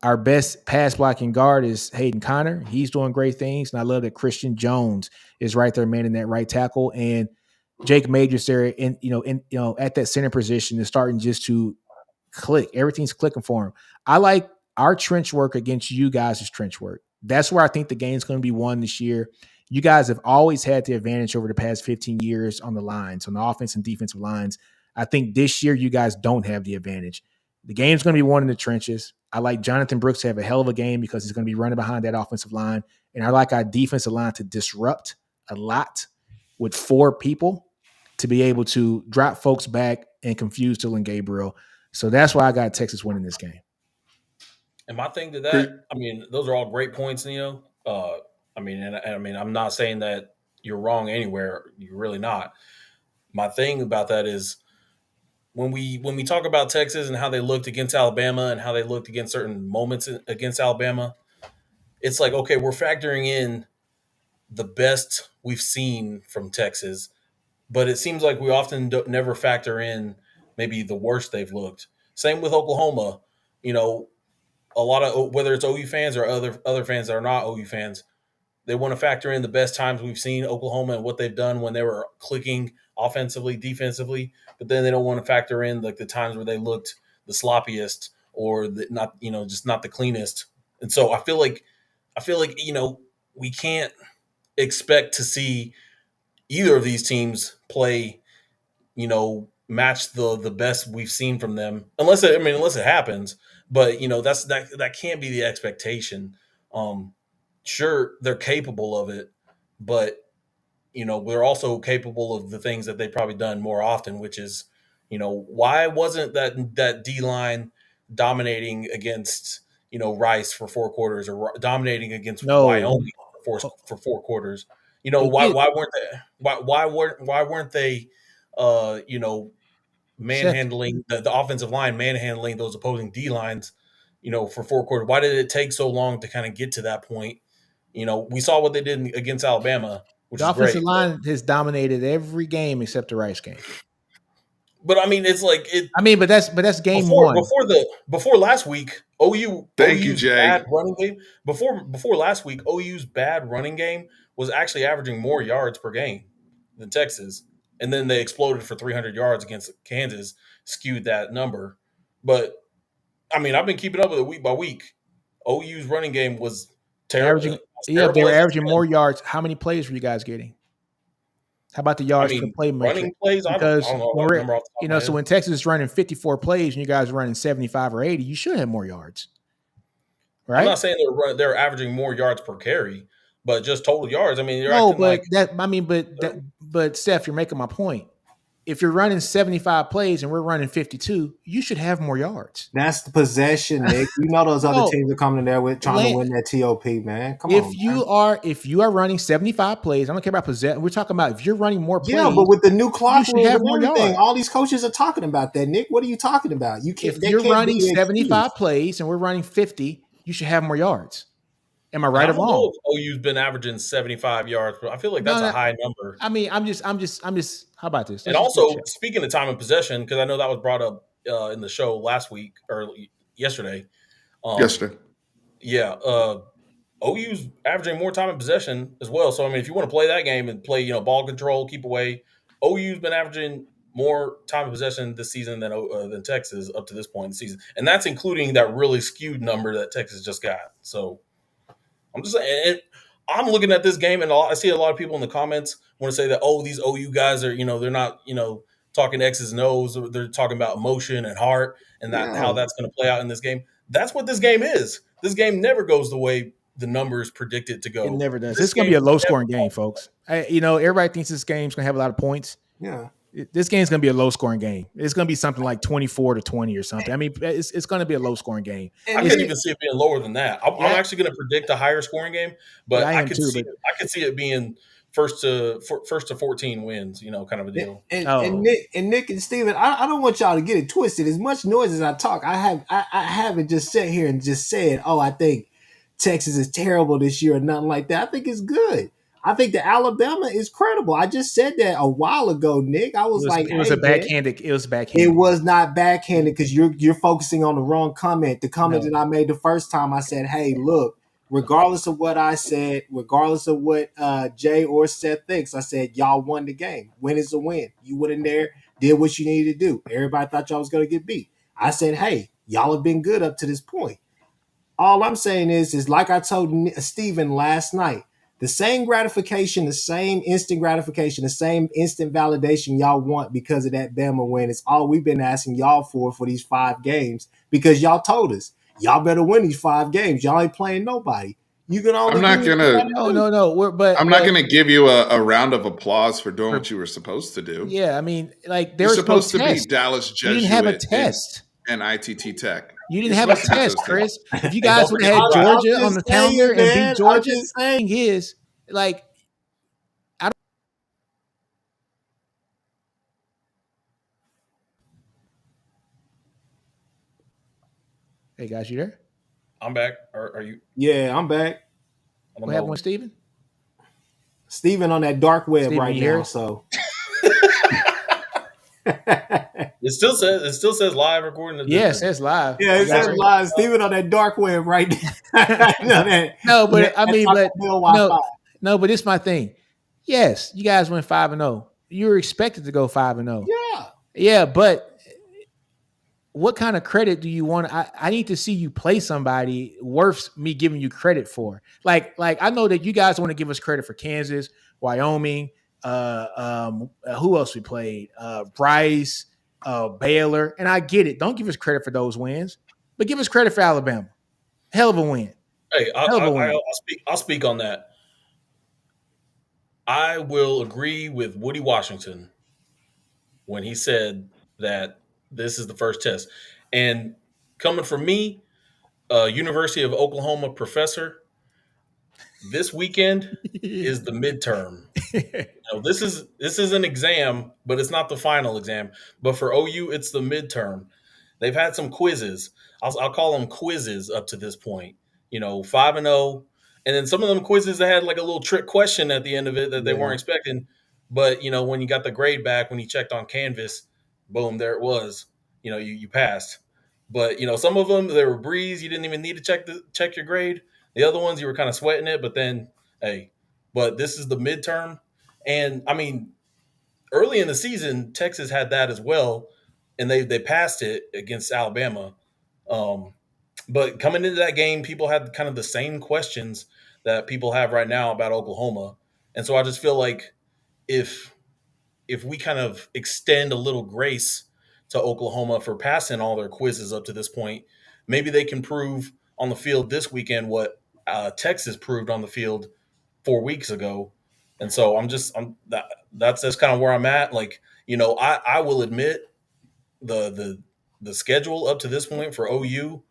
[SPEAKER 1] Our best pass blocking guard is Hayden Conner. He's doing great things, and I love that Christian Jones is right there, man, in that right tackle, and Jake Majors there, at that center position is starting just to click. Everything's clicking for him. I like our trench work against you guys' trench work. That's where I think the game's going to be won this year. You guys have always had the advantage over the past 15 years on the lines, on the offense and defensive lines. I think this year you guys don't have the advantage. The game's going to be won in the trenches. I like Jonathan Brooks to have a hell of a game because he's going to be running behind that offensive line. And I like our defensive line to disrupt a lot with 4 people to be able to drop folks back and confuse Dylan Gabriel. So that's why I got Texas winning this game.
[SPEAKER 4] And my thing to that, I mean, those are all great points, Neo. I'm not saying that you're wrong anywhere. You're really not. My thing about that is when we talk about Texas and how they looked against Alabama and how they looked against certain moments against Alabama, it's like, okay, we're factoring in the best we've seen from Texas, but it seems like we often never factor in maybe the worst they've looked. Same with Oklahoma. You know, a lot of, whether it's OU fans or other fans that are not OU fans, they want to factor in the best times we've seen Oklahoma and what they've done when they were clicking offensively, defensively, but then they don't want to factor in like the times where they looked the sloppiest or just not the cleanest. And so I feel like we can't expect to see either of these teams play, match the best we've seen from them, unless it happens. But that can't be the expectation. sure, they're capable of it, but we're also capable of the things that they've probably done more often, which is, why wasn't that D line dominating against Rice for 4 quarters, or dominating against
[SPEAKER 1] No.
[SPEAKER 4] Wyoming for 4 quarters?
[SPEAKER 1] They did.
[SPEAKER 4] Why weren't they
[SPEAKER 1] Seth,
[SPEAKER 4] manhandling the offensive line, manhandling those opposing D lines, for 4 quarters? Why did it take so long to kind of get to that point? We saw what they did against Alabama, which
[SPEAKER 1] the
[SPEAKER 4] is
[SPEAKER 1] offensive
[SPEAKER 4] great.
[SPEAKER 1] line has dominated every game except the Rice game.
[SPEAKER 4] But I mean, it's like it.
[SPEAKER 1] I mean, but that's game one.
[SPEAKER 4] Before last week,
[SPEAKER 2] Thank you,
[SPEAKER 4] OU's
[SPEAKER 2] Jay.
[SPEAKER 4] bad running game. Before last week, OU's bad running game was actually averaging more yards per game than Texas, and then they exploded for 300 yards against Kansas, skewed that number. But I mean, I've been keeping up with it week by week. OU's running game was terrible.
[SPEAKER 1] They were averaging more yards. How many plays were you guys getting? How about the yards per play metric?
[SPEAKER 4] Running plays,
[SPEAKER 1] because
[SPEAKER 4] I don't know that number off the top of my head.
[SPEAKER 1] So when Texas is running 54 plays and you guys are running 75 or 80, you should have more yards, right?
[SPEAKER 4] I'm not saying they're averaging more yards per carry, but just total yards. I mean,
[SPEAKER 1] but Seth, you're making my point. If you're running 75 plays and we're running 52, you should have more yards.
[SPEAKER 3] That's the possession, Nick. You know those other teams are coming in there with trying to win that TOP, man.
[SPEAKER 1] If you are running 75 plays, I don't care about possession. We're talking about if you're running more plays.
[SPEAKER 3] Yeah, but with the new clock
[SPEAKER 1] rules and everything,
[SPEAKER 3] all these coaches are talking about that, Nick. What are you talking about?
[SPEAKER 1] If you're running 75 plays and we're running 50, you should have more yards. Am I right or wrong?
[SPEAKER 4] OU's been averaging 75 yards, but I feel like that's a high number.
[SPEAKER 1] I mean, I'm just. How about this?
[SPEAKER 4] And also, speaking of time and possession, because I know that was brought up in the show last week or yesterday. Yeah, OU's averaging more time and possession as well. So I mean, if you want to play that game and play, ball control, keep away, OU's been averaging more time and possession this season than Texas up to this point in the season, and that's including that really skewed number that Texas just got. So. I'm just saying, I'm looking at this game, and I see a lot of people in the comments want to say that, these OU guys are, they're not, talking X's and O's. They're talking about emotion and heart and how that's going to play out in this game. That's what this game is. This game never goes the way the numbers predict it to go.
[SPEAKER 1] It never does. It's going to be a low-scoring game, folks. Everybody thinks this game's going to have a lot of points.
[SPEAKER 3] Yeah.
[SPEAKER 1] This game's going to be a low-scoring game. It's going to be something like 24-20 or something. I mean, it's going to be a low-scoring game.
[SPEAKER 4] I can't even see it being lower than that. I'm actually going to predict a higher scoring game, but I could see it being first to 14 wins, kind of a deal.
[SPEAKER 3] And Nick and Steven, I don't want y'all to get it twisted. As much noise as I talk, I haven't just sat here and just said, I think Texas is terrible this year or nothing like that. I think it's good. I think the Alabama is credible. I just said that a while ago, Nick. It was backhanded.
[SPEAKER 1] It was backhanded.
[SPEAKER 3] It was not backhanded because you're focusing on the wrong comment. The comment that I made the first time, I said, hey, look, regardless of what I said, regardless of what Jay or Seth thinks, I said, y'all won the game. Win is a win. You went in there, did what you needed to do. Everybody thought y'all was going to get beat. I said, hey, y'all have been good up to this point. All I'm saying is like I told Steven last night, the same gratification, the same instant gratification, the same instant validation y'all want because of that Bama win is all we've been asking y'all for these 5 games because y'all told us y'all better win these 5 games. Y'all ain't playing nobody. You can only.
[SPEAKER 2] I'm not gonna.
[SPEAKER 1] No.
[SPEAKER 2] I'm not gonna give you a round of applause for doing what you were supposed to do.
[SPEAKER 1] Yeah, I mean, like
[SPEAKER 2] you're supposed to beat Dallas Jesuit.
[SPEAKER 1] You didn't have a test.
[SPEAKER 2] And ITT Tech.
[SPEAKER 1] You didn't have a test, Chris. If you guys would have had Georgia on the calendar and beat Georgia, the thing is, like, I don't. Hey guys, you there?
[SPEAKER 4] I'm back. Are you?
[SPEAKER 3] Yeah, I'm back.
[SPEAKER 1] What happened with Steven?
[SPEAKER 3] Steven on that dark web now. So.
[SPEAKER 4] It still says live recording.
[SPEAKER 1] Yeah, it says live.
[SPEAKER 3] Yeah, it says live. Steven on that dark web right now.
[SPEAKER 1] But it's my thing. Yes, you guys went 5-0. You were expected to go 5-0. Yeah, but what kind of credit do you want? I need to see you play somebody worth me giving you credit for. Like I know that you guys want to give us credit for Kansas, Wyoming. Who else we played? Rice, Baylor, and I get it. Don't give us credit for those wins, but give us credit for Alabama. Hell of a win.
[SPEAKER 4] Hey,
[SPEAKER 1] Hell of a win.
[SPEAKER 4] I'll speak on that. I will agree with Woody Washington when he said that this is the first test. And coming from me, University of Oklahoma professor, this weekend is the midterm. This is an exam, but it's not the final exam. But for OU, it's the midterm. They've had some quizzes. I'll call them quizzes up to this point. 5-0, and then some of them quizzes that had like a little trick question at the end of it that they weren't expecting. But when you got the grade back, when you checked on Canvas, boom, there it was. You passed. But some of them they were breeze. You didn't even need to check your grade. The other ones you were kind of sweating it, but then but this is the midterm. And I mean, early in the season, Texas had that as well, and they passed it against Alabama. But coming into that game, people had kind of the same questions that people have right now about Oklahoma, and so I just feel like if we kind of extend a little grace to Oklahoma for passing all their quizzes up to this point, maybe they can prove on the field this weekend what Texas proved on the field 4 weeks ago. And so that's kind of where I'm at. Like, I will admit the schedule up to this point for OU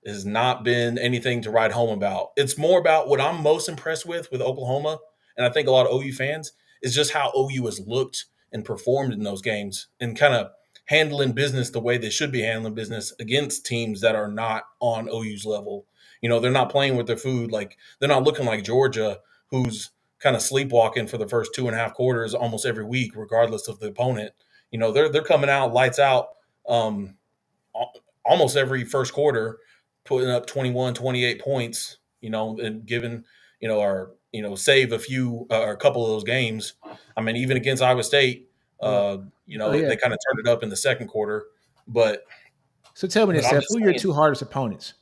[SPEAKER 4] has not been anything to write home about. It's more about what I'm most impressed with Oklahoma, and I think a lot of OU fans, is just how OU has looked and performed in those games and kind of handling business the way they should be handling business against teams that are not on OU's level. They're not playing with their food. Like, they're not looking like Georgia, who's kind of sleepwalking for the first 2.5 quarters almost every week, regardless of the opponent. They're coming out lights out almost every first quarter, putting up 21, 28 points, and giving, save a few or a couple of those games. I mean, even against Iowa State, they kind of turned it up in the second quarter. But
[SPEAKER 1] so tell me this, Seth, who are your two hardest opponents?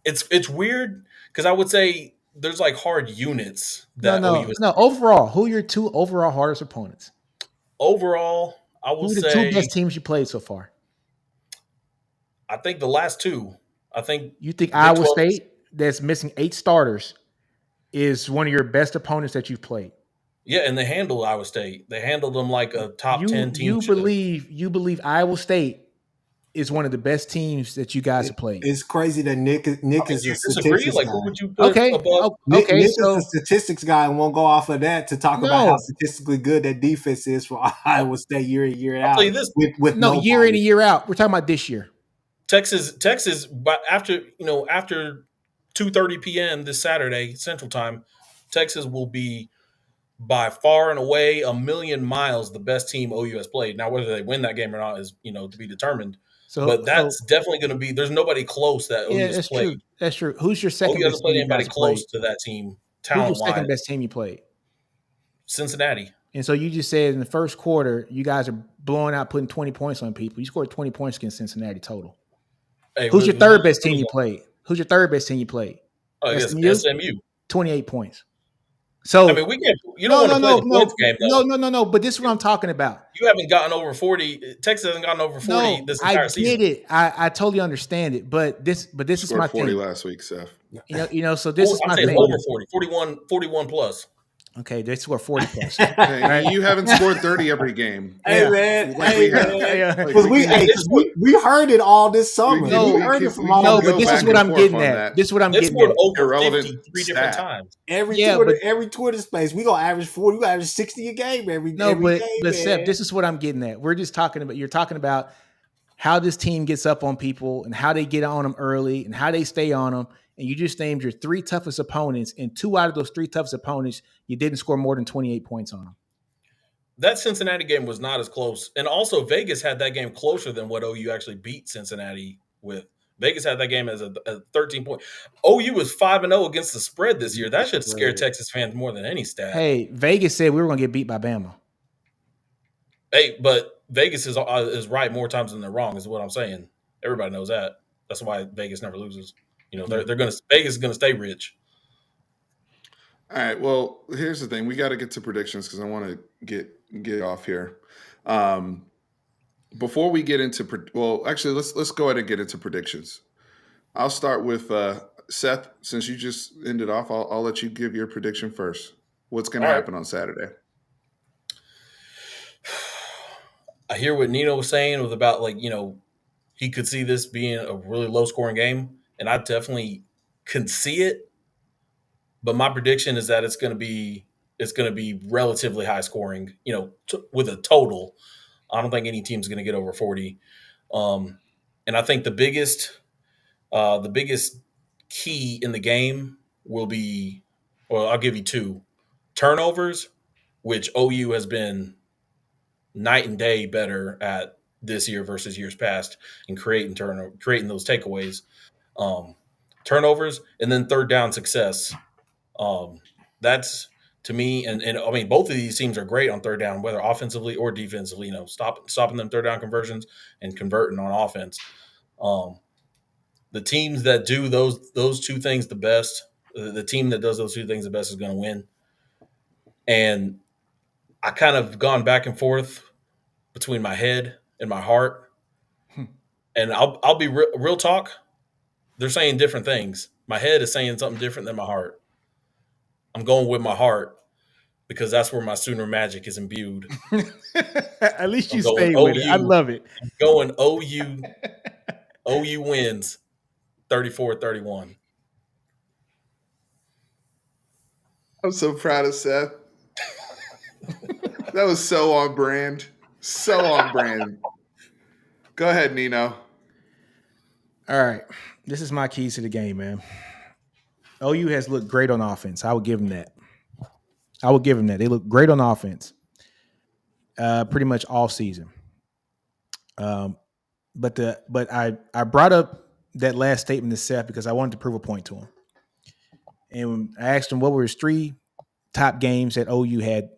[SPEAKER 4] It's weird because I would say there's like hard units that
[SPEAKER 1] no. Overall, who are your two overall hardest opponents?
[SPEAKER 4] Overall, I will say
[SPEAKER 1] who are the two best teams you played so far?
[SPEAKER 4] I think the last two.
[SPEAKER 1] You think Iowa State, that's missing 8 starters, is one of your best opponents that you've played?
[SPEAKER 4] Yeah, and they handled Iowa State. They handled them like a top 10 team.
[SPEAKER 1] You believe Iowa State is one of the best teams that you guys have played?
[SPEAKER 3] It's crazy that Nick is a statistics guy.
[SPEAKER 4] Who would you put above?
[SPEAKER 3] Nick is a statistics guy and won't go off of that to talk about how statistically good that defense is for Iowa State year in, year out.
[SPEAKER 4] I'll tell you this.
[SPEAKER 1] Year in and year out. We're talking about this year.
[SPEAKER 4] Texas, but after 2:30 p.m. this Saturday Central Time, Texas will be by far and away a million miles the best team OU has played. Now, whether they win that game or not is to be determined. But that's definitely going to be. There's nobody close that OU has played.
[SPEAKER 1] True. That's true. Who's your second?
[SPEAKER 4] OU hasn't played anybody close to that team. Talent-wise.
[SPEAKER 1] Who's your second best team you played?
[SPEAKER 4] Cincinnati.
[SPEAKER 1] And so you just said in the first quarter, you guys are blowing out, putting 20 points on people. You scored 20 points against Cincinnati total. Hey, who's your third best team you played? Who's your third best team you played?
[SPEAKER 4] SMU.
[SPEAKER 1] 28 points. So
[SPEAKER 4] I mean, we can't. You don't want to play the points game, though.
[SPEAKER 1] No. But this is what I'm talking about.
[SPEAKER 4] You haven't gotten over 40. Texas hasn't gotten over 40 this entire season.
[SPEAKER 1] I get it. I totally understand it. But this is my
[SPEAKER 2] 40
[SPEAKER 1] thing.
[SPEAKER 2] last week, Seth.
[SPEAKER 1] So this is my thing.
[SPEAKER 4] Over 40, 41 plus.
[SPEAKER 1] Okay, they score 40 plus.
[SPEAKER 2] Hey, you haven't scored 30 every game.
[SPEAKER 3] Hey, man. Because we heard it all this summer. We heard it from all.
[SPEAKER 1] No, but this is what I'm getting at. This is what I'm getting at.
[SPEAKER 4] Over 50 3 different times.
[SPEAKER 3] Every Twitter space, we gonna average 40. We gonna average 60 a game every game.
[SPEAKER 1] But Seth, this is what I'm getting at. We're just talking about. You're talking about how this team gets up on people and how they get on them early and how they stay on them. And you just named your 3 toughest opponents, and 2 out of those 3 toughest opponents, you didn't score more than 28 points on them.
[SPEAKER 4] That Cincinnati game was not as close. And also Vegas had that game closer than what OU actually beat Cincinnati with. Vegas had that game as a 13-point. OU was 5-0 against the spread this year. That should scare Texas fans more than any stat.
[SPEAKER 1] Hey, Vegas said we were going to get beat by Bama.
[SPEAKER 4] Hey, but Vegas is right more times than they're wrong is what I'm saying. Everybody knows that. That's why Vegas never loses. Vegas is gonna stay rich.
[SPEAKER 2] All right. Well, here's the thing. We got to get to predictions because I want to get off here. Before we get into let's go ahead and get into predictions. I'll start with Seth. Since you just ended off, I'll let you give your prediction first. What's going to
[SPEAKER 4] All right.
[SPEAKER 2] happen on Saturday?
[SPEAKER 4] I hear what Nino was saying with about he could see this being a really low scoring game, and I definitely can see it. But my prediction is that it's going to be relatively high scoring. With a total, I don't think any team's going to get over 40. And I think the biggest key in the game will be, well, I'll give you two turnovers, which OU has been night and day better at this year versus years past in creating those takeaways, um, turnovers, and then third down success. That's to me, and I mean both of these teams are great on third down, whether offensively or defensively. Stopping them third down conversions and converting on offense. Um, the teams that do those two things the best, the team that does those two things the best is going to win. And I kind of gone back and forth between my head and my heart. And I'll be real talk. They're saying different things. My head is saying something different than my heart. I'm going with my heart because that's where my Sooner magic is imbued.
[SPEAKER 1] At least you
[SPEAKER 4] I'm going
[SPEAKER 1] stay with it. I
[SPEAKER 4] OU.
[SPEAKER 1] love it.
[SPEAKER 4] I'm going OU. OU wins 34-31.
[SPEAKER 2] I'm so proud of Seth. That was so on brand. So on brand. Go ahead, Nino.
[SPEAKER 1] All right. This is my keys to the game, man. OU has looked great on offense. I would give them that. They look great on offense pretty much all season. But I brought up that last statement to Seth because I wanted to prove a point to him. And when I asked him what were his three top games that OU had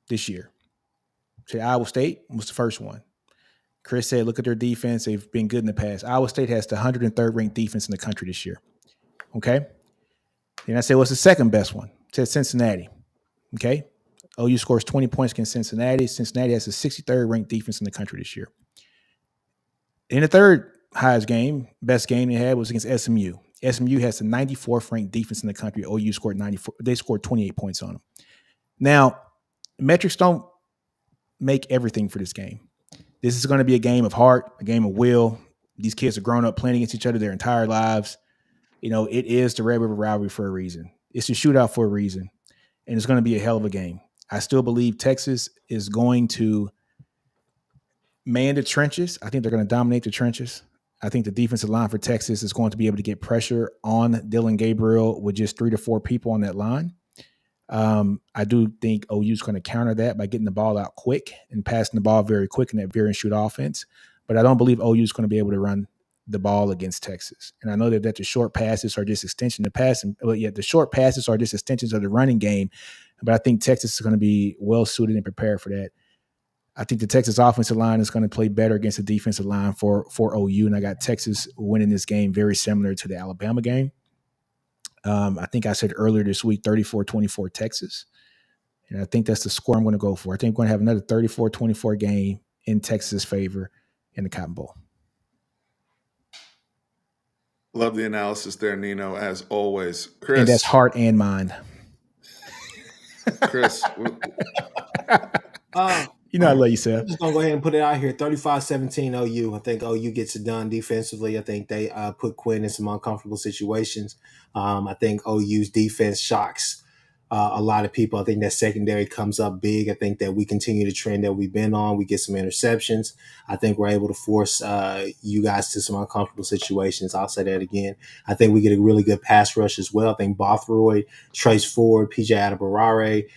[SPEAKER 1] this year. Say Iowa State was the first one. Chris said, look at their defense. They've been good in the past. Iowa State has the 103rd ranked defense in the country this year. Okay. Then I said, what's the second best one? I said Cincinnati. Okay. OU scores 20 points against Cincinnati. Cincinnati has the 63rd ranked defense in the country this year. In the third highest game, best game they had was against SMU. SMU has the 94th ranked defense in the country. OU scored 94. They scored 28 points on them. Now, metrics don't make everything for this game. This is going to be a game of heart, a game of will. These kids are grown up playing against each other their entire lives. It is the Red River rivalry for a reason. It's a shootout for a reason. And it's going to be a hell of a game. I still believe Texas is going to man the trenches. I think they're going to dominate the trenches. I think the defensive line for Texas is going to be able to get pressure on Dylan Gabriel with just 3 to 4 people on that line. I do think OU is going to counter that by getting the ball out quick and passing the ball very quick in that veer and shoot offense. But I don't believe OU is going to be able to run the ball against Texas. And I know that the short passes are just extension of passing. But yeah, the short passes are just extensions of the running game. But I think Texas is going to be well suited and prepared for that. I think the Texas offensive line is going to play better against the defensive line for OU. And I got Texas winning this game very similar to the Alabama game. I think I said earlier this week, 34-24 Texas. And I think that's the score I'm going to go for. I think we're going to have another 34-24 game in Texas' favor in the Cotton Bowl.
[SPEAKER 2] Love the analysis there, Nino, as always. Chris.
[SPEAKER 1] And that's heart and mind.
[SPEAKER 2] Chris.
[SPEAKER 1] I love you, Seth.
[SPEAKER 3] I'm just going to go ahead and put it out here. 35-17 OU. I think OU gets it done defensively. I think they put Quinn in some uncomfortable situations. I think OU's defense shocks a lot of people. I think that secondary comes up big. I think that we continue the trend that we've been on. We get some interceptions. I think we're able to force you guys to some uncomfortable situations. I'll say that again. I think we get a really good pass rush as well. I think Bothroyd, Trace Ford, PJ Adebaware,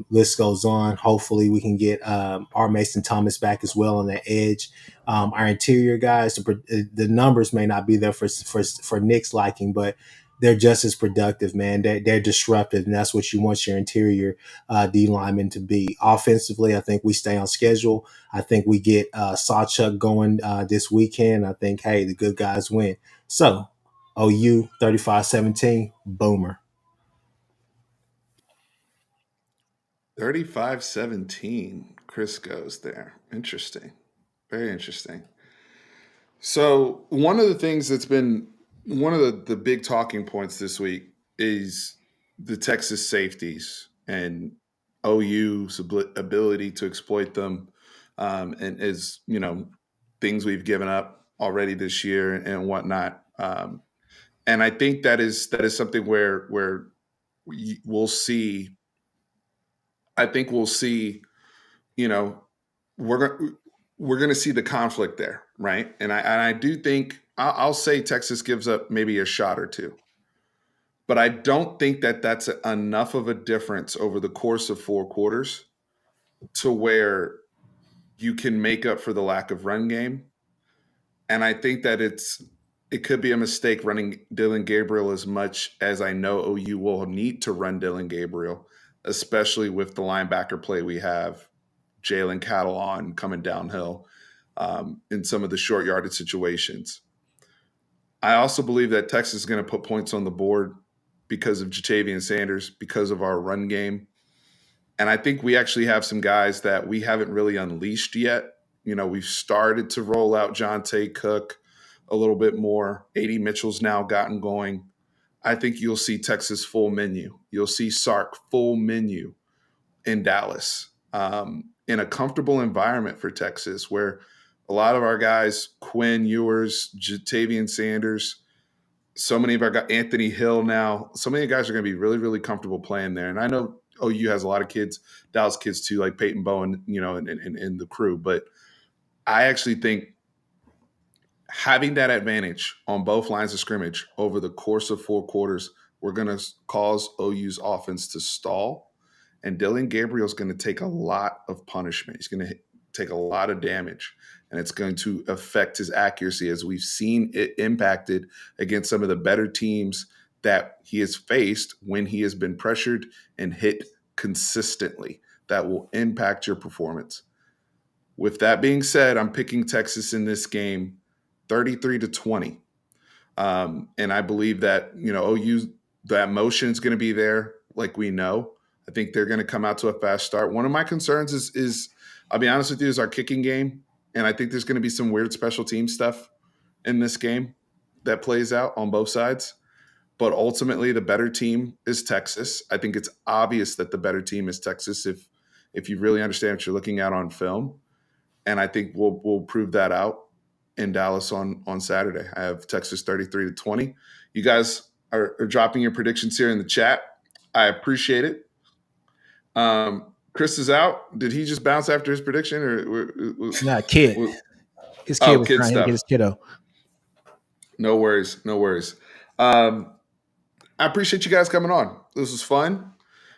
[SPEAKER 3] list goes on. Hopefully we can get R. Mason Thomas back as well on the edge. Our interior guys, the numbers may not be there for Nick's liking, but they're just as productive, man. They're disruptive, and that's what you want your interior D linemen to be. Offensively, I think we stay on schedule. I think we get Sawchuck going this weekend. I think, hey, the good guys win. So, OU 35-17, boomer.
[SPEAKER 2] 35-17. Chris goes there. Interesting. Very interesting. So one of the things that's been one of the big talking points this week is the Texas safeties and OU's ability to exploit them, and as things we've given up already this year and whatnot. And I think that is something where we'll see. I think we'll see. You know, we're going to see the conflict there, right? And I do think I'll say Texas gives up maybe a shot or two, but I don't think that that's enough of a difference over the course of 4 quarters to where you can make up for the lack of run game. And I think that it could be a mistake running Dylan Gabriel as much as I know OU will need to run Dylan Gabriel, especially with the linebacker play we have, Jalen Cattle on coming downhill in some of the short yardage situations. I also believe that Texas is going to put points on the board because of Jatavian Sanders, because of our run game. And I think we actually have some guys that we haven't really unleashed yet. We've started to roll out Jonte Cook a little bit more. A.D. Mitchell's now gotten going. I think you'll see Texas full menu. You'll see Sark full menu in Dallas, in a comfortable environment for Texas where a lot of our guys, Quinn Ewers, Jatavian Sanders, so many of our guys, Anthony Hill now, so many guys are going to be really, really comfortable playing there. And I know OU has a lot of kids, Dallas kids too, like Peyton Bowen, and the crew. But I actually think having that advantage on both lines of scrimmage over the course of 4 quarters, we're going to cause OU's offense to stall. And Dylan Gabriel's going to take a lot of punishment. He's going to take a lot of damage, and it's going to affect his accuracy, as we've seen it impacted against some of the better teams that he has faced when he has been pressured and hit consistently. That will impact your performance. With that being said, I'm picking Texas in this game 33-20. And I believe that, OU, that motion is going to be there like we know. I think they're going to come out to a fast start. One of my concerns is I'll be honest with you, is our kicking game. And I think there's going to be some weird special team stuff in this game that plays out on both sides. But ultimately, the better team is Texas. I think it's obvious that the better team is Texas if you really understand what you're looking at on film. And I think we'll prove that out in Dallas on Saturday. I have Texas 33-20. You guys are dropping your predictions here in the chat. I appreciate it. Chris is out. Did he just bounce after his prediction, or
[SPEAKER 1] not kid? His kid was
[SPEAKER 2] kid
[SPEAKER 1] trying to get his kiddo.
[SPEAKER 2] No worries. I appreciate you guys coming on. This was fun.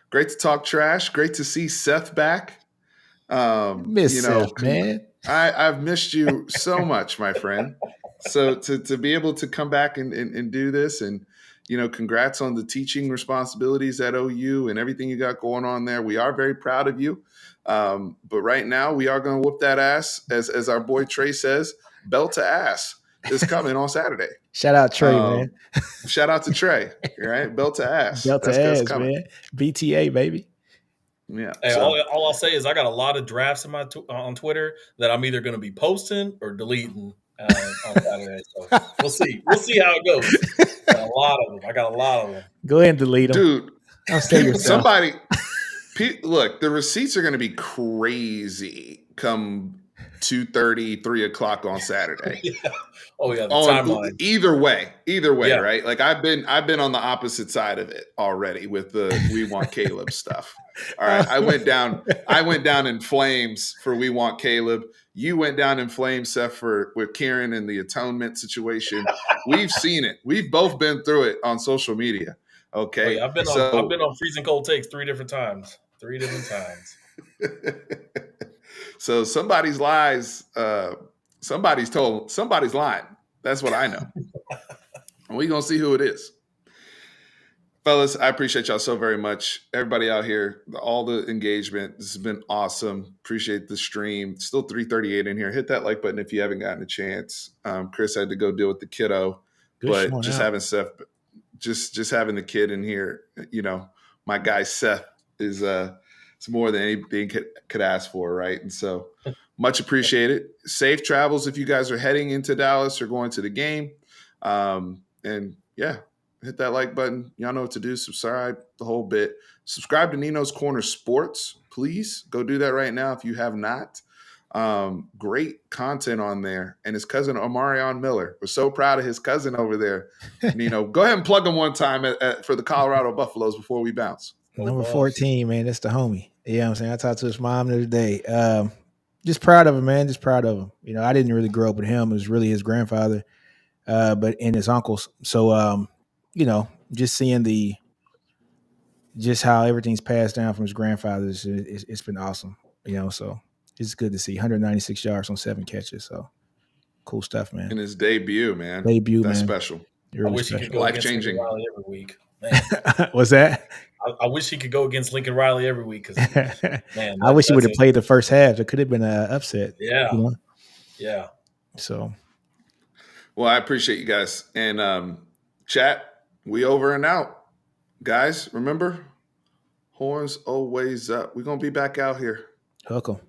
[SPEAKER 2] Great to talk trash. Great to see Seth back.
[SPEAKER 1] Miss Seth, man.
[SPEAKER 2] I've missed you so much, my friend. So to be able to come back and do this, and congrats on the teaching responsibilities at OU and everything you got going on there. We are very proud of you. But right now we are going to whoop that ass, as our boy Trey says, belt to ass is coming on Saturday.
[SPEAKER 1] Shout out Trey, man.
[SPEAKER 2] Shout out to Trey. Right, belt to ass.
[SPEAKER 1] Belt to ass, man. BTA, baby.
[SPEAKER 2] Yeah.
[SPEAKER 4] Hey, all I'll say is I got a lot of drafts in my on Twitter that I'm either going to be posting or deleting on Saturday. So we'll see. We'll see how it goes. I got a lot of them.
[SPEAKER 1] Go ahead and delete them,
[SPEAKER 2] dude.
[SPEAKER 1] I'll say yourself.
[SPEAKER 2] Look, the receipts are going to be crazy come 2:30, 3 o'clock on Saturday.
[SPEAKER 4] Yeah. Oh yeah, the timeline.
[SPEAKER 2] Either way, yeah. Right? Like I've been on the opposite side of it already with the We Want Caleb stuff. All right, I went down in flames for We Want Caleb. You went down in flames, Seth, with Karen and the atonement situation. We've seen it. We've both been through it on social media. Okay,
[SPEAKER 4] I've been on freezing cold takes 3 different times.
[SPEAKER 2] So somebody's lies. Somebody's lying. That's what I know. And we're going to see who it is. Fellas, I appreciate y'all so very much. Everybody out here, all the engagement. This has been awesome. Appreciate the stream. Still 338 in here. Hit that like button if you haven't gotten a chance. Chris had to go deal with the kiddo. But just having Seth, just having the kid in here, my guy Seth is it's more than anything could ask for, right? And so much appreciated. Safe travels if you guys are heading into Dallas or going to the game. And yeah, hit that like button. Y'all know what to do. Subscribe, the whole bit. Subscribe to Nino's Corner Sports, please. Go do that right now if you have not. Great content on there. And his cousin, Omarion Miller. We're so proud of his cousin over there. Nino, go ahead and plug him one time for the Colorado Buffaloes before we bounce.
[SPEAKER 1] Number 14, man. That's the homie. You know what I'm saying? I talked to his mom the other day. Just proud of him, man. Just proud of him. You know, I didn't really grow up with him. It was really his grandfather, but and his uncles. So, you know, just seeing just how everything's passed down from his grandfather, it's been awesome. You know, so it's good to see 196 yards on 7 catches. So cool stuff, man.
[SPEAKER 2] In his debut, man.
[SPEAKER 1] That's
[SPEAKER 2] man. Special.
[SPEAKER 4] Really I wish he could go against Lincoln Riley every week.
[SPEAKER 1] What's that?
[SPEAKER 4] I wish he could go against Lincoln Riley every week.
[SPEAKER 1] Man, I wish he would have played the first half. It could have been an upset.
[SPEAKER 4] Yeah.
[SPEAKER 1] You know?
[SPEAKER 4] Yeah.
[SPEAKER 1] So.
[SPEAKER 2] Well, I appreciate you guys. And chat, we over and out. Guys, remember, horns always up. We're going to be back out here.
[SPEAKER 1] Welcome.